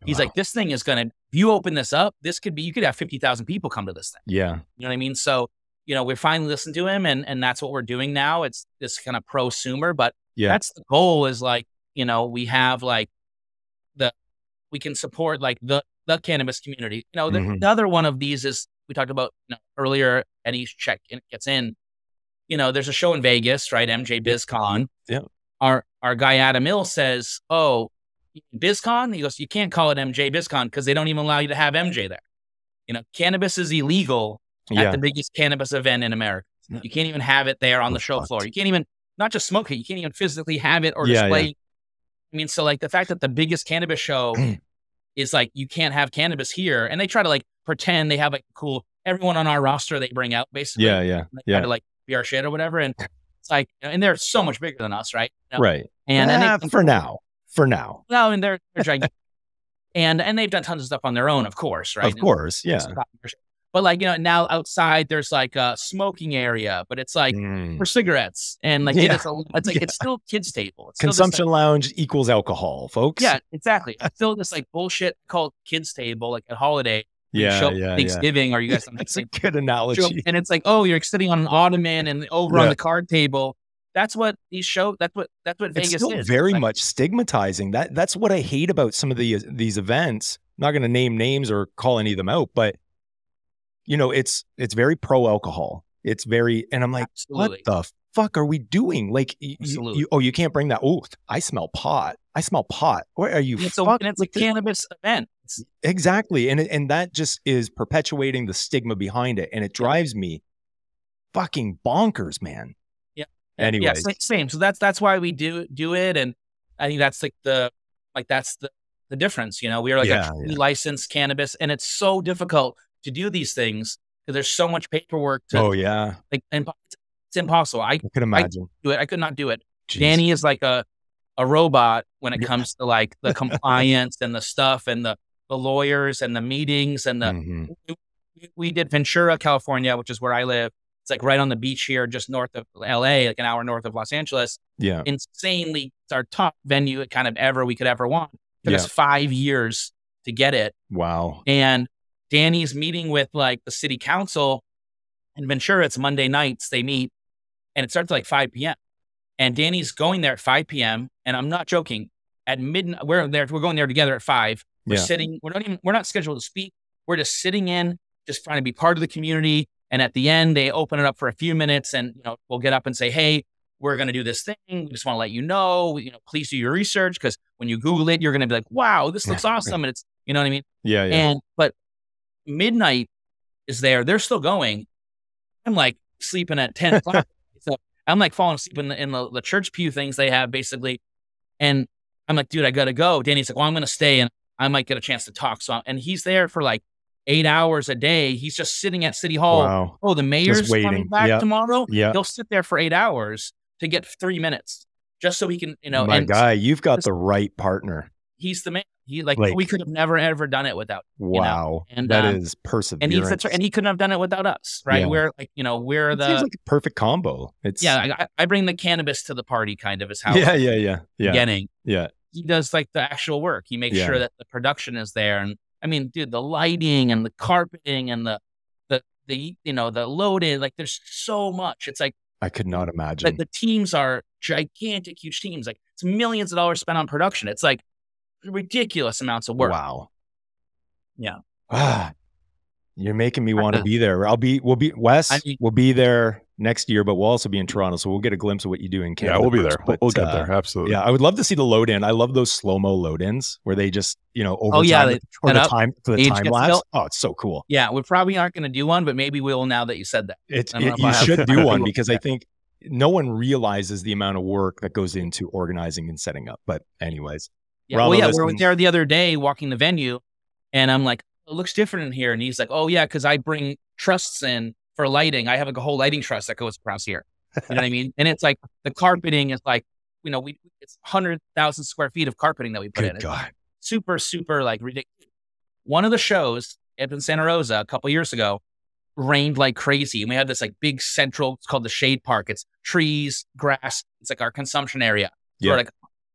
[SPEAKER 3] He's like, this thing is going to, if you open this up, you could have 50,000 people come to this thing. Yeah. You know what I mean? So, we're finally listening to him, and that's what we're doing now. It's this kind of prosumer, but that's the goal, is like, we have like we can support like the the cannabis community. You know, the other one of these is we talked about earlier. Any check gets in. You know, there's a show in Vegas, right? MJ BizCon.
[SPEAKER 1] Yeah.
[SPEAKER 3] Our guy Adam Mill says, "Oh, BizCon." He goes, "You can't call it MJ BizCon because they don't even allow you to have MJ there. You know, cannabis is illegal at the biggest cannabis event in America. You can't even have it there on the show floor. You can't even not just smoke it. You can't even physically have it or display. Yeah. I mean, so like the fact that the biggest cannabis show is like you can't have cannabis here, and they try to like pretend they have like cool. Everyone on our roster they bring out basically.
[SPEAKER 1] Yeah.
[SPEAKER 3] They try to like be our shit or whatever, and it's like, and they're so much bigger than us, right? You know?
[SPEAKER 1] Right.
[SPEAKER 3] And
[SPEAKER 1] for now. No,
[SPEAKER 3] and they're gigantic. and they've done tons of stuff on their own, of course, right?
[SPEAKER 1] Of course, yeah.
[SPEAKER 3] But like, you know, now outside there's like a smoking area, but it's like for cigarettes and like it's like it's still kids' table. It's
[SPEAKER 1] consumption lounge equals alcohol, folks.
[SPEAKER 3] Yeah, exactly. It's still this like bullshit called kids' table, like at holiday. Thanksgiving, or you guys something.
[SPEAKER 1] That's a good analogy.
[SPEAKER 3] And it's like, oh, you're sitting on an ottoman and over on the card table. That's what these show. That's what Vegas
[SPEAKER 1] it's still
[SPEAKER 3] is.
[SPEAKER 1] Very much stigmatizing. That's what I hate about some of these events. I'm not going to name names or call any of them out, but you know, it's very pro alcohol. It's very, and I'm like, what the fuck are we doing? Like, you can't bring that. Oh, I smell pot. Where are you?
[SPEAKER 3] And it's a cannabis event.
[SPEAKER 1] Exactly. And that just is perpetuating the stigma behind it. And it drives me fucking bonkers, man.
[SPEAKER 3] Yeah.
[SPEAKER 1] Anyways.
[SPEAKER 3] Yeah, same. So that's why we do it. And I think that's that's the difference. You know, we are like a licensed cannabis, and it's so difficult to do these things because there's so much paperwork to, and it's impossible. I can imagine. I could not do it. Jeez. Dani is like a robot when it comes to like the compliance and the stuff and the lawyers and the meetings and we did Ventura, California, which is where I live. It's like right on the beach here, just north of LA, like an hour north of Los Angeles.
[SPEAKER 1] Yeah.
[SPEAKER 3] Insanely, it's our top venue kind of ever we could ever want. It took us 5 years to get it.
[SPEAKER 1] Wow.
[SPEAKER 3] And Dani's meeting with like the city council in Ventura. It's Monday nights they meet, and it starts at like 5 p.m. And Dani's going there at 5 p.m. And I'm not joking. At midnight, we're going there together at 5. We're sitting. We're not scheduled to speak. We're just sitting in, just trying to be part of the community. And at the end, they open it up for a few minutes, and we'll get up and say, "Hey, we're going to do this thing. We just want to let you know. Please do your research, because when you Google it, you're going to be like, wow, this looks awesome." And it's, you know what I mean?
[SPEAKER 1] Yeah.
[SPEAKER 3] But midnight is there. They're still going. I'm like sleeping at 10 o'clock. So I'm like falling asleep in the church pew things they have basically. And I'm like, dude, I got to go. Dani's like, well, I'm going to stay and I might get a chance to talk. So, and he's there for like 8 hours a day. He's just sitting at City Hall.
[SPEAKER 1] Wow.
[SPEAKER 3] Oh, the mayor's coming back tomorrow.
[SPEAKER 1] Yeah.
[SPEAKER 3] He'll sit there for 8 hours to get 3 minutes just so he can,
[SPEAKER 1] My guy, you've got the right partner.
[SPEAKER 3] He's the man. He we could have never ever done it without.
[SPEAKER 1] Wow, and that is perseverance.
[SPEAKER 3] And he couldn't have done it without us, right? Yeah. We're like, we're
[SPEAKER 1] it seems like a perfect combo. It's
[SPEAKER 3] I bring the cannabis to the party, kind of is how.
[SPEAKER 1] Yeah.
[SPEAKER 3] Getting.
[SPEAKER 1] Yeah.
[SPEAKER 3] He does like the actual work. He makes sure that the production is there, and I mean, dude, the lighting and the carpeting and the loaded, like there's so much. It's like
[SPEAKER 1] I could not imagine.
[SPEAKER 3] Like the teams are gigantic, huge teams. Like it's millions of dollars spent on production. It's like ridiculous amounts of work.
[SPEAKER 1] Wow.
[SPEAKER 3] Yeah.
[SPEAKER 1] You're making me want to be there. We'll be there next year, but we'll also be in Toronto, so we'll get a glimpse of what you do in Canada.
[SPEAKER 2] Yeah, we'll be there. We'll get there. Absolutely.
[SPEAKER 1] Yeah, I would love to see the load in. I love those slow-mo load-ins where they just, over the time lapse. Oh, it's so cool.
[SPEAKER 3] Yeah, we probably aren't going to do one, but maybe we'll now that you said that.
[SPEAKER 1] You should do one because I think no one realizes the amount of work that goes into organizing and setting up. But anyways.
[SPEAKER 3] Yeah, we were there the other day walking the venue, and I'm like, it looks different in here. And he's like, oh, yeah, because I bring trusts in for lighting. I have a whole lighting trust that goes across here. You know what I mean? And it's like the carpeting is like, it's 100,000 square feet of carpeting that we put in.
[SPEAKER 1] Good God.
[SPEAKER 3] Super, super like ridiculous. One of the shows up in Santa Rosa a couple years ago rained like crazy. And we had this like big central, it's called the Shade Park. It's trees, grass. It's like our consumption area. Yeah. Where like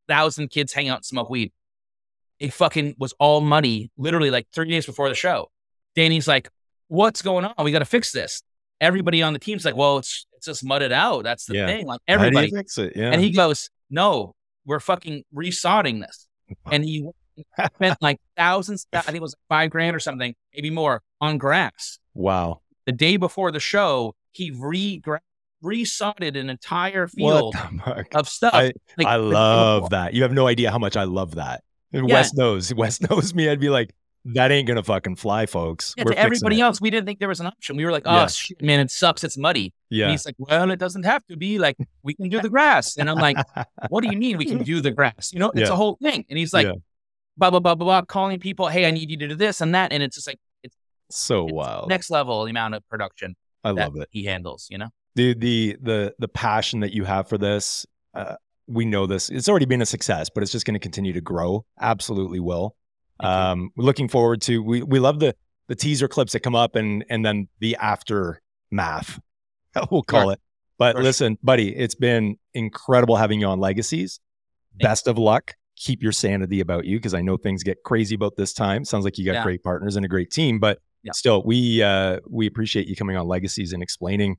[SPEAKER 3] 1,000 kids hang out and smoke weed. It fucking was all muddy, literally like 3 days before the show. Dani's like, what's going on? We got to fix this. Everybody on the team's like, well, it's just mudded out. That's the thing. Like everybody.
[SPEAKER 1] How do you fix it? Yeah.
[SPEAKER 3] And he goes, no, we're fucking resodding this. And he spent like thousands, I think it was $5,000 or something, maybe more, on grass.
[SPEAKER 1] Wow.
[SPEAKER 3] The day before the show, he resodded an entire field of stuff.
[SPEAKER 1] I love that. You have no idea how much I love that. And Wes knows me. I'd be like, that ain't gonna fucking fly, folks.
[SPEAKER 3] Yeah, to everybody else, we didn't think there was an option. We were like, oh shit, man, it sucks. It's muddy.
[SPEAKER 1] Yeah.
[SPEAKER 3] And he's like, well, it doesn't have to be. Like, we can do the grass. And I'm like, what do you mean we can do the grass? You know, it's a whole thing. And he's like, blah, blah, blah, blah, blah, calling people, hey, I need you to do this and that. And it's just like, it's
[SPEAKER 1] wild.
[SPEAKER 3] Next level, the amount of production
[SPEAKER 1] I love it.
[SPEAKER 3] He handles, you know?
[SPEAKER 1] Dude, the passion that you have for this, we know this. It's already been a success, but it's just going to continue to grow. Absolutely will. We're looking forward to, we love the teaser clips that come up and then the aftermath, we'll call it. But listen, buddy, it's been incredible having you on Legacies. Best of luck. Keep your sanity about you, because I know things get crazy about this time. Sounds like you got great partners and a great team, but still, we appreciate you coming on Legacies and explaining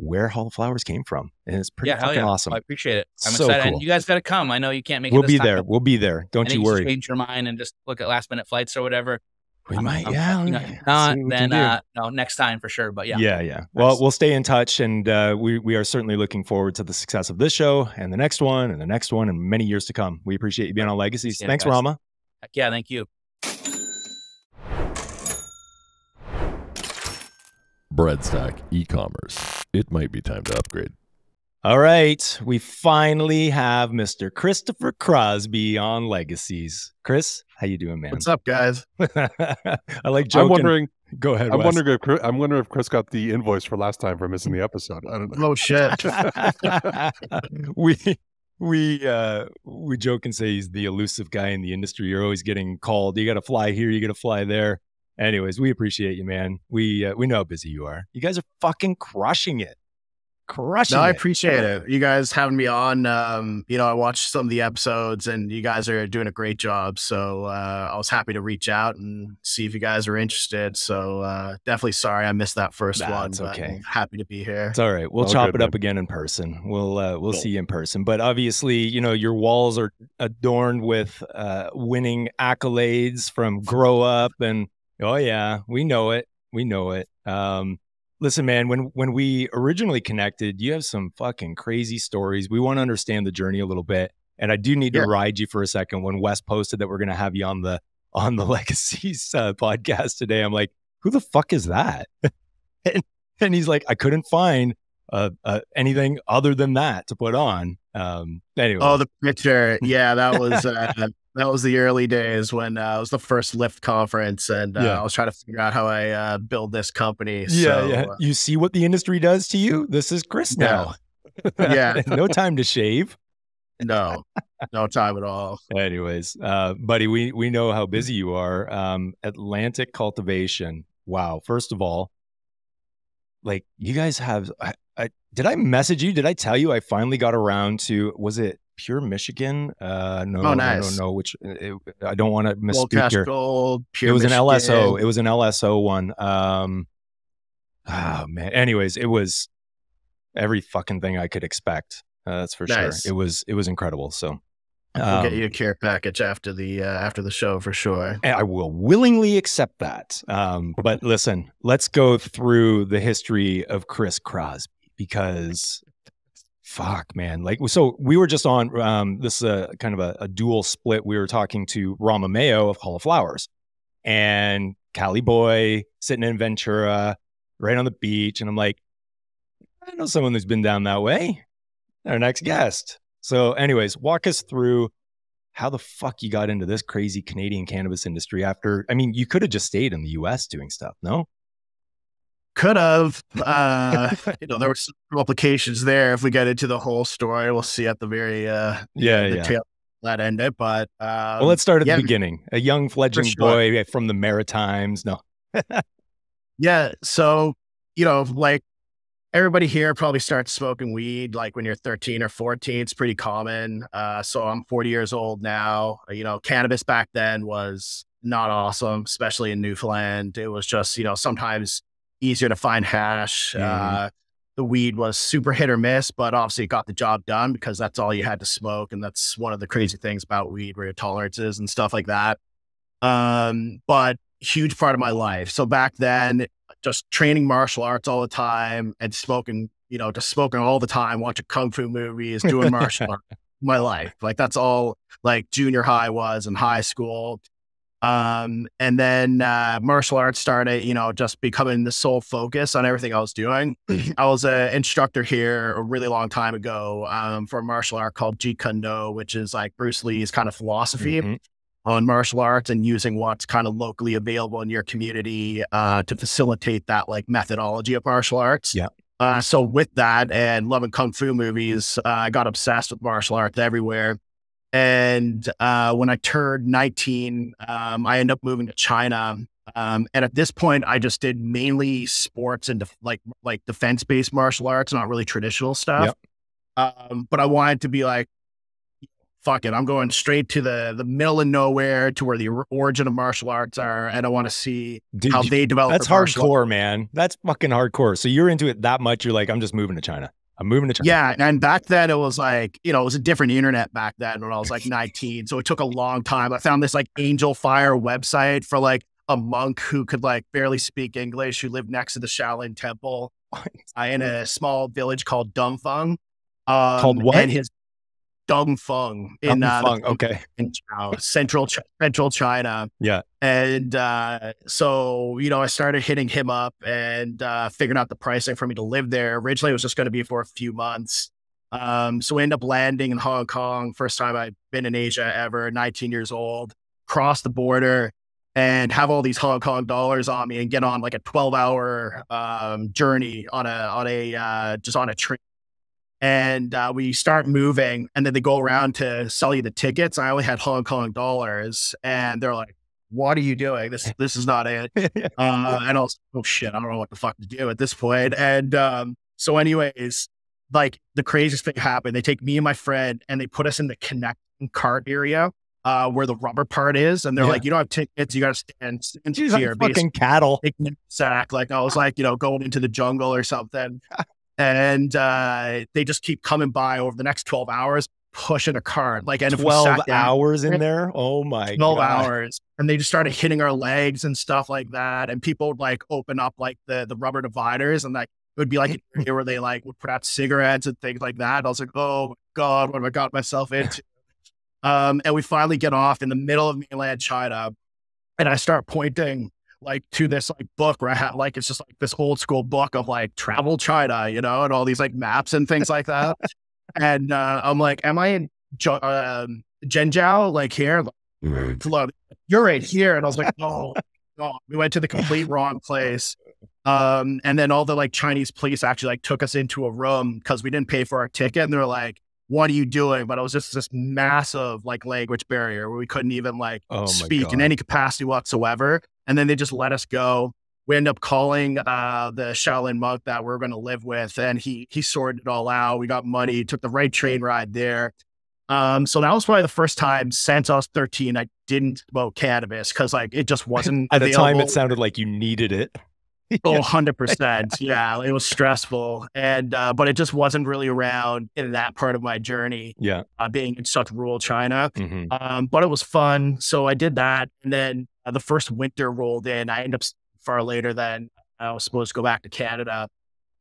[SPEAKER 1] where Hall of Flowers came from. And it's pretty fucking awesome.
[SPEAKER 3] I appreciate it. I'm
[SPEAKER 1] so
[SPEAKER 3] excited.
[SPEAKER 1] cool.
[SPEAKER 3] And you guys got to come. I know you can't make it.
[SPEAKER 1] We'll be there. We'll be there. Don't you worry.
[SPEAKER 3] Change your mind and just look at last minute flights or whatever.
[SPEAKER 1] We might,
[SPEAKER 3] no, next time for sure. But
[SPEAKER 1] yeah. Well, we'll stay in touch, and we are certainly looking forward to the success of this show and the next one and the next one and many years to come. We appreciate you being on Legacies. Thanks, Rama.
[SPEAKER 3] Yeah, thank you.
[SPEAKER 5] Breadstack e-commerce. It might be time to upgrade.
[SPEAKER 1] All right. We finally have Mr. Christopher Crosbie on Legacies. Chris, how you doing, man?
[SPEAKER 4] What's up, guys?
[SPEAKER 1] I like joking.
[SPEAKER 2] I'm wondering.
[SPEAKER 1] Go ahead.
[SPEAKER 2] I'm wondering if Chris got the invoice for last time for missing the episode. I don't know.
[SPEAKER 4] Oh shit.
[SPEAKER 1] we joke and say he's the elusive guy in the industry. You're always getting called. You got to fly here. You got to fly there. Anyways, we appreciate you, man. We know how busy you are. You guys are fucking crushing it.
[SPEAKER 4] I appreciate it. You guys having me on. I watched some of the episodes and you guys are doing a great job. So I was happy to reach out and see if you guys are interested. So definitely sorry I missed that first one.
[SPEAKER 1] It's okay.
[SPEAKER 4] I'm happy to be here.
[SPEAKER 1] It's all right. We'll chop it up again in person. We'll see you in person. But obviously, your walls are adorned with winning accolades from Grow Up, and oh yeah, we know it. Listen, man, when we originally connected, you have some fucking crazy stories. We want to understand the journey a little bit. And I do need to ride you for a second. When Wes posted that we're going to have you on the Legacies podcast today, I'm like, who the fuck is that? and he's like, I couldn't find anything other than that to put on. Anyway.
[SPEAKER 4] Oh, the picture. Yeah, that was that was the early days when it was the first Lift conference, and I was trying to figure out how I build this company.
[SPEAKER 1] You see what the industry does to you? This is Chris now.
[SPEAKER 4] Yeah.
[SPEAKER 1] No time to shave.
[SPEAKER 4] No time at all.
[SPEAKER 1] Anyways, buddy, we know how busy you are. Atlancitc Cultivation. Wow. First of all, like, you guys have, did I message you? Did I tell you I finally got around to, was it Pure Michigan? No,
[SPEAKER 4] oh, nice.
[SPEAKER 1] No, which I don't want to misspeak here.
[SPEAKER 4] Gold,
[SPEAKER 1] Pure Michigan. An LSO. It was an LSO one. Oh man. Anyways, it was every fucking thing I could expect. That's for sure. It was incredible. So
[SPEAKER 4] we'll get you a care package after the show for sure.
[SPEAKER 1] And I will willingly accept that. But listen, let's go through the history of Chris Crosbie, because fuck, man. Like, so we were just on this kind of a dual split. We were talking to Rama Mayo of Hall of Flowers and Cali Boy sitting in Ventura right on the beach. And I'm like, I know someone who's been down that way. Our next guest. So anyways, walk us through how the fuck you got into this crazy Canadian cannabis industry after, I mean, you could have just stayed in the US doing stuff, no?
[SPEAKER 4] Could have. There were some complications there. If we get into the whole story, we'll see at the very tail that end it. But
[SPEAKER 1] well, let's start at the beginning. A young fledgling boy from the Maritimes. No.
[SPEAKER 4] Yeah. So, like everybody here probably starts smoking weed like when you're 13 or 14. It's pretty common. So I'm 40 years old now. Cannabis back then was not awesome, especially in Newfoundland. It was just, sometimes easier to find hash. The the weed was super hit or miss, but obviously it got the job done because that's all you had to smoke. And that's one of the crazy things about weed, where your tolerances and stuff like that. But huge part of my life. So back then, just training martial arts all the time and smoking, just smoking all the time, watching kung fu movies, doing martial arts, my life. Like that's all like junior high was and high school. And then martial arts started, just becoming the sole focus on everything I was doing. I was an instructor here a really long time ago for a martial art called Jeet Kune Do, which is like Bruce Lee's kind of philosophy on martial arts and using what's kind of locally available in your community to facilitate that like methodology of martial arts.
[SPEAKER 1] Yeah.
[SPEAKER 4] So with that and loving kung fu movies, I got obsessed with martial arts everywhere. And when I turned 19, I ended up moving to China. And at this point, I just did mainly sports and like defense-based martial arts, not really traditional stuff. Yep. But I wanted to be like, fuck it, I'm going straight to the middle of nowhere to where the origin of martial arts are, and I want to see how they develop.
[SPEAKER 1] That's hardcore, man. That's fucking hardcore. So you're into it that much, you're like, I'm just moving to China. I'm moving to China.
[SPEAKER 4] Yeah, and back then it was like, it was a different internet back then when I was like 19. So it took a long time. I found this like Angel Fire website for like a monk who could like barely speak English, who lived next to the Shaolin Temple in a small village called Dongfeng.
[SPEAKER 1] Called what?
[SPEAKER 4] And his Dongfeng in
[SPEAKER 1] okay,
[SPEAKER 4] in central China.
[SPEAKER 1] Yeah,
[SPEAKER 4] and so I started hitting him up and figuring out the pricing for me to live there. Originally, it was just going to be for a few months. So we ended up landing in Hong Kong. First time I've been in Asia ever. 19 years old. Cross the border and have all these Hong Kong dollars on me and get on like a 12-hour journey on a train. And we start moving, and then they go around to sell you the tickets. I only had Hong Kong dollars, and they're like, "What are you doing? This is not it." And I was, "Oh shit, I don't know what the fuck to do at this point." And so, anyways, like the craziest thing happened. They take me and my friend, and they put us in the connecting cart area where the rubber part is, and they're like, "You don't have tickets. You got to stand here."
[SPEAKER 1] Fucking cattle.
[SPEAKER 4] Sack. Like I was like, going into the jungle or something. And they just keep coming by over the next 12 hours, pushing a cart. Like, and
[SPEAKER 1] 12 hours in there? Oh my
[SPEAKER 4] 12
[SPEAKER 1] God.
[SPEAKER 4] hours. And they just started hitting our legs and stuff like that. And people would like open up like the rubber dividers, and like it would be like an area where they like would put out cigarettes and things like that. I was like, oh my God, what have I got myself into? And we finally get off in the middle of mainland China, and I start pointing like to this like book where I had like, it's just like this old school book of like travel China, and all these like maps and things like that. And I'm like, am I in Zhenjiao, like here? You're right here. And I was like, oh, God. We went to the complete wrong place. And then all the like Chinese police actually like took us into a room because we didn't pay for our ticket. And they're like, what are you doing? But it was just this massive like language barrier where we couldn't even like speak in any capacity whatsoever. And then they just let us go. We end up calling the Shaolin monk that we're going to live with, and he sorted it all out. We got money, took the right train ride there. So that was probably the first time since I was 13 I didn't smoke cannabis because like it just wasn't
[SPEAKER 1] at the time. It sounded like you needed it.
[SPEAKER 4] Oh, 100%. Yeah, it was stressful. And, but it just wasn't really around in that part of my journey.
[SPEAKER 1] Yeah.
[SPEAKER 4] Being in such rural China. But it was fun. So I did that. And then the first winter rolled in. I ended up far later than I was supposed to go back to Canada.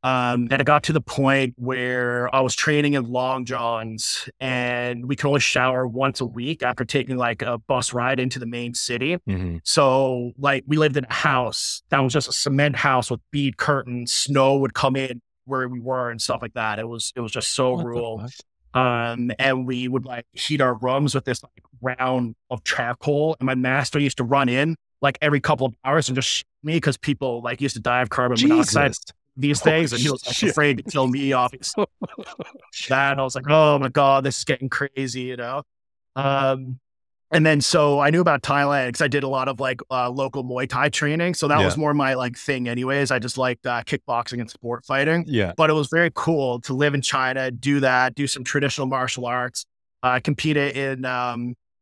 [SPEAKER 4] And it got to the point where I was training in long johns, and we could only shower once a week after taking like a bus ride into the main city. So like we lived in a house that was just a cement house with bead curtains. Snow would come in where we were and stuff like that. It was just so rural. And we would like heat our rooms with this like round of charcoal. And my master used to run in like every couple of hours and just shoot me because people like used to die of carbon monoxide. These things, and he was like afraid to kill me off. That I was like, oh my God, this is getting crazy, And then so I knew about Thailand because I did a lot of like local Muay Thai training. So that was more my like thing anyways. I just liked kickboxing and sport fighting.
[SPEAKER 1] Yeah.
[SPEAKER 4] But it was very cool to live in China, do that, do some traditional martial arts. I competed in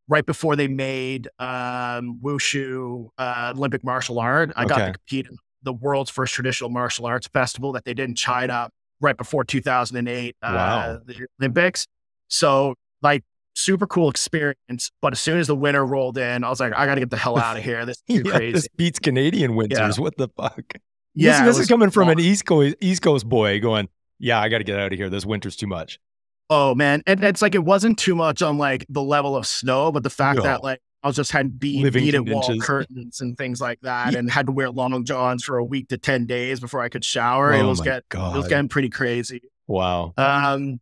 [SPEAKER 4] right before they made Wushu Olympic martial art. I got to compete in the world's first traditional martial arts festival that they did in China. right before 2008,
[SPEAKER 1] Wow.
[SPEAKER 4] the Olympics. So like super cool experience. But as soon as the winter rolled in, I was like, I got to get the hell out of here. This is too crazy.
[SPEAKER 1] This beats Canadian winters. What the fuck?
[SPEAKER 4] Yeah.
[SPEAKER 1] This is coming from an East Coast boy going, yeah, I got to get out of here. This winter's too much.
[SPEAKER 4] Oh man. And it's like, it wasn't too much on like the level of snow, but the fact that like I was just had beaded wall curtains and things like that, and had to wear long johns for a week to 10 days before I could shower. It was getting pretty crazy.
[SPEAKER 1] Wow.
[SPEAKER 4] And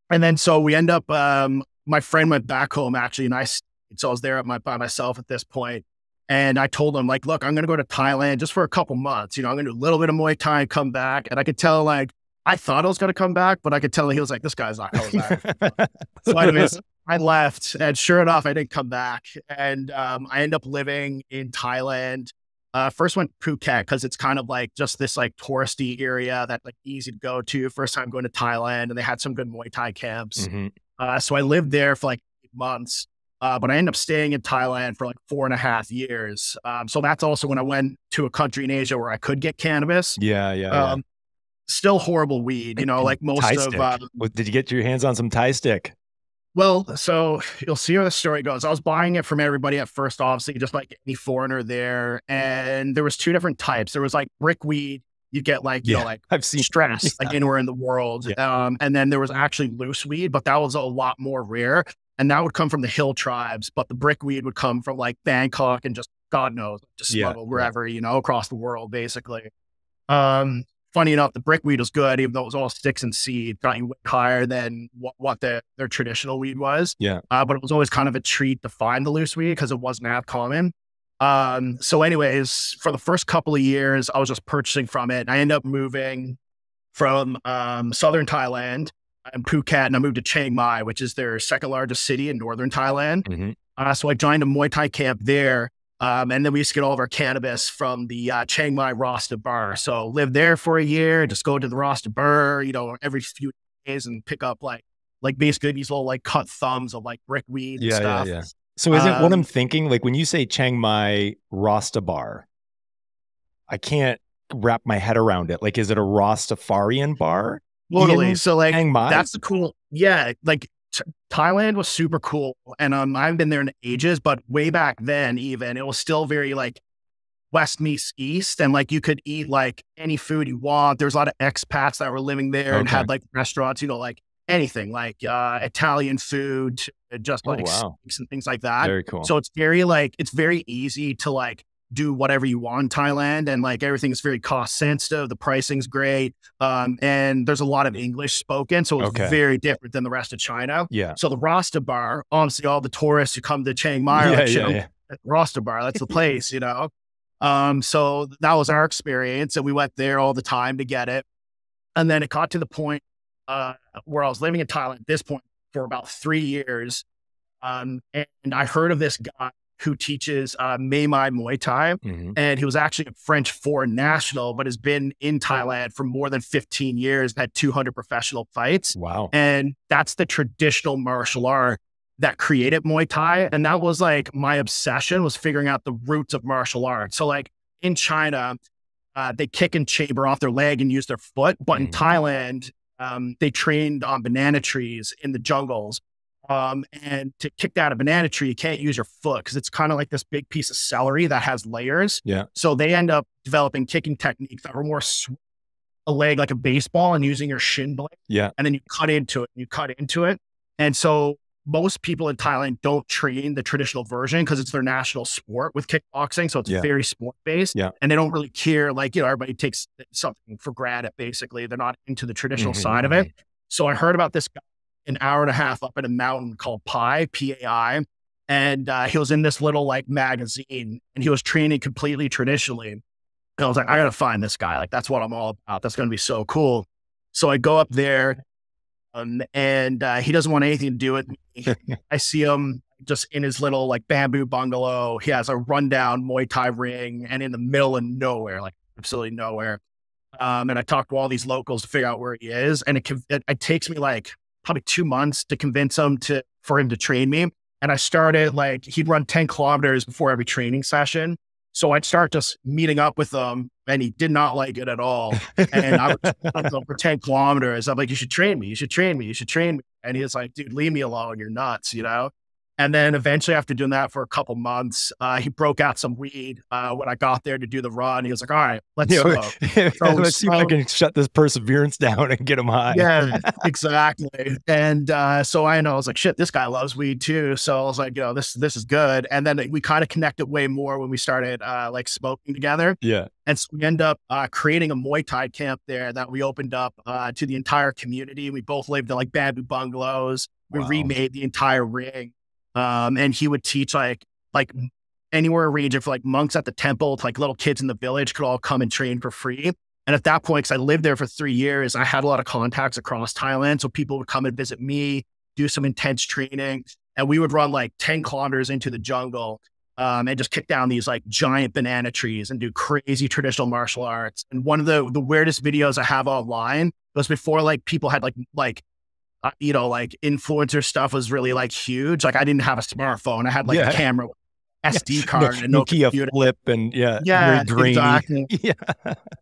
[SPEAKER 4] then so we end up, my friend went back home actually, and so I was there by myself at this point. And I told him like, look, I'm going to go to Thailand just for a couple months. I'm going to do a little bit of Muay Thai and come back. And I could tell like, I thought I was going to come back, but I could tell he was like, this guy's not coming back. So anyways, I left, and sure enough, I didn't come back. And I ended up living in Thailand. First went to Phuket because it's kind of like just this like touristy area that like easy to go to. First time going to Thailand, and they had some good Muay Thai camps. So I lived there for like 8 months, but I ended up staying in Thailand for like 4.5 years. So that's also when I went to a country in Asia where I could get cannabis.
[SPEAKER 1] Yeah.
[SPEAKER 4] Still horrible weed, like most
[SPEAKER 1] Did you get your hands on some Thai stick?
[SPEAKER 4] Well, so you'll see where the story goes. I was buying it from everybody at first, obviously, just like any foreigner there. And there was 2 different types. There was like brick weed. You get like, like
[SPEAKER 1] I've seen
[SPEAKER 4] stress, like anywhere in the world. And then there was actually loose weed, but that was a lot more rare. And that would come from the hill tribes, but the brick weed would come from like Bangkok and just God knows, just smuggled wherever, across the world, basically. Funny enough, the brick weed was good, even though it was all sticks and seed, got you way higher than what their traditional weed was. But it was always kind of a treat to find the loose weed because it wasn't that common. So anyways, for the first couple of years, I was just purchasing from it. And I ended up moving from southern Thailand and Phuket, and I moved to Chiang Mai, which is their second largest city in northern Thailand. So I joined a Muay Thai camp there. And then we used to get all of our cannabis from the Chiang Mai Rasta bar. So lived there for a year, just go to the Rasta bar, every few days and pick up like basically these little like cut thumbs of like brick weed and stuff.
[SPEAKER 1] Yeah. So is it what I'm thinking? Like when you say Chiang Mai Rasta bar, I can't wrap my head around it. Like, is it a Rastafarian bar?
[SPEAKER 4] Totally. So like,
[SPEAKER 1] Chiang Mai?
[SPEAKER 4] That's the cool. Yeah. Like Thailand was super cool. And I haven't been there in ages, but way back then, even it was still very like West meets East. And like, you could eat like any food you want. There's a lot of expats that were living there and had like restaurants, like anything like Italian food, just like steaks and things like that.
[SPEAKER 1] Very cool.
[SPEAKER 4] So it's very easy to like do whatever you want in Thailand, and like everything's very cost sensitive. The pricing's great, and there's a lot of English spoken, so it's very different than the rest of China. So the Rasta bar, honestly, all the tourists who come to Chiang Mai are Rasta bar. That's the place, So that was our experience, and we went there all the time to get it. And then it got to the point where I was living in Thailand at this point for about 3 years, and I heard of this guy who teaches Muay Thai. And he was actually a French foreign national, but has been in Thailand for more than 15 years, had 200 professional fights.
[SPEAKER 1] Wow.
[SPEAKER 4] And that's the traditional martial art that created Muay Thai. And that was like my obsession, was figuring out the roots of martial art. So like in China, they kick and chamber off their leg and use their foot. But in Thailand, they trained on banana trees in the jungles. And to kick down a banana tree, you can't use your foot because it's kind of like this big piece of celery that has layers. So they end up developing kicking techniques that were more a leg like a baseball and using your shin blade. And then you cut into it. And so most people in Thailand don't train the traditional version because it's their national sport with kickboxing. So it's very sport based. And they don't really care. Like, everybody takes something for granted, basically. They're not into the traditional side of it. So I heard about this guy an hour and a half up in a mountain called Pai, P-A-I. And he was in this little like magazine, and he was training completely traditionally. And I was like, I got to find this guy. Like, that's what I'm all about. That's going to be so cool. So I go up there, and he doesn't want anything to do with me. I see him just in his little like bamboo bungalow. He has a rundown Muay Thai ring, and in the middle of nowhere, like absolutely nowhere. And I talked to all these locals to figure out where he is. And it takes me like probably 2 months to convince him for him to train me. And I started he'd run 10 kilometers before every training session. So I'd start just meeting up with him, and he did not like it at all. And I would for 10 kilometers. I'm like, you should train me. You should train me. You should train me. And he was like, dude, leave me alone. You're nuts, you know? And then eventually, after doing that for a couple months, he broke out some weed when I got there to do the run. He was like, all right, let's smoke. So
[SPEAKER 1] let's see if I can shut this perseverance down and get him high.
[SPEAKER 4] Yeah, exactly. And so I know, I was like, shit, this guy loves weed too. So I was like, you know, this is good. And then we kind of connected way more when we started like smoking together.
[SPEAKER 1] Yeah.
[SPEAKER 4] And so we end up creating a Muay Thai camp there that we opened up to the entire community. We both lived in like bamboo bungalows. We remade the entire ring. And he would teach like anywhere ranging for like monks at the temple to like little kids in the village could all come and train for free. And at that point, because I lived there for 3 years, I had a lot of contacts across Thailand. So people would come and visit me, do some intense training, and we would run like 10 kilometers into the jungle and just kick down these like giant banana trees and do crazy traditional martial arts. And one of the weirdest videos I have online was before like people had you know, like influencer stuff was really like huge. Like I didn't have a smartphone. I had like a camera, SD card, and no
[SPEAKER 1] Nokia
[SPEAKER 4] computer.
[SPEAKER 1] flip, and
[SPEAKER 4] exactly.
[SPEAKER 1] Yeah.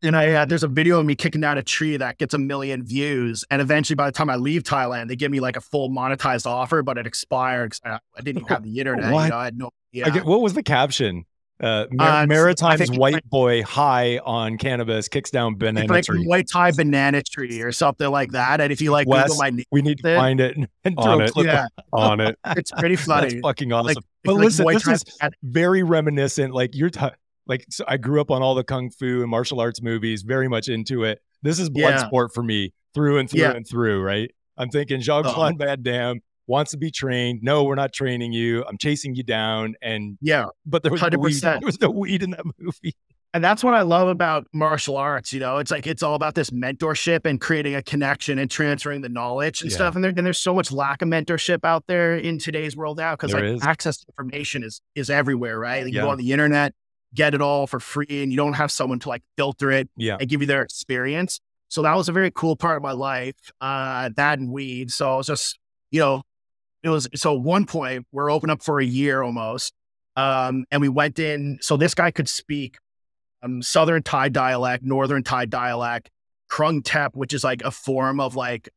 [SPEAKER 4] And there's a video of me kicking down a tree that gets 1 million views. And eventually, by the time I leave Thailand, they give me like a full monetized offer, but it expired because I didn't even have the internet.
[SPEAKER 1] What?
[SPEAKER 4] You know, I had no idea.
[SPEAKER 1] What was the caption? Maritime's white boy high on cannabis kicks down banana tree.
[SPEAKER 4] Muay Thai banana tree or something like that. And if you like Google my name,
[SPEAKER 1] we need to find it and
[SPEAKER 2] on it. On it.
[SPEAKER 4] It's pretty funny.
[SPEAKER 1] That's fucking awesome.
[SPEAKER 4] Like,
[SPEAKER 1] but listen, this is
[SPEAKER 4] Thai
[SPEAKER 1] very reminiscent. Like so I grew up on all the kung fu and martial arts movies, very much into it. This is blood sport for me through and through and through, right? I'm thinking Jean-Claude Van Damme wants to be trained. No, we're not training you. I'm chasing you down. And but there was 100%. There was no weed in that movie.
[SPEAKER 4] And that's what I love about martial arts. You know, it's like, it's all about this mentorship and creating a connection and transferring the knowledge and stuff. And there's so much lack of mentorship out there in today's world now. Cause access to information is everywhere, right? Like you go on the internet, get it all for free, and you don't have someone to like filter it and give you their experience. So that was a very cool part of my life, that and weed. So I was just, you know, so at one point we're open up for a year almost. And we went in, so this guy could speak Southern Thai dialect, Northern Thai dialect, Krung Tep, which is like a form of like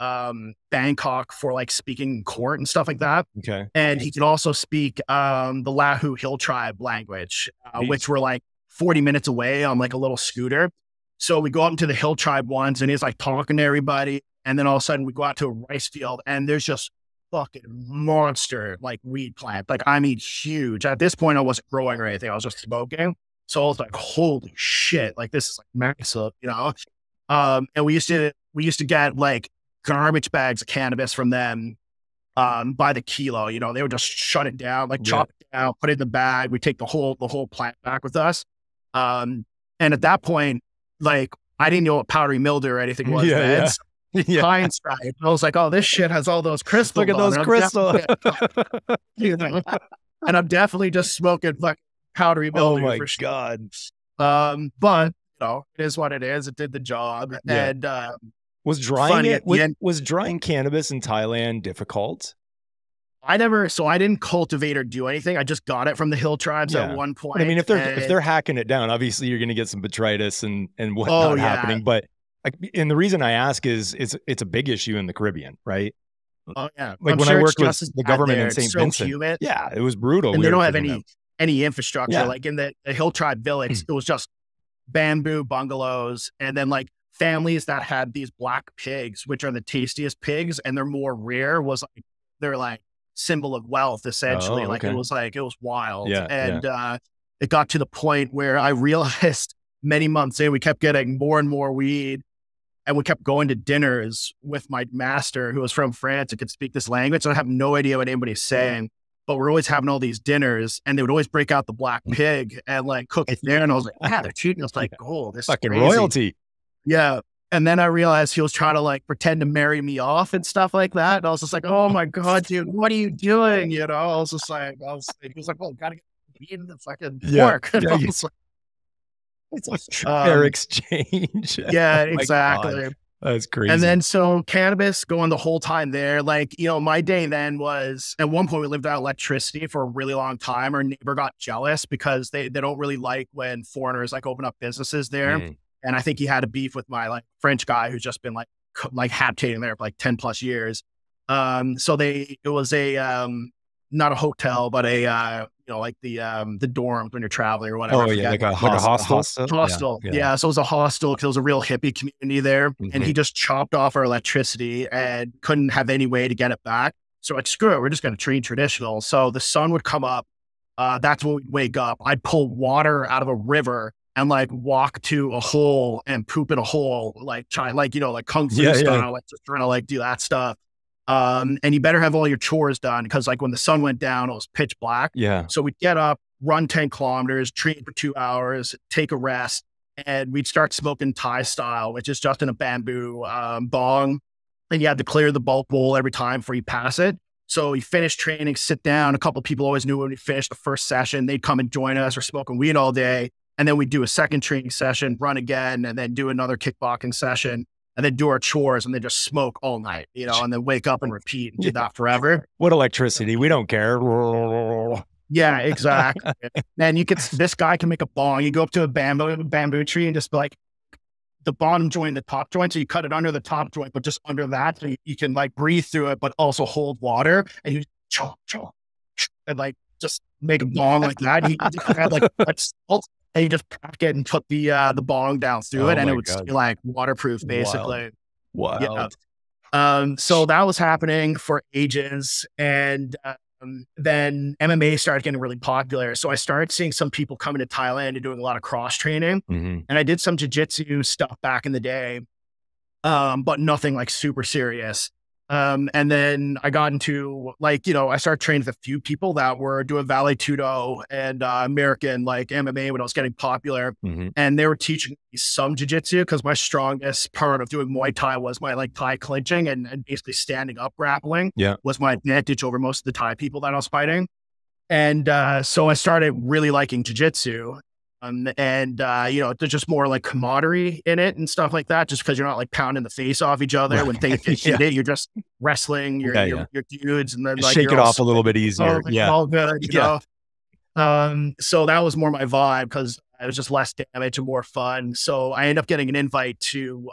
[SPEAKER 4] Bangkok for like speaking in court and stuff like that.
[SPEAKER 1] Okay.
[SPEAKER 4] And he could also speak the Lahu Hill Tribe language, which were like 40 minutes away on like a little scooter. So we go out into the Hill Tribe ones, and he's like talking to everybody. And then all of a sudden we go out to a rice field, and there's just fucking monster like weed plant. Like, I mean, huge. At this point, I wasn't growing or anything. I was just smoking. So I was like, holy shit, like this is like massive, you know? And we used to get like garbage bags of cannabis from them by the kilo. You know, they would just shut it down, like chop it down, put it in the bag. We take the whole plant back with us. And at that point, like I didn't know what powdery mildew or anything was. Hindsight, I was like, oh, this shit has all those crystals.
[SPEAKER 1] Look at those crystals.
[SPEAKER 4] And I'm definitely just smoking fucking powdery mildew.
[SPEAKER 1] Oh my
[SPEAKER 4] for sure.
[SPEAKER 1] God.
[SPEAKER 4] But you know, it is what it is. It did the job. And
[SPEAKER 1] was drying cannabis in Thailand difficult?
[SPEAKER 4] I didn't cultivate or do anything. I just got it from the hill tribes at one point.
[SPEAKER 1] But I mean, if they're hacking it down, obviously you're going to get some botrytis and whatnot happening. But and the reason I ask is it's a big issue in the Caribbean, right?
[SPEAKER 4] Oh yeah.
[SPEAKER 1] Like when I worked with the government in St. Vincent, it was brutal.
[SPEAKER 4] And they don't have any infrastructure. Like in the hill tribe village, it was just bamboo bungalows, and then like families that had these black pigs, which are the tastiest pigs, and they're more rare. They're like symbol of wealth, essentially. It was wild. And it got to the point where I realized many months in, we kept getting more and more weed, and we kept going to dinners with my master, who was from France and could speak this language. And I have no idea what anybody's saying, but we're always having all these dinners, and they would always break out the black pig and like cook it there. And I was like, they're treating us like gold. This
[SPEAKER 1] fucking
[SPEAKER 4] is crazy.
[SPEAKER 1] royalty.
[SPEAKER 4] Yeah. And then I realized he was trying to like pretend to marry me off and stuff like that. And I was just like, oh my God, dude, what are you doing? You know, I was like, he was like, well, gotta get weed in the fucking pork.
[SPEAKER 1] Fair exchange.
[SPEAKER 4] Yeah, exactly.
[SPEAKER 1] That's crazy.
[SPEAKER 4] And then so cannabis going the whole time there, like, you know, my day then was at one point we lived without electricity for a really long time. Our neighbor got jealous because they don't really like when foreigners like open up businesses there. And I think he had a beef with my like French guy who's just been like habitating there for like 10 plus years. So it was a, not a hotel, but a, you know, like the dorms when you're traveling or whatever.
[SPEAKER 1] Oh yeah, like a hostel.
[SPEAKER 4] Hostel. Yeah. So it was a hostel because it was a real hippie community there. And he just chopped off our electricity and couldn't have any way to get it back. So like, screw it, we're just going to train traditional. So the sun would come up. That's when we'd wake up. I'd pull water out of a river and like walk to a hole and poop in a hole, like you know, like Kung Fu style, like just trying to like do that stuff. And you better have all your chores done because like when the sun went down, it was pitch black.
[SPEAKER 1] Yeah.
[SPEAKER 4] So we'd get up, run 10 kilometers, train for 2 hours, take a rest, and we'd start smoking Thai style, which is just in a bamboo bong. And you had to clear the bulk bowl every time before you pass it. So you finish training, sit down. A couple of people always knew when we finished the first session, they'd come and join us. We're smoking weed all day. And then we'd do a second training session, run again, and then do another kickboxing session. And then do our chores and then just smoke all night, you know, and then wake up and repeat and do that forever.
[SPEAKER 1] What electricity? We don't care.
[SPEAKER 4] Yeah, exactly. And this guy can make a bong. You go up to a bamboo tree and just like the bottom joint, the top joint. So you cut it under the top joint, but just under that. So you can like breathe through it, but also hold water. And you and like just make a bong like that. He had like salt. And you just pack it and put the bong down through it, and it would be like waterproof, basically.
[SPEAKER 1] Wild.
[SPEAKER 4] Yeah. So that was happening for ages, and then MMA started getting really popular. So I started seeing some people coming to Thailand and doing a lot of cross training, and I did some jiu-jitsu stuff back in the day, but nothing like super serious. And then I got into like, you know, I started training with a few people that were doing Vale Tudo and American like MMA when I was getting popular. And they were teaching me some jiu-jitsu because my strongest part of doing Muay Thai was my like Thai clinching and basically standing up grappling was my advantage over most of the Thai people that I was fighting. And so I started really liking jiu-jitsu. You know, there's just more like camaraderie in it and stuff like that, just because you're not like pounding the face off each other when things get heated. You're just wrestling your dudes and then like
[SPEAKER 1] shake it off a little bit easier.
[SPEAKER 4] All good, you know? So that was more my vibe because it was just less damage and more fun. So I ended up getting an invite to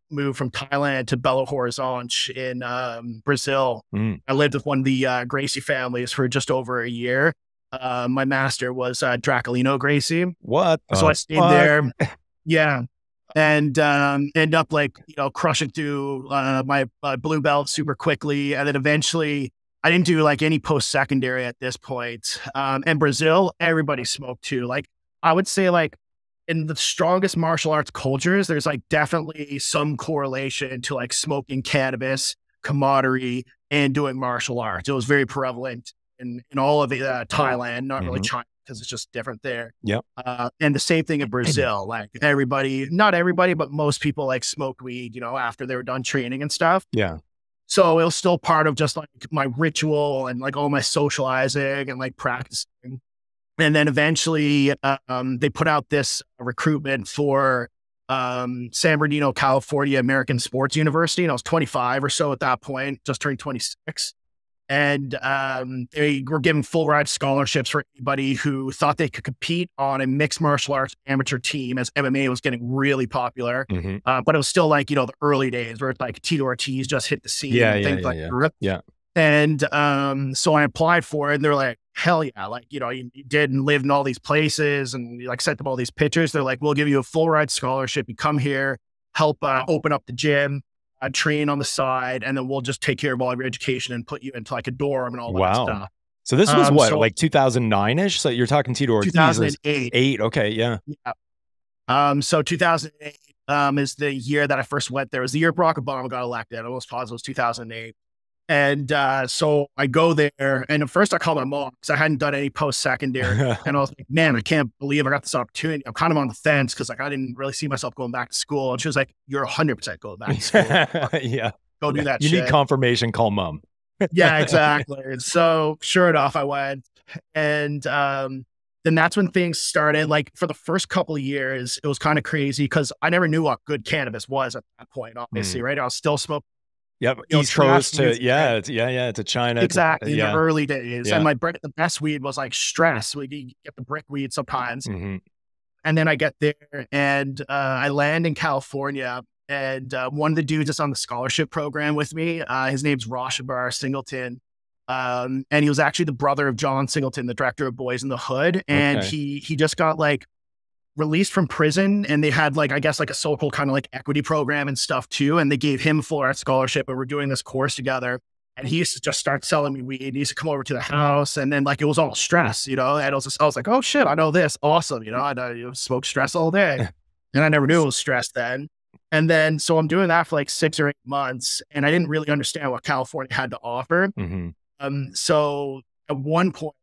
[SPEAKER 4] move from Thailand to Belo Horizonte in Brazil. I lived with one of the Gracie families for just over a year. My master was Draculino Gracie.
[SPEAKER 1] What?
[SPEAKER 4] So I stayed there. Yeah. And end up like, you know, crushing through my blue belt super quickly. And then eventually I didn't do like any post-secondary at this point. And Brazil, everybody smoked too. Like I would say like in the strongest martial arts cultures, there's like definitely some correlation to like smoking cannabis, camaraderie, and doing martial arts. It was very prevalent in all of the Thailand, not really China because it's just different there.
[SPEAKER 1] Yep.
[SPEAKER 4] And the same thing in Brazil. Like everybody, not everybody, but most people like smoked weed, you know, after they were done training and stuff.
[SPEAKER 1] Yeah.
[SPEAKER 4] So it was still part of just like my ritual and like all my socializing and like practicing. And then eventually they put out this recruitment for San Bernardino, California, American Sports University. And I was 25 or so at that point, just turned 26. And they were giving full ride scholarships for anybody who thought they could compete on a mixed martial arts amateur team as MMA was getting really popular. But it was still like, you know, the early days where it's like Tito Ortiz just hit the scene. And so I applied for it and they're like, hell yeah. Like, you know, you did and lived in all these places and you like sent them all these pictures. They're like, we'll give you a full ride scholarship. You come here, help open up the gym. Train on the side, and then we'll just take care of all of your education and put you into like a dorm and all that stuff.
[SPEAKER 1] So this was what, like 2009-ish? So you're talking Tito Ortiz.
[SPEAKER 4] 2008.
[SPEAKER 1] Okay, yeah.
[SPEAKER 4] So 2008 is the year that I first went there. It was the year Barack Obama got elected. I almost positive it was 2008. And so I go there, and at first I called my mom because I hadn't done any post-secondary. And I was like, man, I can't believe I got this opportunity. I'm kind of on the fence because like I didn't really see myself going back to school. And she was like, you're 100% going back to school. Go do that shit.
[SPEAKER 1] You need confirmation, call mom.
[SPEAKER 4] Yeah, exactly. And so sure enough, I went. And then that's when things started. Like for the first couple of years, it was kind of crazy because I never knew what good cannabis was at that point, obviously, right? I was still smoking.
[SPEAKER 1] Yep. East Coast to, to China.
[SPEAKER 4] Exactly. In the early days. And the best weed was like stress. We get the brick weed sometimes. And then I get there and I land in California. And one of the dudes that's on the scholarship program with me, his name's Roshabar Singleton. And he was actually the brother of John Singleton, the director of Boys in the Hood. And he just got like released from prison, and they had like, I guess like a so-called kind of like equity program and stuff too. And they gave him a full art scholarship, and we're doing this course together. And he used to just start selling me weed. He used to come over to the house, and then like it was all stress, you know. And I was like, oh shit, I know this, awesome, you know. I smoke stress all day, and I never knew it was stress then. And then so I'm doing that for like 6 or 8 months, and I didn't really understand what California had to offer. So at one point,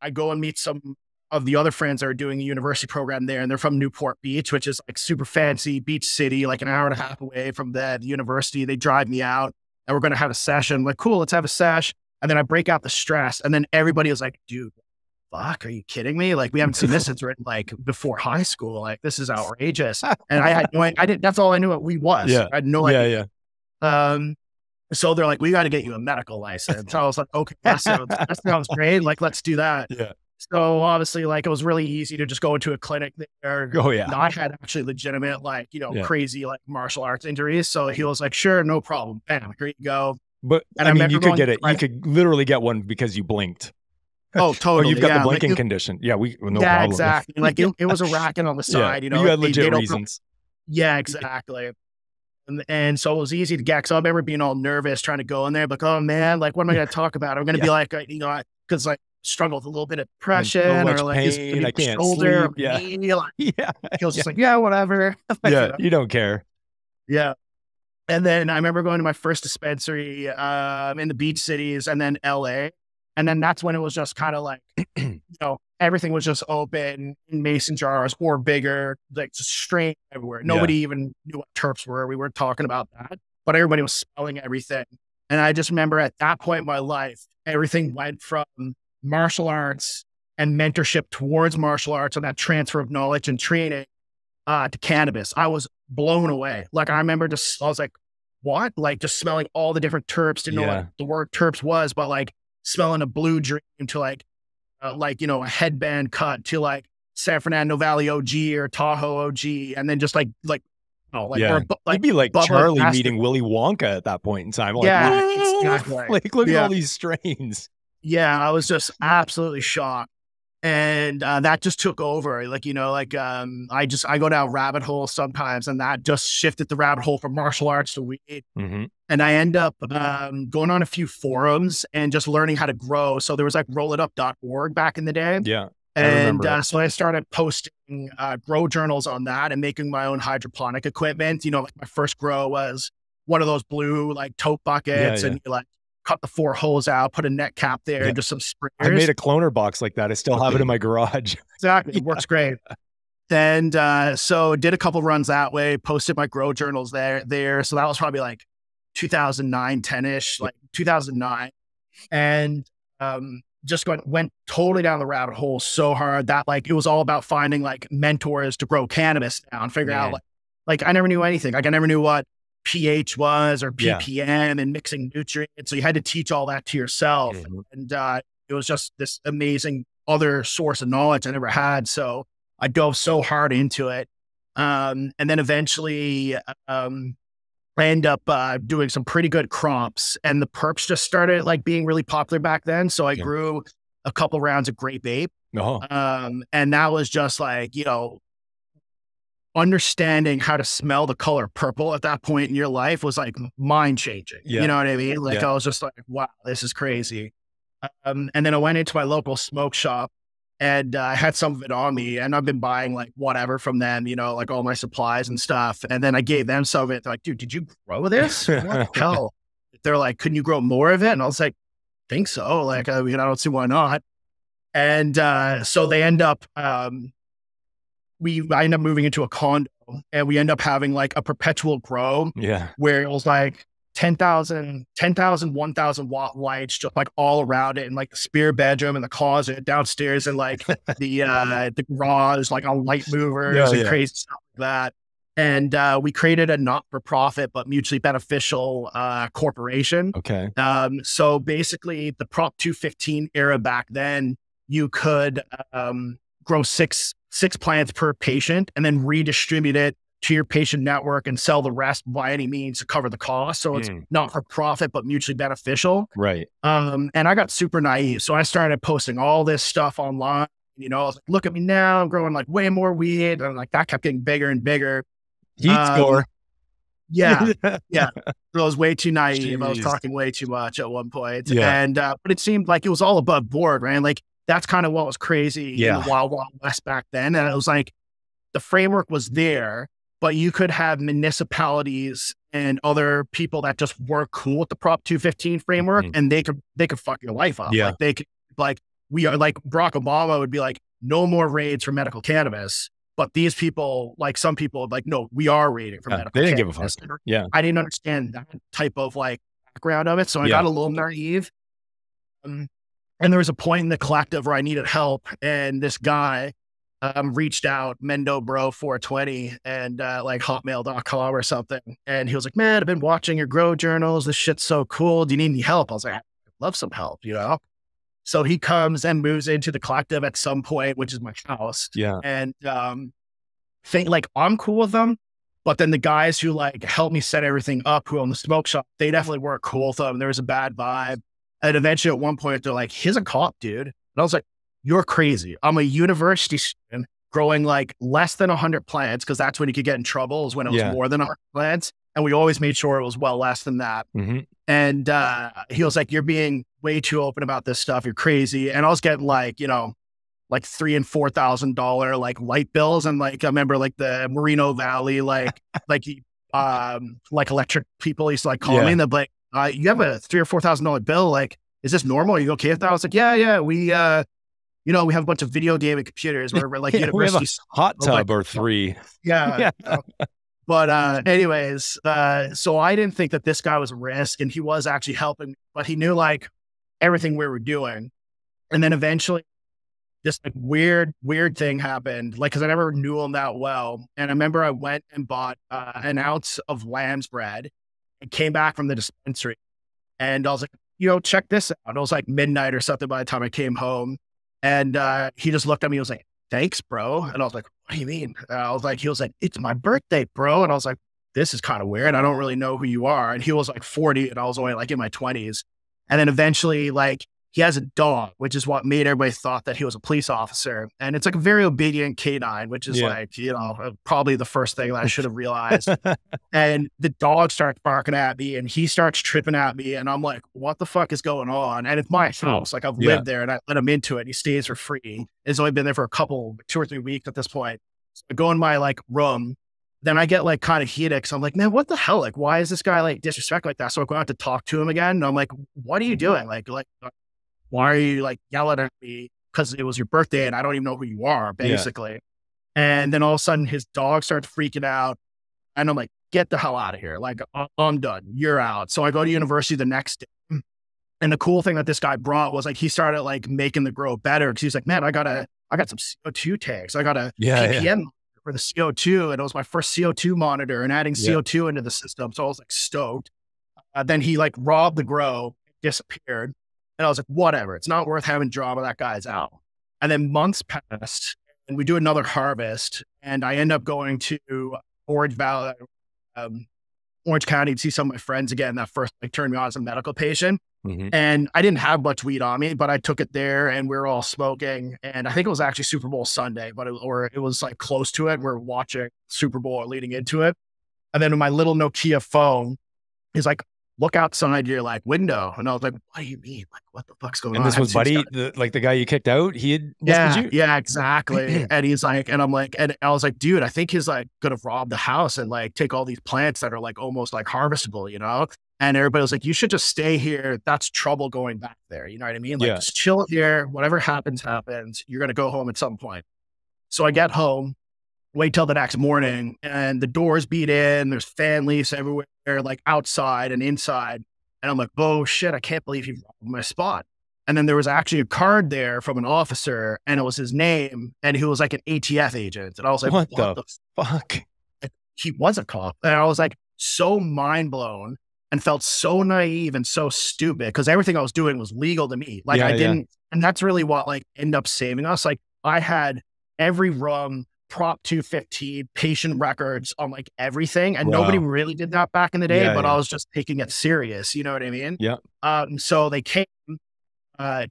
[SPEAKER 4] I go and meet some of the other friends that are doing a university program there, and they're from Newport Beach, which is like super fancy beach city, like an hour and a half away from the university. They drive me out, and we're going to have a session. I'm like, cool, let's have a sesh. And then I break out the stress, and then everybody was like, dude, fuck, are you kidding me? Like, we haven't seen this since like before high school. Like, this is outrageous. And I had no idea. I didn't. That's all I knew what weed was. I had no idea. So they're like, we got to get you a medical license. So I was like, okay, that sounds great. Like, let's do that. So obviously, like, it was really easy to just go into a clinic there. I had actually legitimate, like, you know, crazy, like, martial arts injuries. So he was like, sure, no problem. Bam, here you go.
[SPEAKER 1] But I mean, you could get it. You could literally get one because you blinked.
[SPEAKER 4] Oh, totally.
[SPEAKER 1] Or you've got the blinking condition. No problem.
[SPEAKER 4] Exactly. Like, it was a racket on the side, you know.
[SPEAKER 1] You had legit reasons.
[SPEAKER 4] Yeah, exactly. And so it was easy to get. So I remember being all nervous trying to go in there, like, oh man, like, what am I going to talk about? I'm going to be like, you know, because like struggle with a little bit of depression or like
[SPEAKER 1] pain, I can't
[SPEAKER 4] shoulder.
[SPEAKER 1] sleep.
[SPEAKER 4] He was just like, yeah, whatever.
[SPEAKER 1] You don't care.
[SPEAKER 4] Yeah. And then I remember going to my first dispensary in the beach cities, and then LA. And then that's when it was just kind of like, you know, everything was just open in mason jars or bigger, like just strain everywhere. Nobody even knew what terps were. We weren't talking about that, but everybody was smelling everything. And I just remember at that point in my life, everything went from martial arts and mentorship towards martial arts and that transfer of knowledge and training to cannabis. I was blown away. Like, I remember I was like, what? Like, just smelling all the different terps, didn't know what the word terps was, but like smelling a blue dream to like, you know, a headband cut to like San Fernando Valley OG or Tahoe OG. And then just like,
[SPEAKER 1] you'd be like Charlie meeting Willy Wonka at that point in time. Like,
[SPEAKER 4] exactly.
[SPEAKER 1] Like, look at all these strains.
[SPEAKER 4] Yeah, I was just absolutely shocked. And that just took over. Like, you know, like I go down rabbit holes sometimes, and that just shifted the rabbit hole from martial arts to weed. And I end up going on a few forums and just learning how to grow. So there was like rollitup.org back in the day. And so I started posting grow journals on that and making my own hydroponic equipment. You know, like my first grow was one of those blue like tote buckets, and you like cut the 4 holes out, put a net cap there, and just some sprayers.
[SPEAKER 1] I made a cloner box like that. I still have it in my garage.
[SPEAKER 4] Exactly. It works great. And so did a couple runs that way, posted my grow journals there. So that was probably like 2009, 10-ish, like 2009. And just went totally down the rabbit hole so hard that like it was all about finding like mentors to grow cannabis now and figure out like I never knew anything. Like, I never knew what pH was or ppm and mixing nutrients. So you had to teach all that to yourself. And it was just this amazing other source of knowledge I never had. So I dove so hard into it. And then eventually I end up doing some pretty good crops, and the perps just started like being really popular back then. So I grew a couple rounds of grape ape. And that was just like, you know, understanding how to smell the color purple at that point in your life was like mind changing. You know what I mean? Like, I was just like, wow, this is crazy. And then I went into my local smoke shop, and I had some of it on me, and I've been buying like whatever from them, you know, like all my supplies and stuff. And then I gave them some of it. They're like, dude, did you grow this? What the hell? They're like, couldn't you grow more of it? And I was like, think so. Like, I mean, I don't see why not. And so they end up, I end up moving into a condo, and we end up having like a perpetual grow where it was like 10,000, 1,000 watt lights just like all around it, and like the spare bedroom and the closet downstairs, and like the garage, like on light movers and crazy stuff like that. And we created a not-for-profit but mutually beneficial corporation.
[SPEAKER 1] Okay.
[SPEAKER 4] So basically, the Prop 215 era back then, you could grow six plants per patient and then redistribute it to your patient network and sell the rest by any means to cover the cost. So it's not for profit, but mutually beneficial.
[SPEAKER 1] Right.
[SPEAKER 4] And I got super naive. So I started posting all this stuff online. You know, I was like, look at me now, I'm growing like way more weed. And like that kept getting bigger and bigger.
[SPEAKER 1] Heat score.
[SPEAKER 4] Yeah. Yeah. So I was way too naive. Jeez. I was talking way too much at one point. Yeah. And, but it seemed like it was all above board, right? Like that's kind of what was crazy in the Wild Wild West back then. And it was like, the framework was there, but you could have municipalities and other people that just weren't cool with the Prop 215 framework, and they could fuck your life up. Like they could, like, we are like Barack Obama would be like, no more raids for medical cannabis. But these people, like some people, like, no, we are raiding for medical cannabis. They didn't give a fuck. Yeah. I didn't understand that type of like background of it. So I got a little naive. And there was a point in the collective where I needed help. And this guy reached out, Mendo bro 420 and like hotmail.com or something. And he was like, man, I've been watching your grow journals. This shit's so cool. Do you need any help? I was like, I'd love some help, you know? So he comes and moves into the collective at some point, which is my house. Yeah. And think like I'm cool with them, but then the guys who like helped me set everything up, who own the smoke shop, they definitely weren't cool with them. There was a bad vibe. And eventually at one point they're like, he's a cop, dude. And I was like, you're crazy. I'm a university student growing like less than 100 plants, because that's when you could get in trouble, is when it was more than 100 plants. And we always made sure it was well less than that. And he was like, you're being way too open about this stuff. You're crazy. And I was getting like, you know, like $3,000 and $4,000 like light bills. And like, I remember like the Moreno Valley, like electric people used to like call me and they're like, you have a $3,000 or $4,000 bill. Like, is this normal? Are you okay with that? I was like, yeah. We, you know, we have a bunch of video gaming computers where we're like university.
[SPEAKER 1] Hot tub or three.
[SPEAKER 4] Yeah. But anyways, so I didn't think that this guy was a risk, and he was actually helping, but he knew like everything we were doing. And then eventually this like weird thing happened, like, cause I never knew him that well. And I remember I went and bought an ounce of lamb's bread and came back from the dispensary, and I was like, you know, check this out. It was like midnight or something by the time I came home. And he just looked at me and was like, thanks, bro. And I was like, what do you mean? He was like, it's my birthday, bro. And I was like, this is kind of weird. I don't really know who you are. And he was like 40 and I was only like in my 20s. And then eventually, like, he has a dog, which is what made everybody thought that he was a police officer. And it's like a very obedient canine, which is like, you know, probably the first thing that I should have realized. And the dog starts barking at me and he starts tripping at me. And I'm like, what the fuck is going on? And it's my house. Like, I've lived there and I let him into it. He stays for free. He's only been there for 2 or 3 weeks at this point. So I go in my like room. Then I get like kind of heated because I'm like, man, what the hell? Like, why is this guy like disrespectful like that? So I go out to talk to him again. And I'm like, what are you doing? Like, why are you like yelling at me? Because it was your birthday and I don't even know who you are, basically. And then all of a sudden his dog starts freaking out. And I'm like, get the hell out of here. Like, I'm done. You're out. So I go to university the next day. And the cool thing that this guy brought was like, he started like making the grow better. Cause he's like, man, I got some CO2 tanks. I got a ppm for the CO2. And it was my first CO2 monitor and adding CO2 into the system. So I was like stoked. Then he like robbed the grow, disappeared. And I was like, whatever, it's not worth having drama. That guy's out. And then months passed and we do another harvest. And I end up going to Orange Valley, Orange County to see some of my friends again. That first like turned me on as a medical patient. And I didn't have much weed on me, but I took it there and we were all smoking. And I think it was actually Super Bowl Sunday, but it was like close to it. We're watching Super Bowl or leading into it. And then my little Nokia phone is like, look outside your like window. And I was like, what do you mean? Like, what the fuck's going on?
[SPEAKER 1] And this was Buddy, the guy you kicked out? He had,
[SPEAKER 4] yeah, exactly. And he's like, and I'm like, and I was like, dude, I think he's like going to rob the house and like take all these plants that are like almost like harvestable, you know? And everybody was like, you should just stay here. That's trouble going back there. You know what I mean? Like, just chill here. Whatever happens, happens. You're going to go home at some point. So I get home wait till the next morning, and the doors beat in, there's fan leaves everywhere, like outside and inside. And I'm like, oh shit, I can't believe he robbed my spot. And then there was actually a card there from an officer, and it was his name, and he was like an ATF agent. And I was like, what the
[SPEAKER 1] fuck?
[SPEAKER 4] He was a cop. And I was like so mind blown and felt so naive and so stupid because everything I was doing was legal to me. Like I didn't, and that's really what like ended up saving us. Like I had every rung, Prop 215, patient records on like everything. And nobody really did that back in the day, but I was just taking it serious. You know what I mean?
[SPEAKER 1] Yeah.
[SPEAKER 4] So they came,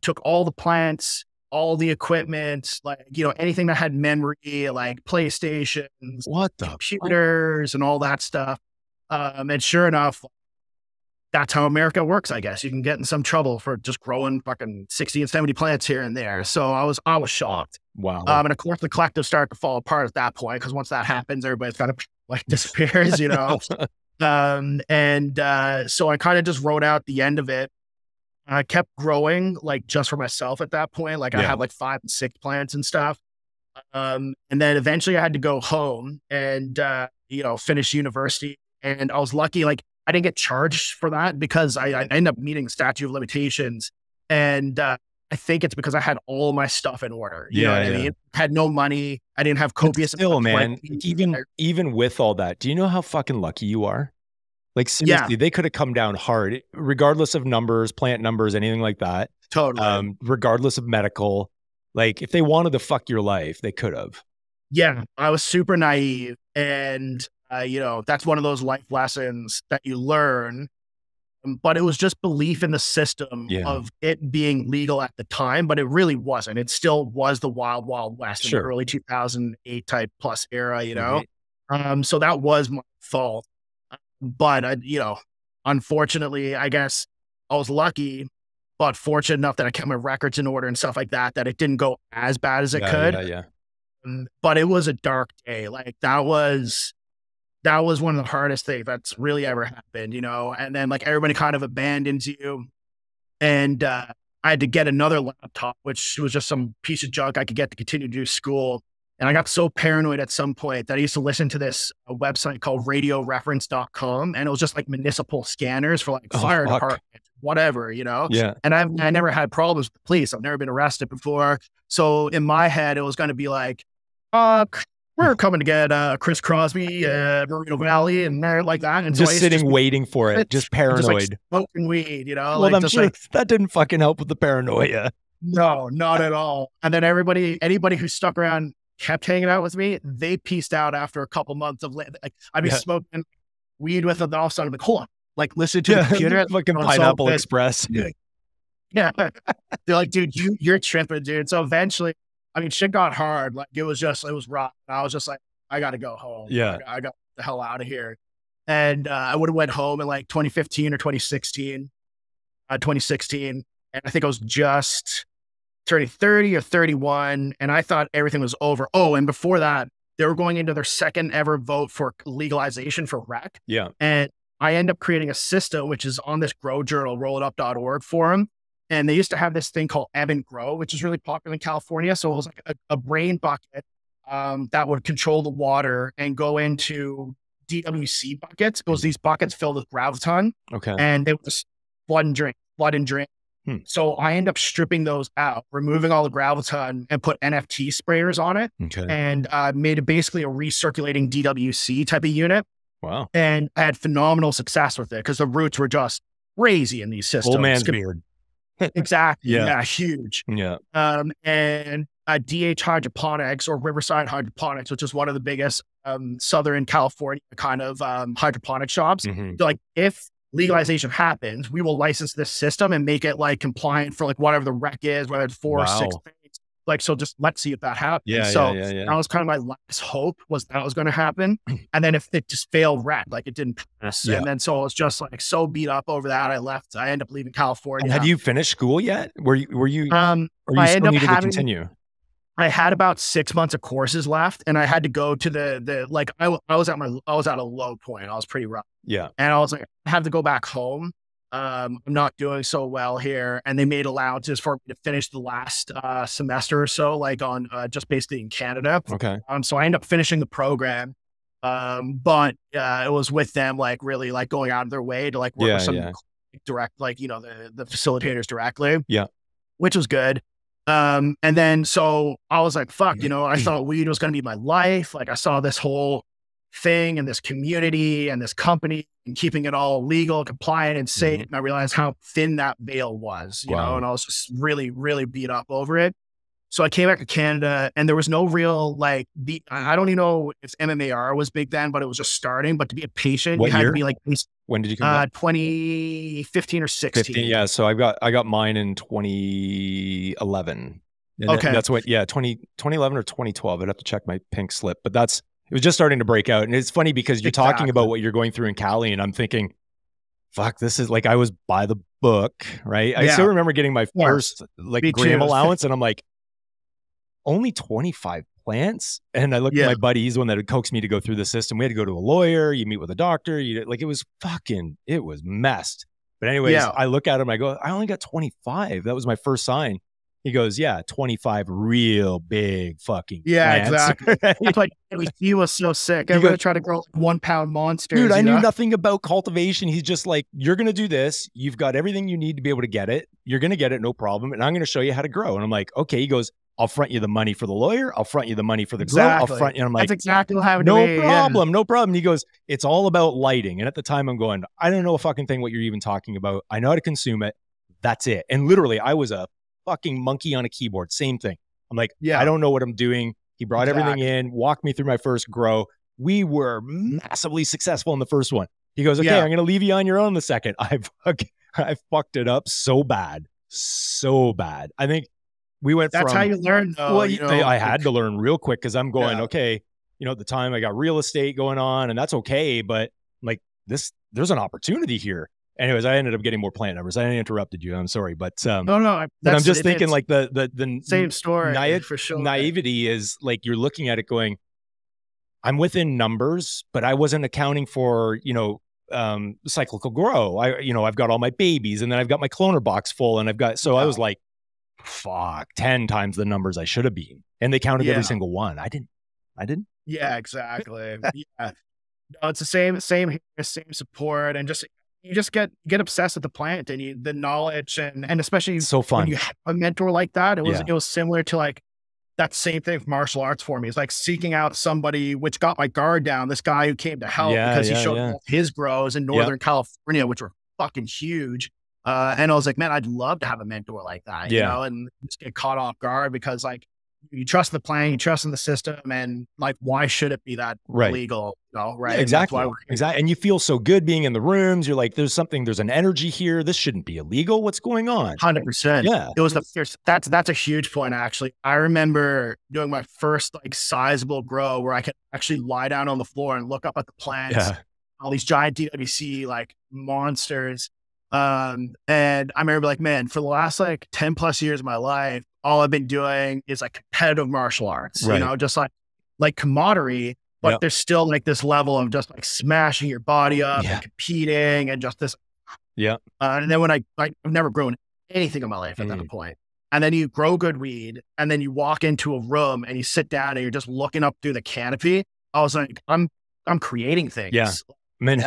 [SPEAKER 4] took all the plants, all the equipment, like, you know, anything that had memory, like PlayStations, computers and all that stuff. And sure enough, that's how America works, I guess. You can get in some trouble for just growing fucking 60 and 70 plants here and there. So I was shocked.
[SPEAKER 1] Wow.
[SPEAKER 4] And of course the collective started to fall apart at that point, because once that happens, everybody's kind of like disappears, you know? So I kind of just wrote out the end of it. I kept growing like just for myself at that point. Like I had like 5 and 6 plants and stuff. And then eventually I had to go home and, you know, finish university. And I was lucky, like I didn't get charged for that because I ended up meeting the statute of limitations. And I think it's because I had all my stuff in order. You know what I mean? I had no money. I didn't have copious.
[SPEAKER 1] Still, man, even with all that, do you know how fucking lucky you are? Like seriously, they could have come down hard, regardless of numbers, plant numbers, anything like that.
[SPEAKER 4] Totally.
[SPEAKER 1] Regardless of medical, like if they wanted to fuck your life, they could have.
[SPEAKER 4] Yeah, I was super naive, and you know, that's one of those life lessons that you learn. But it was just belief in the system of it being legal at the time, but it really wasn't. It still was the wild, wild west in the early 2008 type plus era, you know? So that was my fault. But, you know, unfortunately, I guess I was lucky, but fortunate enough that I kept my records in order and stuff like that, that it didn't go as bad as it could. But it was a dark day. Like that was one of the hardest things that's really ever happened, you know? And then like everybody kind of abandons you. And I had to get another laptop, which was just some piece of junk I could get to continue to do school. And I got so paranoid at some point that I used to listen to this website called radioreference.com. And it was just like municipal scanners for like fire department, whatever, you know?
[SPEAKER 1] Yeah.
[SPEAKER 4] And I never had problems with the police. I've never been arrested before. So in my head, it was going to be like, we're coming to get Chris Crosbie, Merino Valley, and they're like that. And
[SPEAKER 1] just sitting, waiting for it, just paranoid. Just like
[SPEAKER 4] smoking weed, you know?
[SPEAKER 1] Well,
[SPEAKER 4] like,
[SPEAKER 1] I'm sure that didn't fucking help with the paranoia.
[SPEAKER 4] No, not at all. And then anybody who stuck around, kept hanging out with me, they pieced out after a couple months of like, I'd be smoking weed with them, and all of a sudden, I'm like, hold on, like listen to the computer.
[SPEAKER 1] Fucking Pineapple Express.
[SPEAKER 4] Yeah. They're like, dude, you're tripping, dude. So eventually, I mean, shit got hard. Like it was rough. And I was just like, I got to go home.
[SPEAKER 1] Yeah.
[SPEAKER 4] I got the hell out of here. And I would have went home in like 2015 or 2016. And I think I was just turning 30 or 31. And I thought everything was over. Oh, and before that, they were going into their second ever vote for legalization for rec.
[SPEAKER 1] Yeah. And
[SPEAKER 4] I end up creating a system, which is on this grow journal, rollitup.org forum. And they used to have this thing called Ebb and Grow, which is really popular in California. So it was like a brain bucket that would control the water and go into DWC buckets. It was these buckets filled with graviton.
[SPEAKER 1] Okay.
[SPEAKER 4] And they would just flood and drain. So I end up stripping those out, removing all the graviton, and put NFT sprayers on it.
[SPEAKER 1] Okay.
[SPEAKER 4] And made it basically a recirculating DWC type of unit.
[SPEAKER 1] Wow.
[SPEAKER 4] And I had phenomenal success with it because the roots were just crazy in these systems.
[SPEAKER 1] Old man's beard.
[SPEAKER 4] Exactly. Yeah. Huge.
[SPEAKER 1] Yeah.
[SPEAKER 4] And DH hydroponics, or Riverside hydroponics, which is one of the biggest Southern California kind of hydroponic shops.
[SPEAKER 1] Mm-hmm.
[SPEAKER 4] So like if legalization happens, we will license this system and make it like compliant for like whatever the rec is, whether it's 4 or 6 states. Like, so just let's see if that happens. That was kind of my last hope, was that was going to happen. And then if it just failed rec, like it didn't pass. And then so I was just like so beat up over that. I left. I ended up leaving California.
[SPEAKER 1] And had you finished school yet? Were you or you still needed to continue?
[SPEAKER 4] I had about 6 months of courses left, and I had to go to the like I was at a low point. I was pretty rough.
[SPEAKER 1] Yeah.
[SPEAKER 4] And I was like, I have to go back home I'm not doing so well here. And they made allowances for me to finish the last semester or so, like on just basically in Canada.
[SPEAKER 1] Okay.
[SPEAKER 4] So I ended up finishing the program. But it was with them, like really like going out of their way to like work with some direct, like, you know, the facilitators directly.
[SPEAKER 1] Yeah.
[SPEAKER 4] Which was good. And then, so I was like, fuck, you know, I thought weed was going to be my life. Like I saw this whole thing and this community and this company and keeping it all legal, compliant and safe. And I realized how thin that veil was, you know, and I was just really, really beat up over it. So I came back to Canada and there was no real, like, I don't even know if MMAR was big then, but it was just starting. But to be a patient, you had to be like,
[SPEAKER 1] when did you come back?
[SPEAKER 4] 2015 or 16.
[SPEAKER 1] 15, yeah. So I got mine in 2011. And
[SPEAKER 4] okay.
[SPEAKER 1] That's what, 2011 or 2012. I'd have to check my pink slip, but it was just starting to break out. And it's funny because you're talking about what you're going through in Cali and I'm thinking, fuck, this is like, I was by the book, right? I still remember getting my first like gram allowance and I'm like, only 25 plants. And I looked at my buddy, he's the one that had coaxed me to go through the system. We had to go to a lawyer, you meet with a doctor, like it was messed. But anyways, I look at him, I go, I only got 25. That was my first sign. He goes, 25 real big fucking plants.
[SPEAKER 4] Exactly. It's like, he was so sick. I'm going to try to grow 1 pound monsters.
[SPEAKER 1] Dude, I knew nothing about cultivation. He's just like, you're going to do this. You've got everything you need to be able to get it. You're going to get it, no problem. And I'm going to show you how to grow. And I'm like, okay. He goes, I'll front you the money for the lawyer. I'll front you the money for the grow. I'll front you. And I'm like,
[SPEAKER 4] that's exactly what happened to me.
[SPEAKER 1] No problem. He goes, it's all about lighting. And at the time I'm going, I don't know a fucking thing what you're even talking about. I know how to consume it. That's it. And literally I was a fucking monkey on a keyboard. Same thing. I'm like, I don't know what I'm doing. He brought everything in, walked me through my first grow. We were massively successful in the first one. He goes, okay, I'm going to leave you on your own the second. I fucked it up so bad. I think we went
[SPEAKER 4] That's how you learn, though.
[SPEAKER 1] Well, I had to learn real quick because I'm going, okay, you know, at the time I got real estate going on and that's okay. But like there's an opportunity here. Anyways, I ended up getting more plant numbers. I interrupted you. I'm sorry. But but I'm just thinking like the
[SPEAKER 4] same story for sure.
[SPEAKER 1] Naivety is like you're looking at it going, I'm within numbers, but I wasn't accounting for, you know, cyclical grow. I've got all my babies and then I've got my cloner box full and I was like, fuck, 10 times the numbers I should have been. And they counted every single one. I didn't.
[SPEAKER 4] Yeah, exactly. No, it's the same support and you just get obsessed with the plant and the knowledge and especially
[SPEAKER 1] so fun.
[SPEAKER 4] When you have a mentor like that, it was similar to like that same thing with martial arts for me. It's like seeking out somebody which got my guard down, this guy who came to help because he showed his grows in Northern California, which were fucking huge. And I was like, man, I'd love to have a mentor like that, you know, and just get caught off guard because like you trust the plan, you trust in the system, and like, why should it be that illegal? You know, right?
[SPEAKER 1] Yeah, exactly. Exactly. And you feel so good being in the rooms. You're like, there's an energy here. This shouldn't be illegal. What's going on?
[SPEAKER 4] 100%.
[SPEAKER 1] Yeah.
[SPEAKER 4] It was that's a huge point, actually. I remember doing my first like sizable grow where I could actually lie down on the floor and look up at the plants, all these giant DWC like monsters. And I remember like, man, for the last like 10 plus years of my life, all I've been doing is like competitive martial arts, you know, just like camaraderie, but there's still like this level of just like smashing your body up and competing and just this. And then when I've never grown anything in my life at that point. And then you grow good weed and then you walk into a room and you sit down and you're just looking up through the canopy. I was like, I'm creating things.
[SPEAKER 1] Yeah. Man,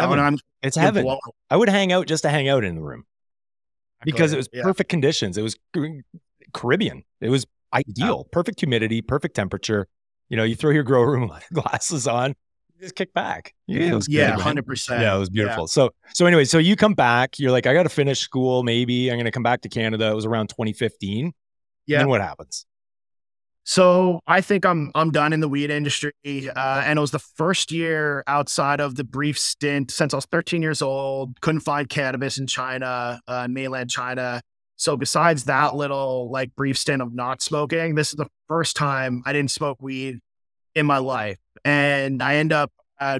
[SPEAKER 1] it's heaven. I would hang out just to hang out in the room because it was perfect conditions. It was Caribbean. It was ideal. Perfect humidity, perfect temperature. You know, you throw your grow room glasses on, you just kick back. It was good,
[SPEAKER 4] 100%.
[SPEAKER 1] Yeah, it was beautiful. So anyway, so you come back, you're like, I got to finish school. Maybe I'm going to come back to Canada. It was around 2015. Yeah. Then what happens?
[SPEAKER 4] So I think I'm done in the weed industry. And it was the first year outside of the brief stint since I was 13 years old, couldn't find cannabis in China, mainland China. So besides that little like brief stint of not smoking, this is the first time I didn't smoke weed in my life. And I end up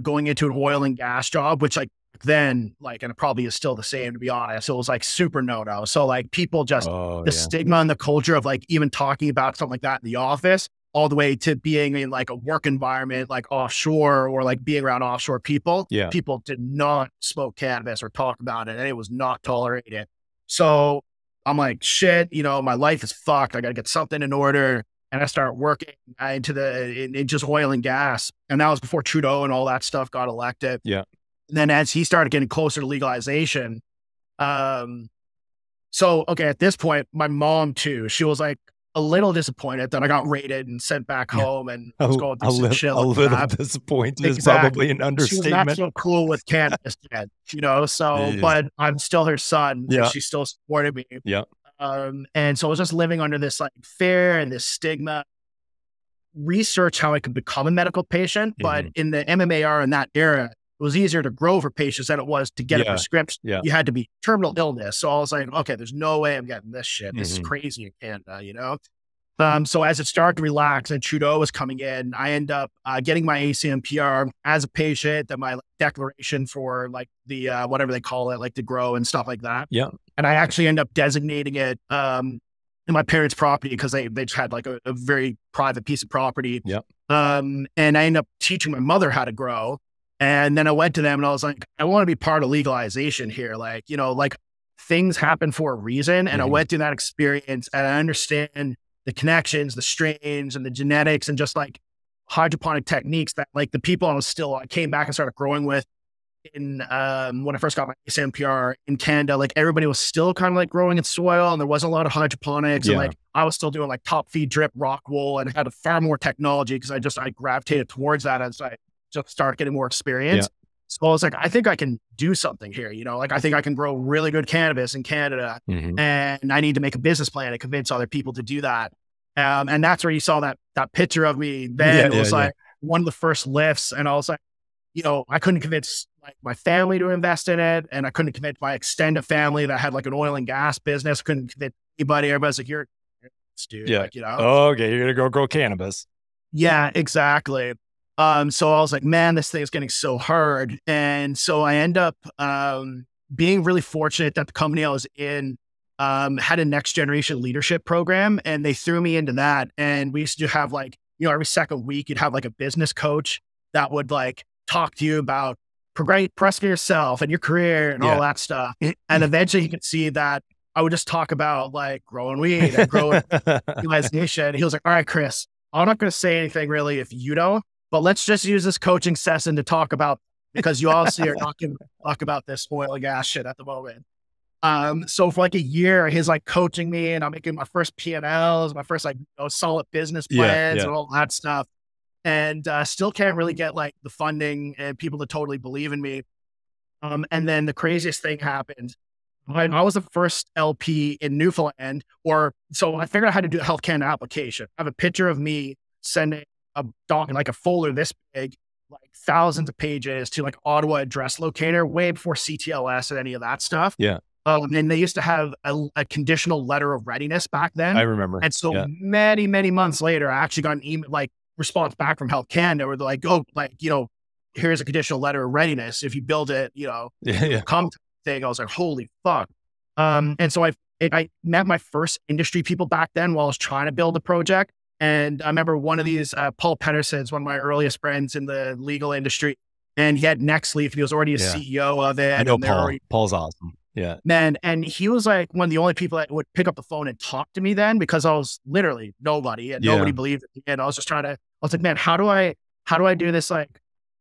[SPEAKER 4] going into an oil and gas job, which like then like, and it probably is still the same to be honest. It was like super no-no. So like people just, the stigma and the culture of like even talking about something like that in the office all the way to being in like a work environment, like offshore or like being around offshore people.
[SPEAKER 1] Yeah.
[SPEAKER 4] People did not smoke cannabis or talk about it, and it was not tolerated. So I'm like, shit, you know, my life is fucked. I got to get something in order. And I started working in just oil and gas. And that was before Trudeau and all that stuff got elected.
[SPEAKER 1] Yeah.
[SPEAKER 4] And then as he started getting closer to legalization, so, okay, at this point, my mom too, she was like a little disappointed that I got raided and sent back home and was going through some shit.
[SPEAKER 1] A little disappointed is probably an understatement.
[SPEAKER 4] She was not so cool with cannabis yet, you know, so, but I'm still her son.
[SPEAKER 1] Yeah.
[SPEAKER 4] She still supported me.
[SPEAKER 1] Yeah.
[SPEAKER 4] And so I was just living under this like fear and this stigma, research how I could become a medical patient. But in the MMAR in that era, it was easier to grow for patients than it was to get a prescription.
[SPEAKER 1] Yeah.
[SPEAKER 4] You had to be terminal illness. So I was like, okay, there's no way I'm getting this shit. This is crazy in Canada, you know? So as it started to relax and Trudeau was coming in, I end up getting my ACMPR as a patient, then my declaration for like the, whatever they call it, like to grow and stuff like that.
[SPEAKER 1] Yeah.
[SPEAKER 4] And I actually end up designating it in my parents' property because they just had like a very private piece of property.
[SPEAKER 1] Yeah.
[SPEAKER 4] And I end up teaching my mother how to grow. And then I went to them and I was like, I want to be part of legalization here. Like, you know, like things happen for a reason. And I went through that experience and I understand the connections, the strains and the genetics and just like hydroponic techniques that like the people I came back and started growing with in, when I first got my SMPR in Canada, like everybody was still kind of like growing in soil and there wasn't a lot of hydroponics. And like I was still doing like top feed drip rock wool and had far more technology because I gravitated towards that as I just start getting more experience. So I was like, I think I can do something here, you know, like I think I can grow really good cannabis in Canada and I need to make a business plan to convince other people to do that. And that's where you saw that picture of me then. It was like one of the first lifts. And I was like, you know, I couldn't convince like my family to invest in it. And I couldn't convince my extended family that had like an oil and gas business. I couldn't convince anybody. Everybody's like, you're dude, like, you know,
[SPEAKER 1] okay, you're going to go grow cannabis.
[SPEAKER 4] Yeah, exactly. So I was like, man, this thing is getting so hard. And so I end up being really fortunate that the company I was in had a next generation leadership program and they threw me into that. And we used to have like, you know, every second week you'd have like a business coach that would like talk to you about progressing yourself and your career and all that stuff. And eventually you could see that I would just talk about like growing weed and growing legalization. He was like, all right, Chris, I'm not going to say anything really if you don't. But let's just use this coaching session to talk about, because you obviously are not going to talk about this oil and gas shit at the moment. So for like a year, he's like coaching me and I'm making my first P&Ls, my first like solid business plans and all that stuff. And still can't really get like the funding and people to totally believe in me. And then the craziest thing happened. I was the first LP in Newfoundland, so I figured out how to do a Health Canada application. I have a picture of me sending a document, like a folder this big, like thousands of pages to like Ottawa address locator way before CTLS and any of that stuff.
[SPEAKER 1] Yeah.
[SPEAKER 4] And they used to have a conditional letter of readiness back then.
[SPEAKER 1] I remember.
[SPEAKER 4] And so many, many months later, I actually got an email, like response back from Health Canada where they're like, oh, like, you know, here's a conditional letter of readiness. If you build it, you know, come thing. I was like, holy fuck. And so I met my first industry people back then while I was trying to build a project. And I remember one of these, Paul Pedersen's one of my earliest friends in the legal industry. And he had Nextleaf and he was already a CEO of it.
[SPEAKER 1] I know Paul. Paul's awesome. Yeah.
[SPEAKER 4] Man. And he was like one of the only people that would pick up the phone and talk to me then because I was literally nobody and nobody believed it. And I was just I was like, man, how do I do this like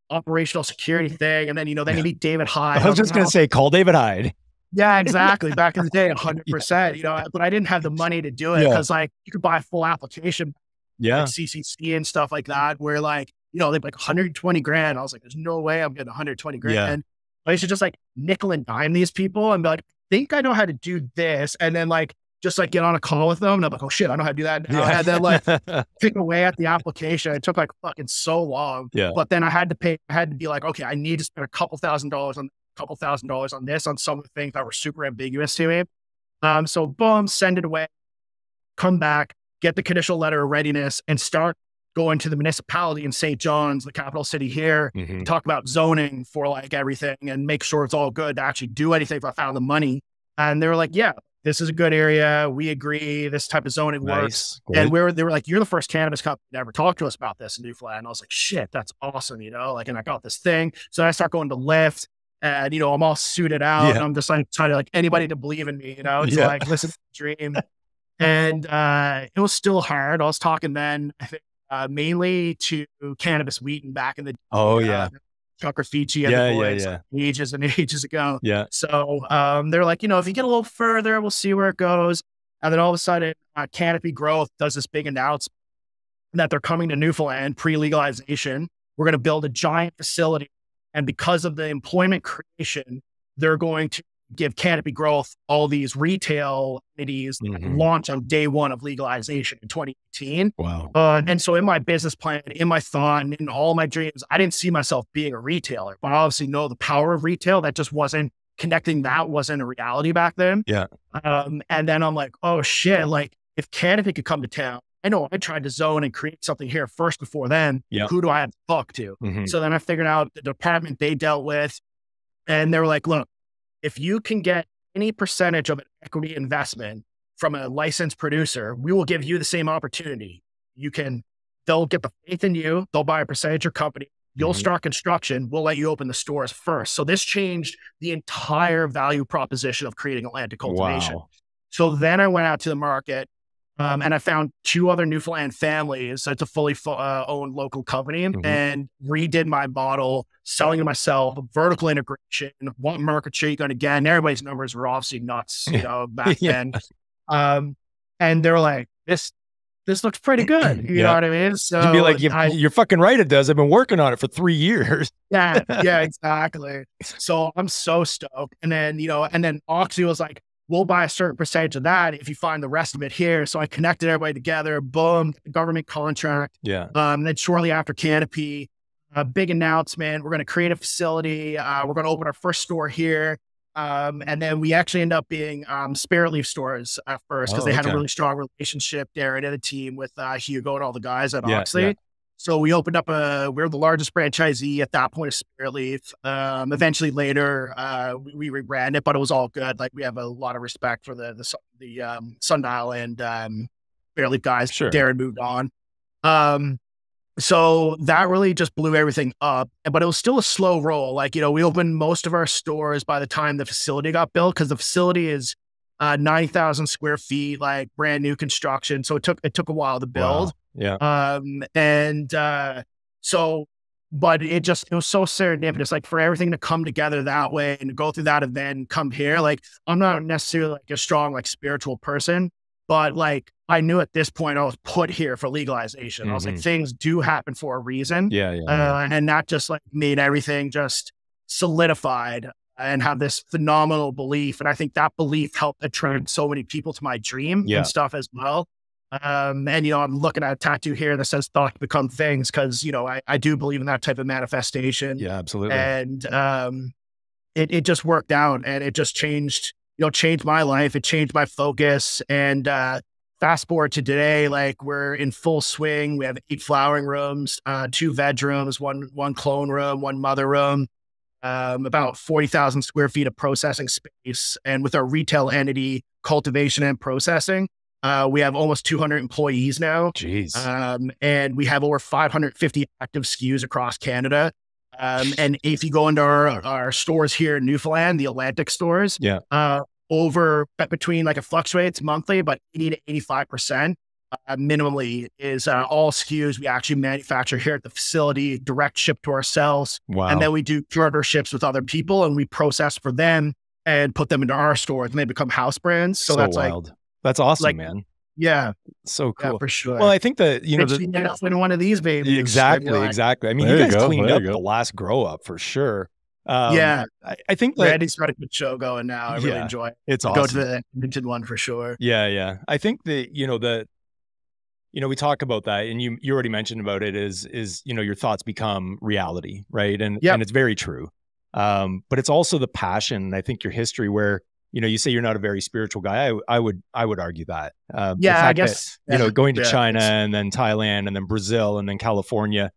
[SPEAKER 4] operational security thing? And then, you know, then you meet David Hyde.
[SPEAKER 1] I was just going to say, call David Hyde.
[SPEAKER 4] Yeah, exactly. Back in the day, 100%, you know, but I didn't have the money to do it because like you could buy a full application. Like CCC and stuff like that, where like, you know, they're like 120 grand. I was like, there's no way I'm getting 120 grand. And I used to just like nickel and dime these people and be like, I think I know how to do this. And then like, just like get on a call with them. And I'm like, oh shit, I know how to do that now. And then like pick away at the application. It took like fucking so long. But then I had to be like, okay, I need to spend a couple thousand dollars on this, on some of the things that were super ambiguous to me. So boom, send it away, come back, get the conditional letter of readiness and start going to the municipality in St. John's, the capital city here, talk about zoning for like everything and make sure it's all good to actually do anything if I found the money. And they were like, yeah, this is a good area. We agree. This type of zoning works.
[SPEAKER 1] Great.
[SPEAKER 4] And they were like, you're the first cannabis company to ever talk to us about this in Newfoundland. And I was like, shit, that's awesome. You know, like, and I got this thing. So I start going to lift and, you know, I'm all suited out and I'm just like trying to like anybody to believe in me, you know, to like listen to the dream. And it was still hard. I was talking then, I think, mainly to cannabis Wheaton back in the Chuck Rafici and the boys ages and ages ago.
[SPEAKER 1] Yeah.
[SPEAKER 4] So they're like, you know, if you get a little further, we'll see where it goes. And then all of a sudden, Canopy Growth does this big announcement that they're coming to Newfoundland pre-legalization. We're going to build a giant facility. And because of the employment creation, they're going to give Canopy Growth all these retail entities that launch on day one of legalization in 2018.
[SPEAKER 1] Wow.
[SPEAKER 4] And so in my business plan, in my thought, and in all my dreams, I didn't see myself being a retailer, but I obviously know the power of retail. That just wasn't connecting. That wasn't a reality back then.
[SPEAKER 1] Yeah.
[SPEAKER 4] And then I'm like, oh shit, like if Canopy could come to town, I know I tried to zone and create something here first before then. Who do I have to talk to? So then I figured out the department they dealt with, and they were like, look, if you can get any percentage of an equity investment from a licensed producer, we will give you the same opportunity. They'll get the faith in you. They'll buy a percentage of your company. You'll start construction. We'll let you open the stores first. So this changed the entire value proposition of creating Atlantic Cultivation.
[SPEAKER 1] Wow.
[SPEAKER 4] So then I went out to the market and I found 2 other Newfoundland families. It's a fully owned local company and redid my model, selling to myself, vertical integration, one market share going again. Everybody's numbers were obviously nuts, you know, back then. And they were like, this looks pretty good. You know what I mean? So
[SPEAKER 1] you'd be like, you're fucking right. It does. I've been working on it for 3 years.
[SPEAKER 4] Yeah, exactly. So I'm so stoked. And then, you know, Oxy was like, we'll buy a certain percentage of that if you find the rest of it here. So I connected everybody together, boom, government contract.
[SPEAKER 1] Yeah.
[SPEAKER 4] Then shortly after Canopy, a big announcement, we're going to create a facility. We're going to open our first store here. And then we actually end up being Spirit Leaf stores at first because they had a really strong relationship there and the team with Hugo and all the guys at Oxley. Yeah. So we opened up we're the largest franchisee at that point of Spirit Leaf. Eventually later, we rebranded it, but it was all good. Like we have a lot of respect for the Sundial and Spirit Leaf guys.
[SPEAKER 1] Sure.
[SPEAKER 4] Darren moved on. So that really just blew everything up, but it was still a slow roll. Like, you know, we opened most of our stores by the time the facility got built because the facility is 90,000 square feet, like brand new construction. So it took a while to build.
[SPEAKER 1] Wow. Yeah.
[SPEAKER 4] But it was so serendipitous, like for everything to come together that way and to go through that and then come here. Like, I'm not necessarily like a strong, like spiritual person, but like, I knew at this point I was put here for legalization. I was like, things do happen for a reason. And that just like made everything just solidified and have this phenomenal belief. And I think that belief helped attract so many people to my dream and stuff as well. And, you know, I'm looking at a tattoo here that says thoughts become things because, you know, I do believe in that type of manifestation.
[SPEAKER 1] Yeah, absolutely.
[SPEAKER 4] And it just worked out and it just changed my life. It changed my focus. And fast forward to today, like we're in full swing. We have 8 flowering rooms, 2 veg rooms, one clone room, 1 mother room, about 40,000 square feet of processing space. And with our retail entity, cultivation and processing, we have almost 200 employees now.
[SPEAKER 1] Jeez.
[SPEAKER 4] And we have over 550 active SKUs across Canada. And if you go into our stores here in Newfoundland, the Atlantic stores, between like it fluctuates monthly, but 80 to 85% minimally is all SKUs we actually manufacture here at the facility, direct ship to ourselves.
[SPEAKER 1] Wow.
[SPEAKER 4] And then we do partnerships with other people and we process for them and put them into our stores and they become house brands. So that's wild. Like,
[SPEAKER 1] that's awesome,
[SPEAKER 4] like,
[SPEAKER 1] man.
[SPEAKER 4] Yeah.
[SPEAKER 1] So cool.
[SPEAKER 4] Yeah, for sure.
[SPEAKER 1] Well, I think that, you know,
[SPEAKER 4] in one of these babies.
[SPEAKER 1] Exactly. I mean, you guys cleaned up the last grow up for sure. I think like,
[SPEAKER 4] Randy's got a good show going now. I really enjoy it.
[SPEAKER 1] It's awesome.
[SPEAKER 4] Go to the Edmonton one for sure.
[SPEAKER 1] Yeah. I think that, we talk about that and you already mentioned about it is, your thoughts become reality. Right. And it's very true. But it's also the passion. I think your history where, you say you're not a very spiritual guy. I would argue that.
[SPEAKER 4] I guess,
[SPEAKER 1] that, going to China and then Thailand and then Brazil and then California,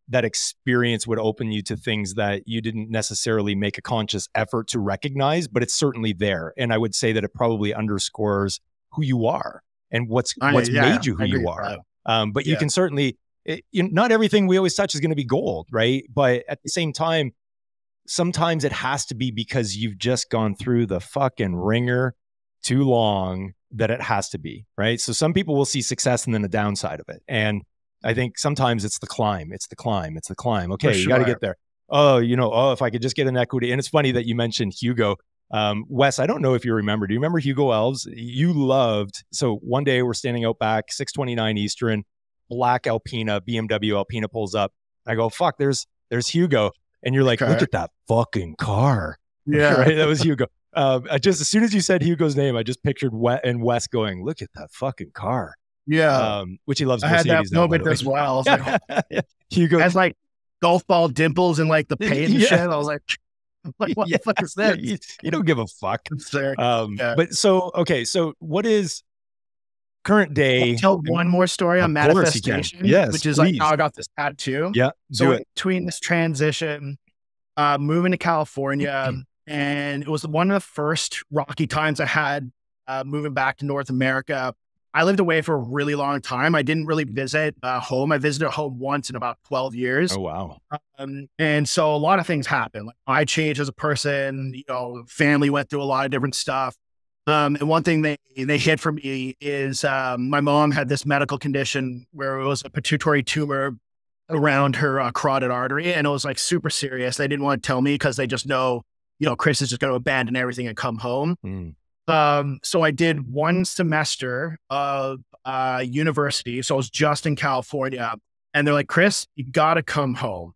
[SPEAKER 1] that experience would open you to things that you didn't necessarily make a conscious effort to recognize, but it's certainly there. And I would say that it probably underscores who you are and what's made you who you are. But you can certainly, not everything we always touch is going to be gold, right? But at the same time, sometimes it has to be because you've just gone through the fucking ringer too long that it has to be, right? So some people will see success and then the downside of it. And I think sometimes it's the climb. It's the climb. It's the climb. Okay, you got to get there. Oh, if I could just get an equity. And it's funny that you mentioned Hugo. Wes, I don't know if you remember. Do you remember Hugo Elves? You loved. So one day we're standing out back, 629 Eastern, black Alpina, BMW Alpina pulls up. I go, fuck, there's Hugo. And you're like, look at that fucking car.
[SPEAKER 4] Yeah.
[SPEAKER 1] Right? That was Hugo. Just as soon as you said Hugo's name, I just pictured Wes going, look at that fucking car.
[SPEAKER 4] Yeah.
[SPEAKER 1] Which he loves.
[SPEAKER 4] I had that moment as well. I was like, Hugo has like golf ball dimples and like the paint and shit. I was like what the fuck is that?
[SPEAKER 1] You don't give a fuck. But so what is current day?
[SPEAKER 4] I'll tell one more story on manifestation.
[SPEAKER 1] Yes,
[SPEAKER 4] which is
[SPEAKER 1] please.
[SPEAKER 4] like how I got this tattoo.
[SPEAKER 1] Yeah.
[SPEAKER 4] So between this transition, moving to California, and it was one of the first rocky times I had moving back to North America. I lived away for a really long time. I didn't really visit home. I visited home once in about 12 years.
[SPEAKER 1] Oh, wow.
[SPEAKER 4] And so a lot of things happened. Like I changed as a person, family went through a lot of different stuff. And one thing they hid from me is my mom had this medical condition where it was a pituitary tumor around her carotid artery. And it was like super serious. They didn't want to tell me because they just know, Chris is just going to abandon everything and come home. So I did one semester of university. So I was just in California and they're like, Chris, you got to come home.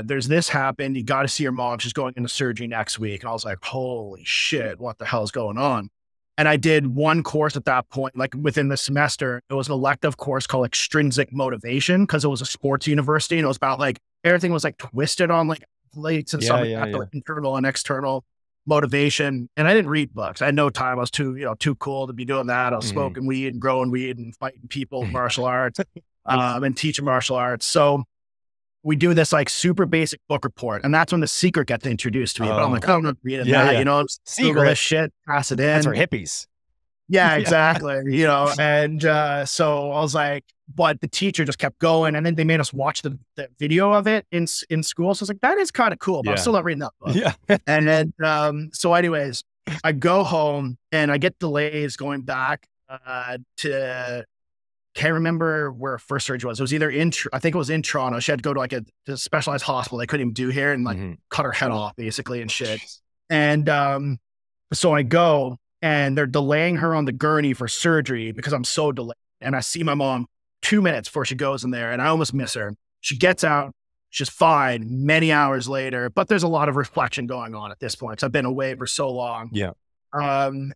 [SPEAKER 4] There's this happened. You got to see your mom. She's going into surgery next week. And I was like, holy shit, what the hell is going on? And I did one course at that point, like within the semester. It was an elective course called Extrinsic Motivation because it was a sports university. And it was about like, everything was like twisted on like plates and stuff like that, like internal and external motivation. And I didn't read books. I had no time. I was too cool to be doing that. I was smoking weed and growing weed and fighting people, martial arts, and teaching martial arts. So we do this like super basic book report. And that's when The Secret gets introduced to me. But I'm like, I'm not reading that, Google this shit, pass it in.
[SPEAKER 1] That's for hippies.
[SPEAKER 4] Yeah, exactly. And so I was like, but the teacher just kept going. And then they made us watch the video of it in school. So I was like, that is kind of cool, but I'm still not reading that book.
[SPEAKER 1] Yeah.
[SPEAKER 4] And then, so anyways, I go home and I get delays going back to, can't remember where first surgery was. It was either I think it was in Toronto. She had to go to like a specialized hospital they couldn't even do here and like cut her head off basically and shit. And so I go and they're delaying her on the gurney for surgery because I'm so delayed. And I see my mom 2 minutes before she goes in there and I almost miss her. She gets out. She's fine many hours later, but there's a lot of reflection going on at this point because I've been away for so long.
[SPEAKER 1] Yeah.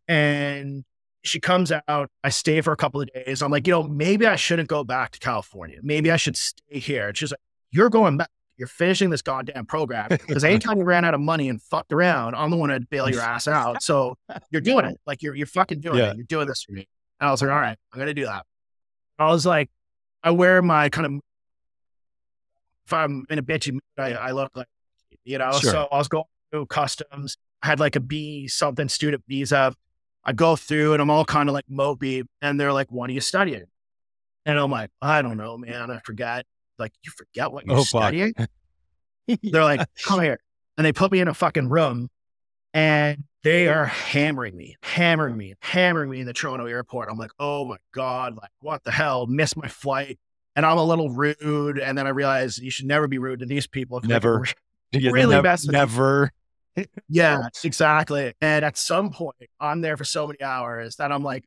[SPEAKER 4] And she comes out. I stay for a couple of days. I'm like, maybe I shouldn't go back to California. Maybe I should stay here. And she's like, you're going back. You're finishing this goddamn program because anytime you ran out of money and fucked around, I'm the one to bail your ass out. So you're doing it. Like you're fucking doing it. You're doing this for me. And I was like, all right, I'm going to do that. I was like, I wear my kind of, if I'm in a bitchy mood, I look like, so I was going through customs. I had like a B something student visa. I go through and I'm all kind of like mopey and they're like, what are you studying? And I'm like, I don't know, man. I forgot. Like, you forget what you're studying? They're like, come here. And they put me in a fucking room and they are hammering me in the Toronto airport. I'm like, oh my God, like what the hell? Missed my flight. And I'm a little rude. And then I realized you should never be rude to these people.
[SPEAKER 1] Never.
[SPEAKER 4] Really
[SPEAKER 1] never.
[SPEAKER 4] Yeah, exactly. And at some point, I'm there for so many hours that I'm like,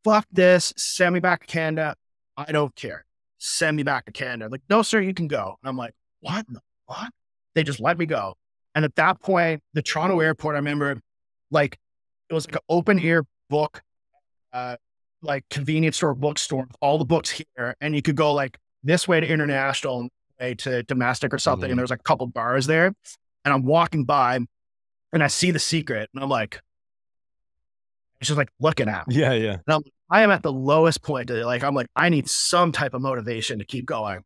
[SPEAKER 4] fuck this. Send me back to Canada. I don't care. Send me back to Canada. Like, no, sir, you can go. And I'm like, what in the fuck? They just let me go. And at that point, the Toronto airport, I remember, like, it was like an open air book, like convenience store bookstore, with all the books here. And you could go like this way to international, way to domestic or something. And there's like a couple bars there. And I'm walking by and I see The Secret and I'm like, it's just like looking at me.
[SPEAKER 1] Yeah.
[SPEAKER 4] And I am at the lowest point. Like, I'm like, I need some type of motivation to keep going.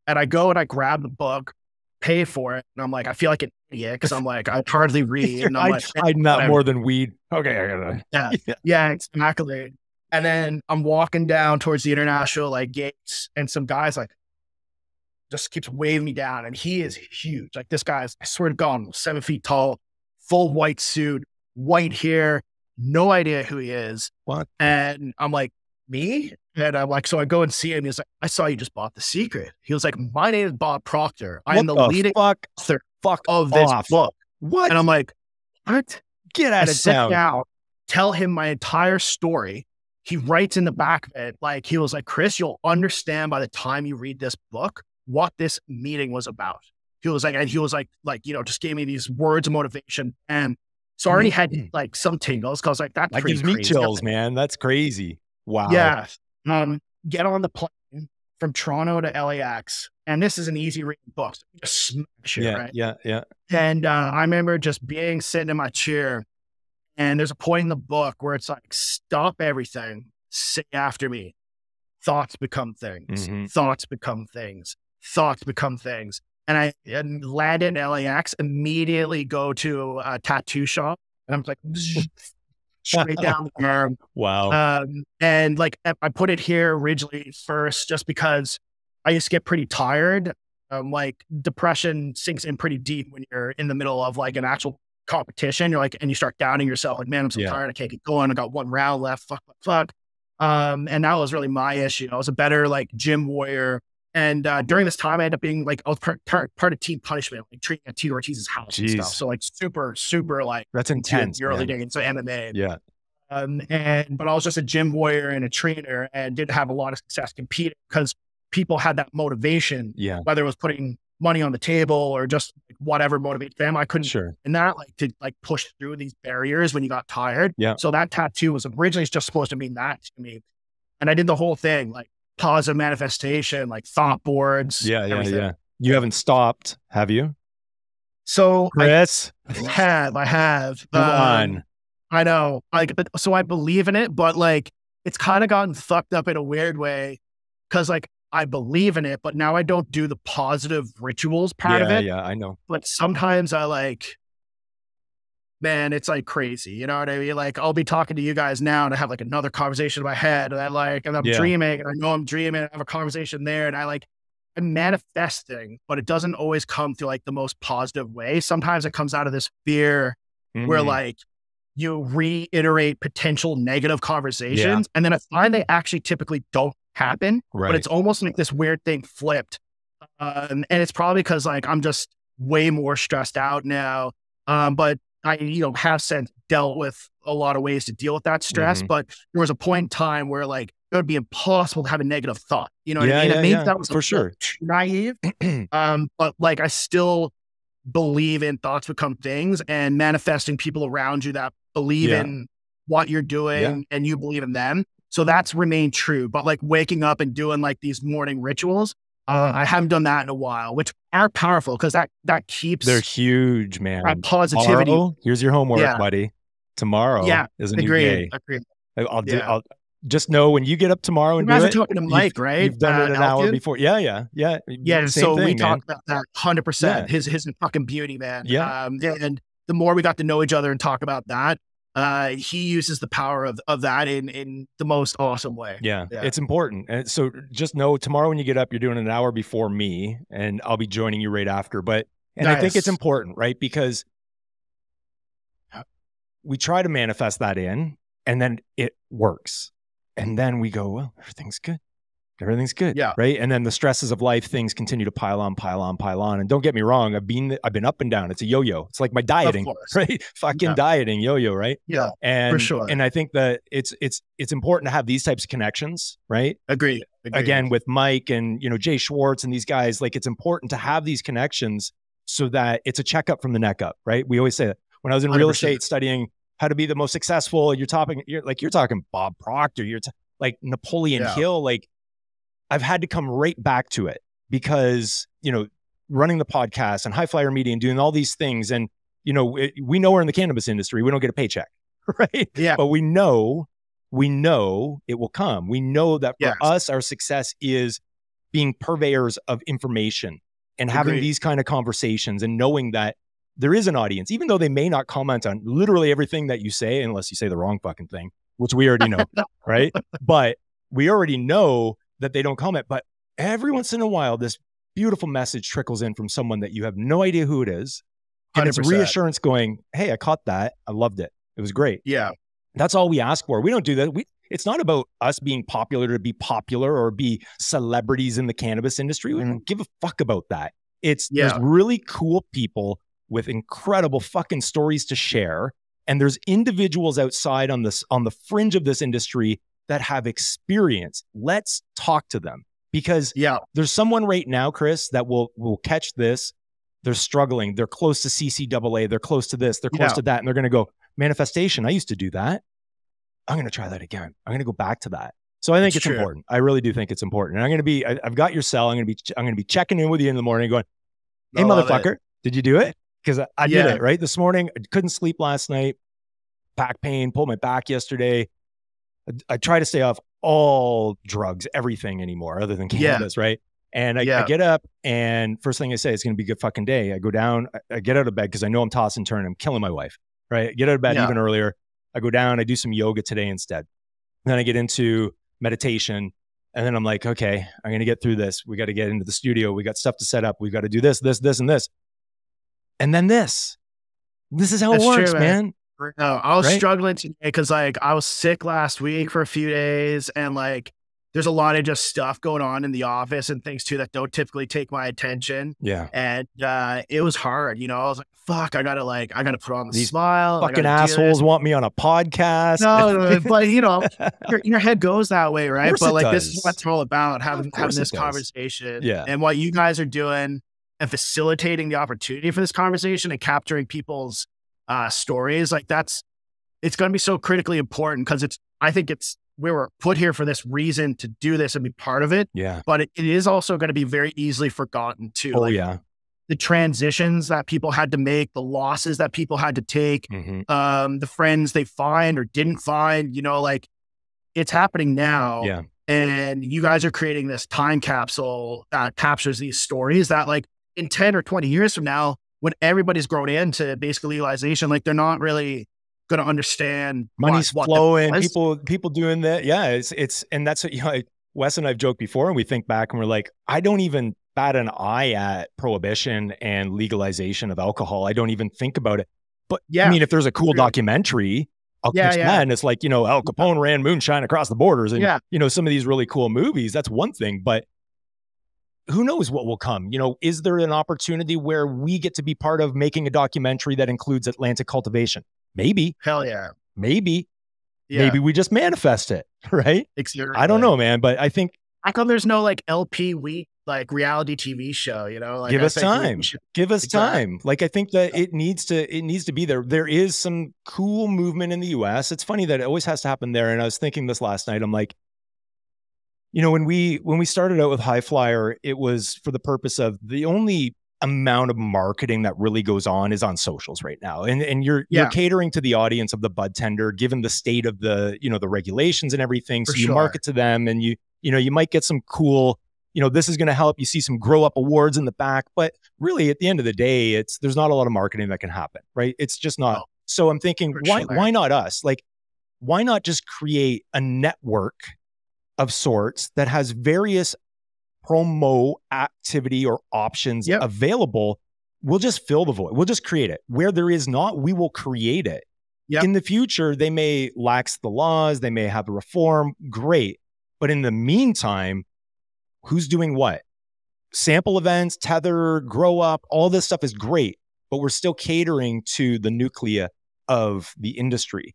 [SPEAKER 4] And I go and I grab the book, pay for it. And I'm like, I feel like an idiot because I'm like, I hardly read. And I'm like,
[SPEAKER 1] hiding that more than weed. Okay, I gotta.
[SPEAKER 4] Yeah, exactly. And then I'm walking down towards the international like gates, and some guys like just keeps waving me down. And he is huge. Like this guy's, I swear to God, 7 feet tall, full white suit, white hair, no idea who he is.
[SPEAKER 1] What?
[SPEAKER 4] And I'm like, me? And I'm like, so I go and see him. He's like, I saw you just bought The Secret. He was like, my name is Bob Proctor. I am the leading author of this book.
[SPEAKER 1] What?
[SPEAKER 4] And I'm like, what?
[SPEAKER 1] Get out of town.
[SPEAKER 4] Down, tell him my entire story. He writes in the back of it, like, he was like, Chris, you'll understand by the time you read this book what this meeting was about. He was like, and he was like, you know, just gave me these words of motivation. And so I already had like some tingles because like that
[SPEAKER 1] gives me chills, man. That's crazy. Wow.
[SPEAKER 4] Yeah. Get on the plane from Toronto to LAX. And this is an easy reading book. So you just smash it, right?
[SPEAKER 1] Yeah.
[SPEAKER 4] And I remember just sitting in my chair, and there's a point in the book where it's like, stop everything, say after me. Thoughts become things. Thoughts become things. Thoughts become things. And I land in LAX, immediately go to a tattoo shop, and I'm like, straight down the arm.
[SPEAKER 1] Wow.
[SPEAKER 4] And like, I put it here originally first, just because I used to get pretty tired. Like depression sinks in pretty deep when you're in the middle of like an actual competition. You're like, and you start doubting yourself. Like, man, I'm so tired. I can't keep going. I got one round left. Fuck. And that was really my issue. I was a better like gym warrior. And during this time, I ended up being like, I was part of Team Punishment, like training at Tito Ortiz's house and stuff. So like super like
[SPEAKER 1] that's intense.
[SPEAKER 4] The early days of MMA.
[SPEAKER 1] Yeah.
[SPEAKER 4] But I was just a gym warrior and a trainer, and didn't have a lot of success competing because people had that motivation.
[SPEAKER 1] Yeah.
[SPEAKER 4] Whether it was putting money on the table or just like, whatever motivates them, I couldn't.
[SPEAKER 1] Sure.
[SPEAKER 4] And that like to like push through these barriers when you got tired.
[SPEAKER 1] Yeah.
[SPEAKER 4] So that tattoo was originally just supposed to mean that to me, and I did the whole thing like positive manifestation, like thought boards.
[SPEAKER 1] Yeah. You haven't stopped, have you?
[SPEAKER 4] So
[SPEAKER 1] Chris,
[SPEAKER 4] I have.
[SPEAKER 1] Come on.
[SPEAKER 4] I know. Like, so I believe in it, but like, it's kind of gotten fucked up in a weird way. Cause like, I believe in it, but now I don't do the positive rituals part of it.
[SPEAKER 1] Yeah, I know.
[SPEAKER 4] But sometimes I like, man, it's like crazy. You know what I mean? Like, I'll be talking to you guys now and I have like another conversation in my head, and I'm dreaming, and I know I'm dreaming, and I have a conversation there, and I'm manifesting, but it doesn't always come through like the most positive way. Sometimes it comes out of this fear where like you reiterate potential negative conversations, and then I find they actually typically don't happen, but it's almost like this weird thing flipped. And it's probably because like I'm just way more stressed out now. But I, have since dealt with a lot of ways to deal with that stress. But there was a point in time where like it would be impossible to have a negative thought. You know what I mean? Maybe that was
[SPEAKER 1] for sure
[SPEAKER 4] naive. But like I still believe in thoughts become things, and manifesting people around you that believe in what you're doing and you believe in them. So that's remained true. But like waking up and doing like these morning rituals, I haven't done that in a while, which are powerful because that keeps.
[SPEAKER 1] They're huge, man.
[SPEAKER 4] Positivity.
[SPEAKER 1] Tomorrow, here's your homework, buddy. Tomorrow is a new day.
[SPEAKER 4] Agreed.
[SPEAKER 1] I'll just know when you get up tomorrow and
[SPEAKER 4] you guys
[SPEAKER 1] do
[SPEAKER 4] are talking to Mike, right?
[SPEAKER 1] You've done it an hour before. Yeah.
[SPEAKER 4] So we talked about that 100%. His fucking beauty, man.
[SPEAKER 1] Yeah.
[SPEAKER 4] And the more we got to know each other and talk about that, he uses the power of that in the most awesome way.
[SPEAKER 1] Yeah, it's important. And so just know tomorrow when you get up, you're doing an hour before me, and I'll be joining you right after. I think it's important, right? Because we try to manifest that in, and then it works. And then we go, well, everything's good. Yeah. Right. And then the stresses of life, things continue to pile on. And don't get me wrong, I've been up and down. It's a yo-yo. It's like my dieting, right? Fucking dieting yo-yo, right?
[SPEAKER 4] Yeah.
[SPEAKER 1] And
[SPEAKER 4] for sure.
[SPEAKER 1] And I think that it's important to have these types of connections, right?
[SPEAKER 4] Agreed.
[SPEAKER 1] Again, with Mike and Jay Schwartz and these guys, like it's important to have these connections so that it's a checkup from the neck up, right? We always say that. When I was in 100%. Real estate studying how to be the most successful, you're talking Bob Proctor, like Napoleon Hill, like I've had to come right back to it because, running the podcast and High Flyer Media and doing all these things. And, we know we're in the cannabis industry. We don't get a paycheck, right?
[SPEAKER 4] Yeah.
[SPEAKER 1] But we know it will come. We know that for us, our success is being purveyors of information and having these kind of conversations and knowing that there is an audience, even though they may not comment on literally everything that you say, unless you say the wrong fucking thing, which we already know, right? But we already know that they don't comment. But every once in a while, this beautiful message trickles in from someone that you have no idea who it is. And
[SPEAKER 4] 100%.
[SPEAKER 1] it's reassurance going, hey, I caught that. I loved it. It was great.
[SPEAKER 4] Yeah.
[SPEAKER 1] That's all we ask for. We don't do that. It's not about us being popular to be popular or be celebrities in the cannabis industry. We don't give a fuck about that. There's really cool people with incredible fucking stories to share. And there's individuals outside on the fringe of this industry that have experience. Let's talk to them, because there's someone right now, Chris, that will catch this. They're struggling. They're close to CCAA. They're close to this. They're close to that. And they're going to go, manifestation. I used to do that. I'm going to try that again. I'm going to go back to that. So I think it's important. I really do think it's important. And I've got your cell. I'm going to be checking in with you in the morning going, hey, motherfucker, did you do it? Because I did it, right? This morning, I couldn't sleep last night. Back pain, pulled my back yesterday. I try to stay off all drugs, everything anymore other than cannabis, right? And I get up, and first thing I say, it's going to be a good fucking day. I go down, I get out of bed because I know I'm tossing and turning. I'm killing my wife, right? I get out of bed even earlier. I go down, I do some yoga today instead. Then I get into meditation. And then I'm like, okay, I'm going to get through this. We got to get into the studio. We got stuff to set up. We got to do this, and this. And then this is how it works, man.
[SPEAKER 4] No, I was struggling today because like I was sick last week for a few days, and like there's a lot of just stuff going on in the office and things too that don't typically take my attention. Yeah. And it was hard, I was like, fuck, I gotta put on the smile.
[SPEAKER 1] Fucking assholes want me on a podcast.
[SPEAKER 4] No, but your head goes that way, right? But like this is what it's all about, having this conversation. Yeah. And what you guys are doing and facilitating the opportunity for this conversation and capturing people's stories, like it's going to be so critically important, because we were put here for this reason to do this and be part of it. Yeah. But it is also going to be very easily forgotten too. Oh, the transitions that people had to make, the losses that people had to take, the friends they find or didn't find, like it's happening now. Yeah. And you guys are creating this time capsule that captures these stories that like in 10 or 20 years from now, when everybody's grown into basically legalization, like they're not really going to understand
[SPEAKER 1] money's flowing, people doing that. Yeah. It's, and that's what, Wes and I've joked before, and we think back and we're like, I don't even bat an eye at prohibition and legalization of alcohol. I don't even think about it. But I mean, if there's a cool documentary, and it's like, Al Capone ran moonshine across the borders and, some of these really cool movies, that's one thing, but who knows what will come? Is there an opportunity where we get to be part of making a documentary that includes Atlantic cultivation? Maybe.
[SPEAKER 4] Hell yeah.
[SPEAKER 1] Maybe. Yeah. Maybe we just manifest it, right? Exactly. I don't know, man, but I think.
[SPEAKER 4] How come there's no like LP week, like reality TV show, Like
[SPEAKER 1] give us time. Give us time. Like I think that it needs to be there. There is some cool movement in the US. It's funny that it always has to happen there. And I was thinking this last night. I'm like, when we started out with High Flyer, it was for the purpose of the only amount of marketing that really goes on is on socials right now. And you're catering to the audience of the bud tender, given the state of the, the regulations and everything. So you market to them, and you might get some cool, this is going to help. You see some grow up awards in the back, but really at the end of the day, there's not a lot of marketing that can happen, right? It's just not. So I'm thinking, why not us? Like, why not just create a network of sorts that has various promo activity or options available? We'll just fill the void. We'll just create it. Where there is not, we will create it. In the future, they may lax the laws. They may have a reform. Great. But in the meantime, who's doing what? Sample events, tether, grow up, all this stuff is great, but we're still catering to the nuclei of the industry.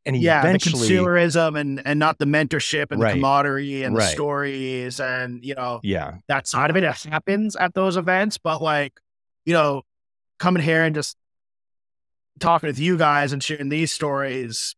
[SPEAKER 1] And eventually,
[SPEAKER 4] the consumerism and not the mentorship and the camaraderie and the stories and, that side of it happens at those events. But like, coming here and just talking with you guys and sharing these stories,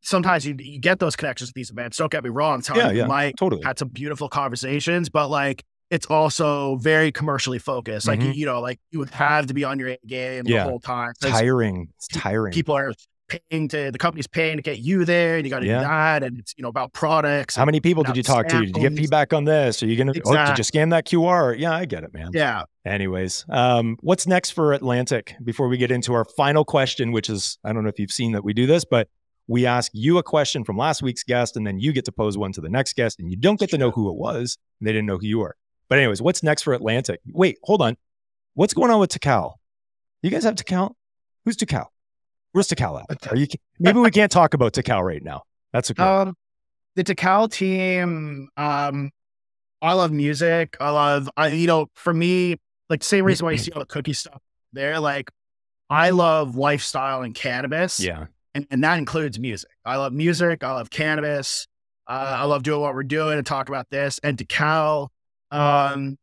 [SPEAKER 4] sometimes you get those connections at these events. Don't get me wrong. Mike had some beautiful conversations, but like, it's also very commercially focused. Like, like you would have to be on your game the whole time.
[SPEAKER 1] It's tiring. It's tiring.
[SPEAKER 4] People are the company's paying to get you there, and you got to do that, and it's, you know, about products.
[SPEAKER 1] How many people did you talk to? Did you get feedback on this? Are you gonna did you scan that QR? Yeah, I get it, man.
[SPEAKER 4] Yeah.
[SPEAKER 1] Anyways, what's next for Atlancitc before we get into our final question, which is, I don't know if you've seen that we do this, but we ask you a question from last week's guest, and then you get to pose one to the next guest, and you don't get to know who it was, and they didn't know who you were. But anyways, what's next for Atlancitc? Wait, hold on. What's going on with Tikal? You guys have Tikal? Who's Tikal? Where's Tikal at? Maybe we can't talk about Tikal right now. That's okay.
[SPEAKER 4] The Tikal team, I love music. You know, for me, like, same reason why you see all the cookie stuff there. Like, I love lifestyle and cannabis.
[SPEAKER 1] Yeah.
[SPEAKER 4] And that includes music. I love music. I love cannabis. I love doing what we're doing and talk about this. And Tikal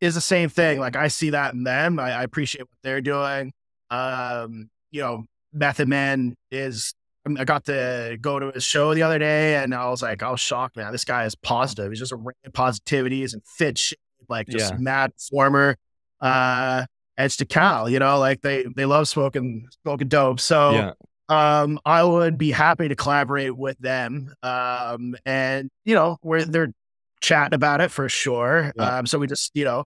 [SPEAKER 4] is the same thing. Like, I see that in them. I appreciate what they're doing. You know, Method Man I got to go to his show the other day, and I was shocked, man. This guy is positive. He's just a random positivity. He's in fit shape, like just mad performer. It's Tikal, you know, like they love smoking dope. So I would be happy to collaborate with them. And you know, they're chatting about it for sure. So we just, you know,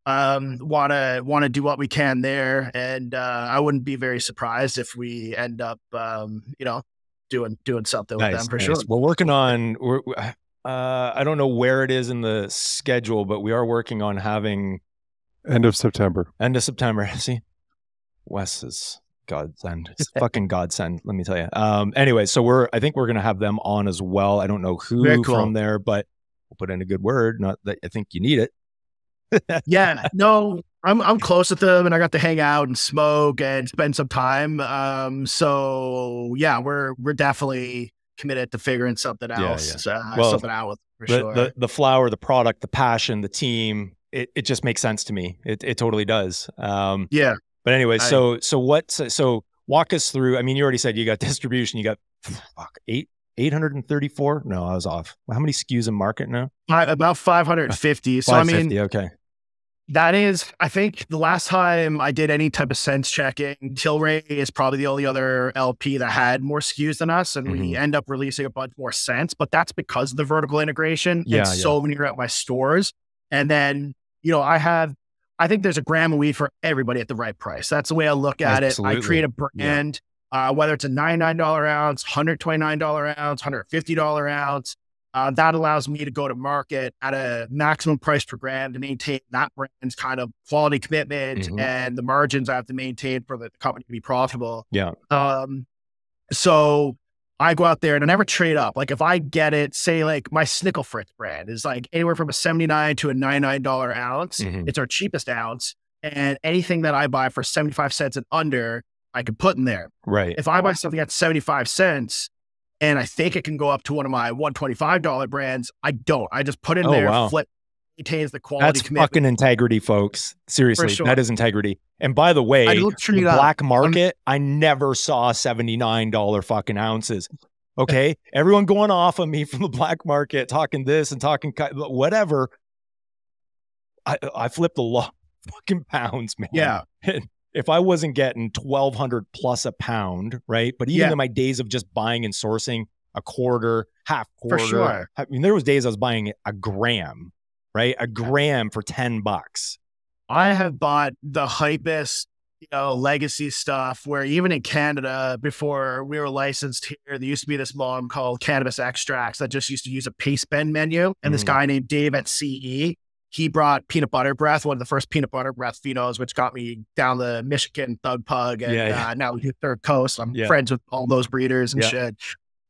[SPEAKER 4] want to do what we can there. And I wouldn't be very surprised if we end up, you know, doing something with them for sure.
[SPEAKER 1] We're working on, I don't know where it is in the schedule, but we are working on having
[SPEAKER 2] End of September.
[SPEAKER 1] See, Wes is godsend. It's fucking godsend, let me tell you. Anyway, so I think we're going to have them on as well. I don't know who from there, but we'll put in a good word. Not that I think you need it.
[SPEAKER 4] Yeah, no, I'm close with them, and I got to hang out and smoke and spend some time. So yeah, we're definitely committed to figuring something else, something out with for sure.
[SPEAKER 1] The flower, the product, the passion, the team. It just makes sense to me. It totally does.
[SPEAKER 4] Yeah.
[SPEAKER 1] But anyway, so walk us through. I mean, you already said you got distribution. You got 834. No, I was off. How many SKUs in market now?
[SPEAKER 4] About 550. So
[SPEAKER 1] 550,
[SPEAKER 4] I mean,
[SPEAKER 1] okay.
[SPEAKER 4] That is, I think the last time I did any type of sense checking, Tilray is probably the only other LP that had more SKUs than us. And we end up releasing a bunch more scents, but that's because of the vertical integration. And so many are at my stores. And then, you know, I think there's a gram of weed for everybody at the right price. That's the way I look at it. I create a brand, whether it's a $99 ounce, $129 ounce, $150 ounce. That allows me to go to market at a maximum price per gram to maintain that brand's kind of quality commitment and the margins I have to maintain for the company to be profitable.
[SPEAKER 1] Yeah.
[SPEAKER 4] So I go out there and I never trade up. Like if I get it, say like my Snickle Fritz brand is like anywhere from a $79 to a $99 ounce. It's our cheapest ounce. And anything that I buy for 75 cents and under, I can put in there.
[SPEAKER 1] Right.
[SPEAKER 4] If I buy something at 75 cents, and I think it can go up to one of my $125 brands, I don't. I just put in flip, maintains the quality.
[SPEAKER 1] That's fucking integrity, folks. Seriously, that is integrity. And by the way, the black market, I never saw $79 fucking ounces. Okay? Everyone going off of me from the black market, talking this and talking whatever. I flipped a lot of fucking pounds, man.
[SPEAKER 4] Yeah.
[SPEAKER 1] If I wasn't getting 1,200 plus a pound, right? But even in my days of just buying and sourcing a quarter, half quarter,
[SPEAKER 4] for sure.
[SPEAKER 1] I mean, there was days I was buying a gram, right? A gram for $10.
[SPEAKER 4] I have bought the hypest, you know, legacy stuff where even in Canada, before we were licensed here, there used to be this mom called Cannabis Extracts that just used to use a paste pen menu. And this guy named Dave at CE, he brought peanut butter breath, one of the first peanut butter breath phenos, which got me down the Michigan Thug Pug. And now we do Third Coast. I'm friends with all those breeders and shit.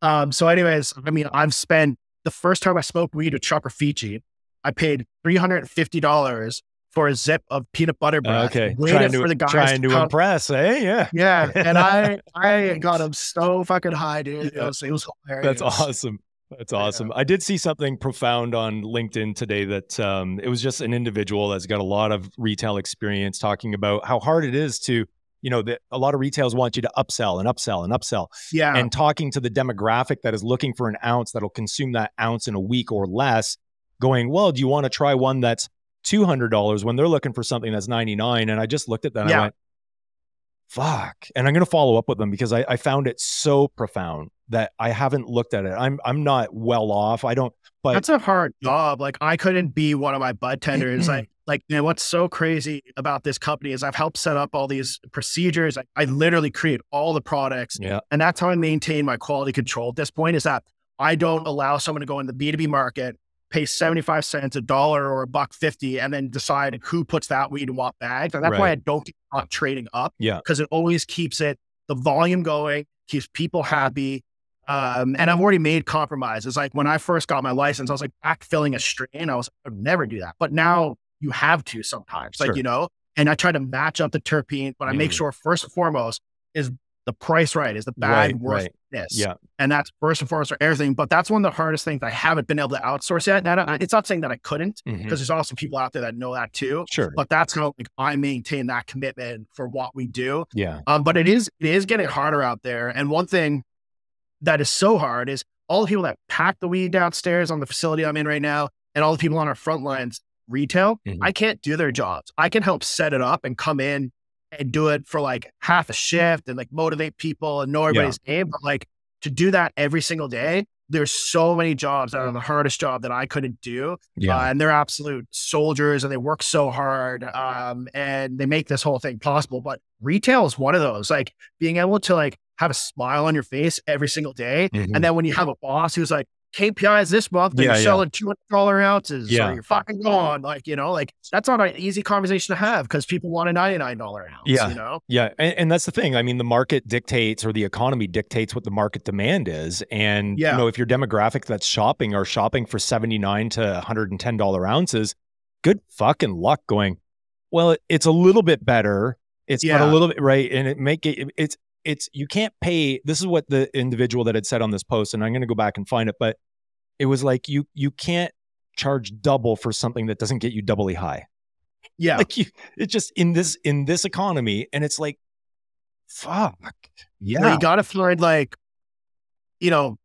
[SPEAKER 4] So anyways, I mean, I've spent, the first time I smoked weed with Chuck Raffici, I paid $350 for a zip of peanut butter breath.
[SPEAKER 1] Waited for the guys trying to impress, eh?
[SPEAKER 4] Yeah. And I got him so fucking high, dude. It was hilarious.
[SPEAKER 1] That's awesome. That's awesome. I did see something profound on LinkedIn today that it was just an individual that's got a lot of retail experience talking about how hard it is to, you know, a lot of retailers want you to upsell and upsell and upsell.
[SPEAKER 4] Yeah.
[SPEAKER 1] And talking to the demographic that is looking for an ounce that'll consume that ounce in a week or less, going, well, do you want to try one that's $200 when they're looking for something that's $99? And I just looked at that and I went, fuck. And I'm going to follow up with them because I found it so profound that I haven't looked at it. I'm not well off. I don't, but
[SPEAKER 4] that's a hard job. Like I couldn't be one of my bud tenders. Like, you know, what's so crazy about this company is I've helped set up all these procedures. I literally create all the products.
[SPEAKER 1] Yeah.
[SPEAKER 4] And that's how I maintain my quality control at this point, is that I don't allow someone to go in the B2B market, pay 75 cents, $1 or $1.50, and then decide who puts that weed in what bag. And that's why I don't get caught trading up.
[SPEAKER 1] Yeah.
[SPEAKER 4] Because it always keeps the volume going, keeps people happy. And I've already made compromises. Like when I first got my license, I was like backfilling a strain. I would never do that. But now you have to sometimes, like, you know, and I try to match up the terpene, but I make sure first and foremost is the price right, is the bag worth this.
[SPEAKER 1] Yeah.
[SPEAKER 4] And that's first and foremost for everything. But that's one of the hardest things I haven't been able to outsource yet. Now, it's not saying that I couldn't, because there's also people out there that know that too.
[SPEAKER 1] Sure.
[SPEAKER 4] But that's how like, I maintain that commitment for what we do.
[SPEAKER 1] Yeah.
[SPEAKER 4] But it is getting harder out there. And one thing that is so hard is all the people that pack the weed downstairs on the facility I'm in right now, and all the people on our front lines retail, I can't do their jobs. I can help set it up and come in and do it for like half a shift and like motivate people and know everybody's name. But like to do that every single day, there's so many jobs that are the hardest job that I couldn't do. And they're absolute soldiers and they work so hard. And they make this whole thing possible. But retail is one of those, like being able to like have a smile on your face every single day. And then when you have a boss who's like, KPIs this month, and you're selling $200 ounces, or you're fucking gone. Like, you know, like that's not an easy conversation to have because people want a $99 ounce, you know?
[SPEAKER 1] And that's the thing. I mean, the market dictates, or the economy dictates what the market demand is. And, you know, if your demographic that's shopping are shopping for $79 to $110 ounces, good fucking luck going, well, it's a little bit better. It's got a little bit, right? And it's you can't pay. This is what the individual that had said on this post, and I'm going to go back and find it, but it was like, you can't charge double for something that doesn't get you doubly high. Like it's just in this economy. And it's like, fuck.
[SPEAKER 4] You got to find like, you know,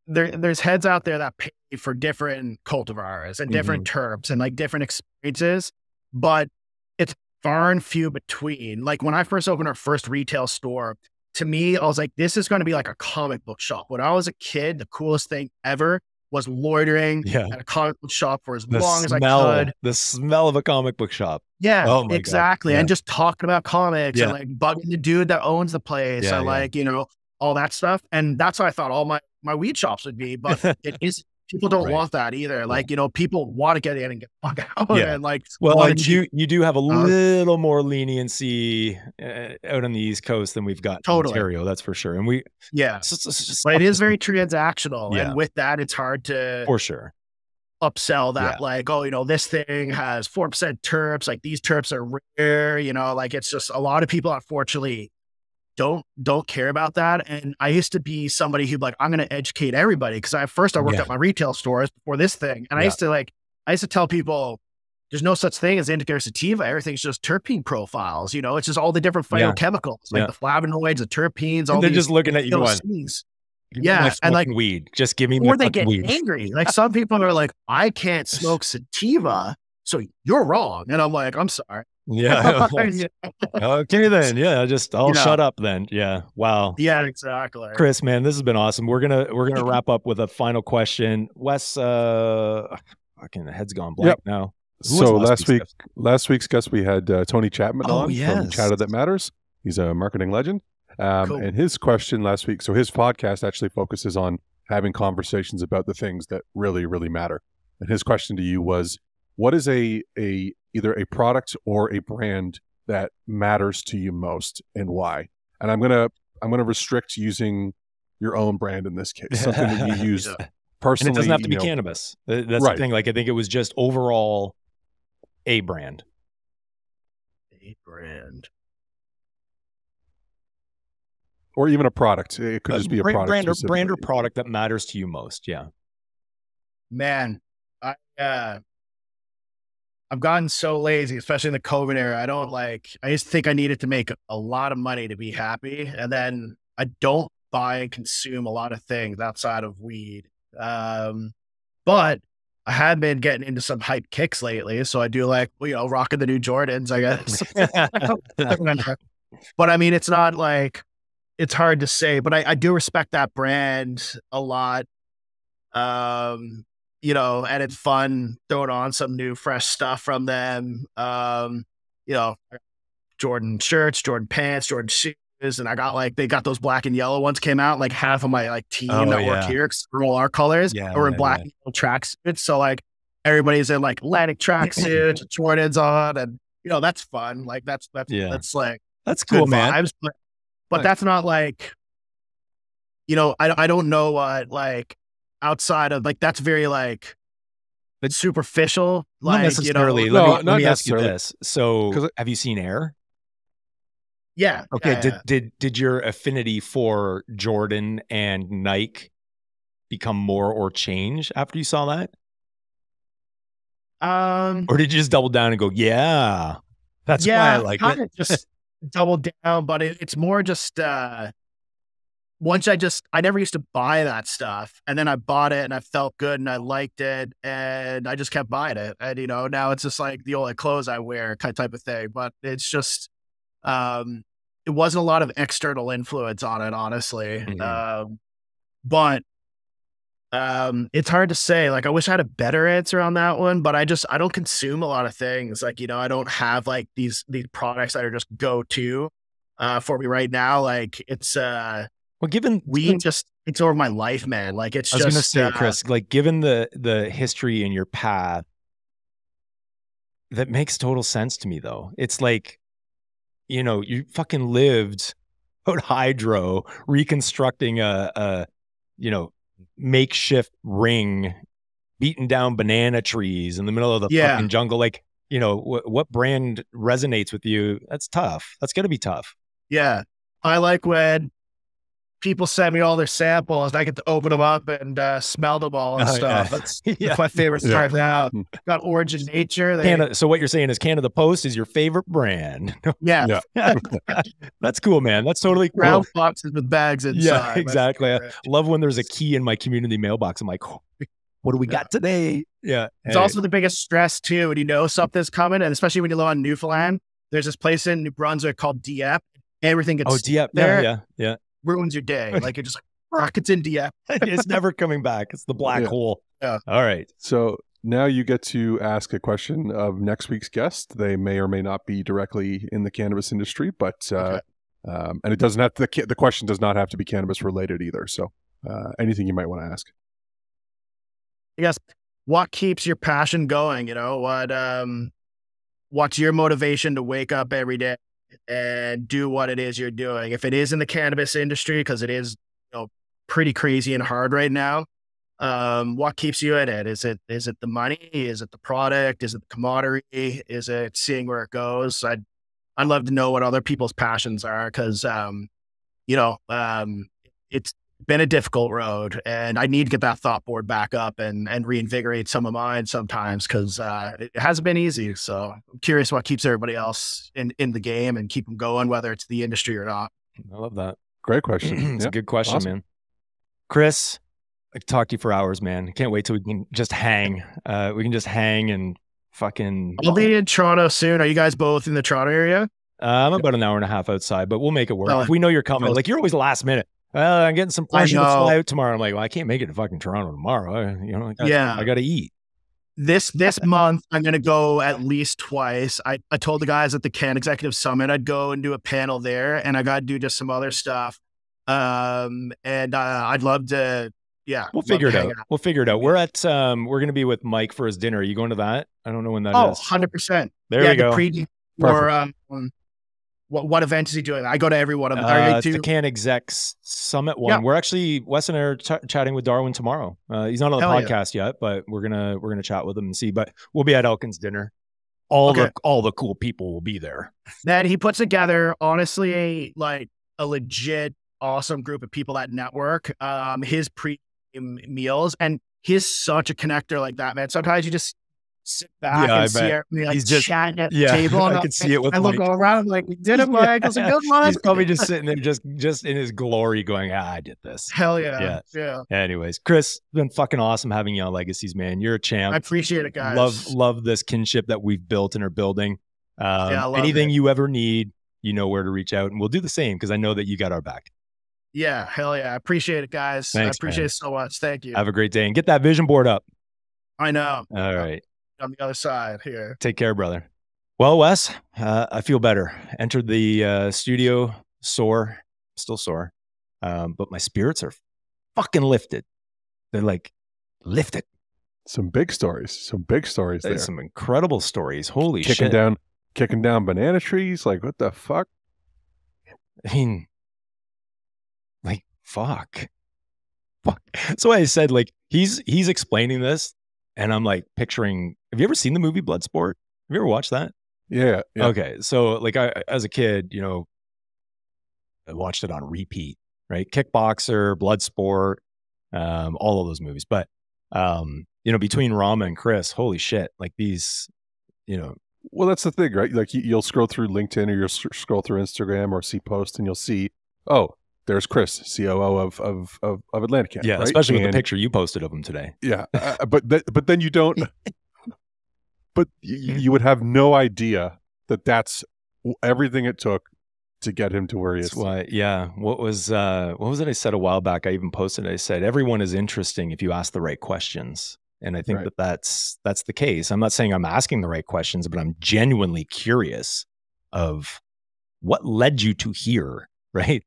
[SPEAKER 4] there's heads out there that pay for different cultivars and different terps and like different experiences, but it's far and few between. Like when I first opened our first retail store, to me, I was like, this is going to be like a comic book shop. When I was a kid, the coolest thing ever was loitering at a comic book shop for as long as I could.
[SPEAKER 1] The smell of a comic book shop.
[SPEAKER 4] Exactly. And just talking about comics and like bugging the dude that owns the place and like, you know, all that stuff. And that's how I thought all my weed shops would be. But it is, people don't want that either. Like, you know, people want to get in and get the fuck out. And like,
[SPEAKER 1] well, you do have a little more leniency out on the East Coast than we've got in Ontario. That's for sure. And we,
[SPEAKER 4] but it is very transactional. And with that, it's hard to upsell that like, oh, you know, this thing has 4% terps. Like these terps are rare, you know, like it's just a lot of people, unfortunately, don't care about that. And I used to be somebody who'd like, I'm going to educate everybody. Cause I worked at my retail stores before this thing. And I used to tell people there's no such thing as indica or sativa. Everything's just terpene profiles. You know, it's just all the different phytochemicals, like the flavonoids, the terpenes, all
[SPEAKER 1] they're just looking at you going,
[SPEAKER 4] and like
[SPEAKER 1] weed, just give me
[SPEAKER 4] or they get
[SPEAKER 1] weed.
[SPEAKER 4] angry. Like some people are like, I can't smoke sativa, so you're wrong. And I'm like, I'm sorry.
[SPEAKER 1] Okay then. I'll shut up then. Wow.
[SPEAKER 4] Exactly.
[SPEAKER 1] Chris, man, this has been awesome. We're gonna wrap up with a final question. Wes, fucking head's gone blank now.
[SPEAKER 2] So last week's guest, we had Tony Chapman on from Chatter That Matters. He's a marketing legend. And his question last week, so his podcast actually focuses on having conversations about the things that really, really matter. And his question to you was, what is either a product or a brand that matters to you most, and why? And I'm gonna restrict using your own brand in this case, something that you use personally.
[SPEAKER 1] And it doesn't have to be cannabis. That's the thing. Like I think it was just overall a brand.
[SPEAKER 4] A brand.
[SPEAKER 2] Or even a product. It could just be a product.
[SPEAKER 1] Brand or product that matters to you most. Yeah.
[SPEAKER 4] Man, I've gotten so lazy, especially in the COVID era. I used to think I needed to make a lot of money to be happy. And then I don't buy and consume a lot of things outside of weed. But I had been getting into some hype kicks lately. So I do like, you know, rocking the new Jordans, I guess. But I mean, it's not like, it's hard to say, but I do respect that brand a lot. You know, and it's fun throwing on some new fresh stuff from them. You know, Jordan shirts, Jordan pants, Jordan shoes. And I got like, they got those black and yellow ones came out. Like half of my like team that work here, cause all our colors are in black and yellow tracksuits. So like everybody's in like Atlantic tracksuits, Jordans on, and you know, that's fun. Like that's like,
[SPEAKER 1] that's cool, man.
[SPEAKER 4] Vibes, but that's not like, you know, I don't know what like outside of like, that's very like, but superficial. Like,
[SPEAKER 1] not necessarily.
[SPEAKER 4] You know,
[SPEAKER 1] let me ask you this. So have you seen Air?
[SPEAKER 4] Yeah.
[SPEAKER 1] Okay. Did your affinity for Jordan and Nike become more or change after you saw that? Or did you just double down and go, yeah, that's why I like it?
[SPEAKER 4] Just double down, but it's more just once I never used to buy that stuff, and then I bought it and I felt good and I liked it and I just kept buying it. And you know, now it's just like the only clothes I wear type of thing. But it's just it wasn't a lot of external influence on it, honestly. But it's hard to say. Like, I wish I had a better answer on that one, but I don't consume a lot of things. Like, you know, I don't have like these products that are just go to for me right now. Like, it's
[SPEAKER 1] well, given
[SPEAKER 4] it's over my life, man. Like, it's
[SPEAKER 1] I was gonna say, Chris, like, given the history in your path, that makes total sense to me, though. It's like, you know, you fucking lived out hydro reconstructing a you know, makeshift ring, beating down banana trees in the middle of the fucking jungle. Like, you know, what brand resonates with you? That's tough. That's got to be tough.
[SPEAKER 4] Yeah. I like when people send me all their samples and I get to open them up and smell them all and stuff. That's my favorite part now. Got Origin Nature.
[SPEAKER 1] So what you're saying is Canada Post is your favorite brand.
[SPEAKER 4] Yeah.
[SPEAKER 1] That's cool, man. That's totally cool.
[SPEAKER 4] Brown boxes with bags inside.
[SPEAKER 1] Yeah, exactly. I love when there's a key in my community mailbox. I'm like, oh, what do we got today? Yeah.
[SPEAKER 4] It's also the biggest stress too, when you know something's coming, and especially when you live on Newfoundland. There's this place in New Brunswick called Dieppe. Everything gets
[SPEAKER 1] Dieppe
[SPEAKER 4] there.
[SPEAKER 1] Yeah.
[SPEAKER 4] Ruins your day. Like, you're just like, rockets in Dieppe.
[SPEAKER 1] It's never coming back. It's the black hole.
[SPEAKER 4] Yeah.
[SPEAKER 1] All right.
[SPEAKER 2] So now you get to ask a question of next week's guest. They may or may not be directly in the cannabis industry, but and it doesn't have to, the question does not have to be cannabis related either. So anything you might want to ask.
[SPEAKER 4] I guess, what keeps your passion going? You know, what's your motivation to wake up every day and do what it is you're doing? If it is in the cannabis industry, because it is, you know, pretty crazy and hard right now, what keeps you in it? Is it the money? Is it the product? Is it the commodity? Is it seeing where it goes? I'd love to know what other people's passions are, because you know, it's been a difficult road, and I need to get that thought board back up and reinvigorate some of mine sometimes, because it hasn't been easy. So I'm curious what keeps everybody else in the game and keep them going, whether it's the industry or not.
[SPEAKER 1] I love that.
[SPEAKER 2] Great question.
[SPEAKER 1] It's a good question, man. Chris, I could talk to you for hours, man. I can't wait till we can just hang. We can just hang and fucking...
[SPEAKER 4] I'll be in Toronto soon. Are you guys both in the Toronto area?
[SPEAKER 1] I'm about an hour and a half outside, but we'll make it work. If we know you're coming, like, you're always last minute. Well, I'm getting some plans to fly out tomorrow. I'm like, well, I can't make it to fucking Toronto tomorrow. I got to eat.
[SPEAKER 4] This month, I'm going to go at least twice. I told the guys at the Can Executive Summit I'd go and do a panel there, and I got to do just some other stuff. And I'd love to,
[SPEAKER 1] we'll figure it out. We'll figure it out. We're going to be with Mike for his dinner. Are you going to that? I don't know when that is.
[SPEAKER 4] 100%.
[SPEAKER 1] There we go.
[SPEAKER 4] What event is he doing? I go to every one of them.
[SPEAKER 1] It's the Can Execs Summit one. We're actually, Wes and I are chatting with Darwin tomorrow. He's not on the podcast yet, but we're gonna chat with him and see. But we'll be at Elkin's dinner. All the cool people will be there.
[SPEAKER 4] That he puts together, honestly, like a legit awesome group of people that network. His meals, and he's such a connector like that, man. Sometimes you just sit back and see me, like, he's just chatting at the table. And
[SPEAKER 1] I can see it with
[SPEAKER 4] I look all around, I'm like, we did it, Mike. I was like, good, Mike.
[SPEAKER 1] He's probably just sitting there, just in his glory, going, I did this.
[SPEAKER 4] Hell yeah.
[SPEAKER 1] Anyways, Chris, it's been fucking awesome having you on Legacies, man. You're a champ.
[SPEAKER 4] I appreciate it, guys.
[SPEAKER 1] Love this kinship that we've built and are building. Anything you ever need, you know where to reach out, and we'll do the same because I know that you got our back.
[SPEAKER 4] Yeah, hell yeah. I appreciate it, guys.
[SPEAKER 1] Thanks,
[SPEAKER 4] I appreciate it so much. Thank you.
[SPEAKER 1] Have a great day and get that vision board up.
[SPEAKER 4] I know.
[SPEAKER 1] All right.
[SPEAKER 4] On the other side here.
[SPEAKER 1] Take care, brother. Well, Wes, I feel better. Entered the studio sore, still sore, but my spirits are fucking lifted. They're like lifted.
[SPEAKER 2] Some big stories. There.
[SPEAKER 1] Some incredible stories. Holy shit.
[SPEAKER 2] Kicking down banana trees. Like, what the fuck?
[SPEAKER 1] I mean, like, fuck. So I said, like, he's explaining this, and I'm like picturing, have you ever seen the movie Bloodsport? Have you ever watched that?
[SPEAKER 2] Yeah.
[SPEAKER 1] Okay. So like as a kid, I watched it on repeat, right? Kickboxer, Bloodsport, all of those movies. But, between Rama and Chris, holy shit, like these,
[SPEAKER 2] Well, that's the thing, right? Like you'll scroll through LinkedIn or you'll scroll through Instagram or see posts and you'll see, oh, there's Chris, COO of Atlancitc.
[SPEAKER 1] Yeah,
[SPEAKER 2] right?
[SPEAKER 1] especially with the picture you posted of him today.
[SPEAKER 2] Yeah, but then you don't. But you would have no idea that that's everything it took to get him to where he is.
[SPEAKER 1] Why? Yeah. What was it I said a while back? I even posted. I said everyone is interesting if you ask the right questions, and I think that's the case. I'm not saying I'm asking the right questions, but I'm genuinely curious of what led you to here, right?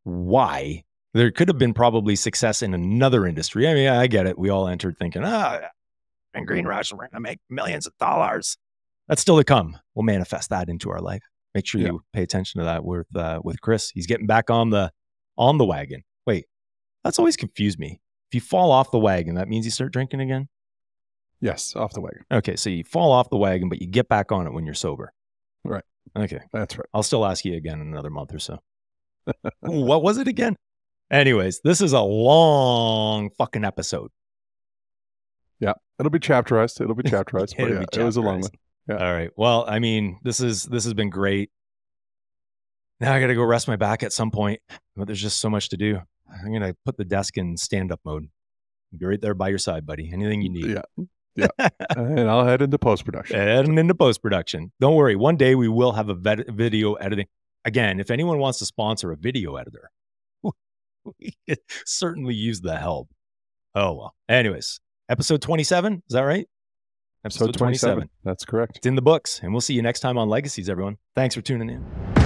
[SPEAKER 1] Why? There could have been probably success in another industry. I mean, I get it. We all entered thinking, and Green Rush, we're going to make millions of dollars. That's still to come. We'll manifest that into our life. Make sure you pay attention to that with Chris. He's getting back on the wagon. Wait, that's always confused me. If you fall off the wagon, that means you start drinking again?
[SPEAKER 2] Yes, off the wagon.
[SPEAKER 1] Okay, so you fall off the wagon, but you get back on it when you're sober.
[SPEAKER 2] Right.
[SPEAKER 1] Okay.
[SPEAKER 2] That's right.
[SPEAKER 1] I'll still ask you again in another month or so. What was it again? Anyways, this is a long fucking episode.
[SPEAKER 2] Yeah, it'll be chapterized. But it was a long one. Yeah.
[SPEAKER 1] All right. Well, I mean, this has been great. Now I got to go rest my back at some point, but there's just so much to do. I'm going to put the desk in stand-up mode. Be right there by your side, buddy. Anything you need.
[SPEAKER 2] Yeah. And I'll head into post-production. Don't worry. One day we will have a video editing. Again, if anyone wants to sponsor a video editor, we could certainly use the help. Oh, well. Anyways, episode 27. Is that right? Episode 27. That's correct.
[SPEAKER 1] It's in the books. And we'll see you next time on Legacies, everyone. Thanks for tuning in.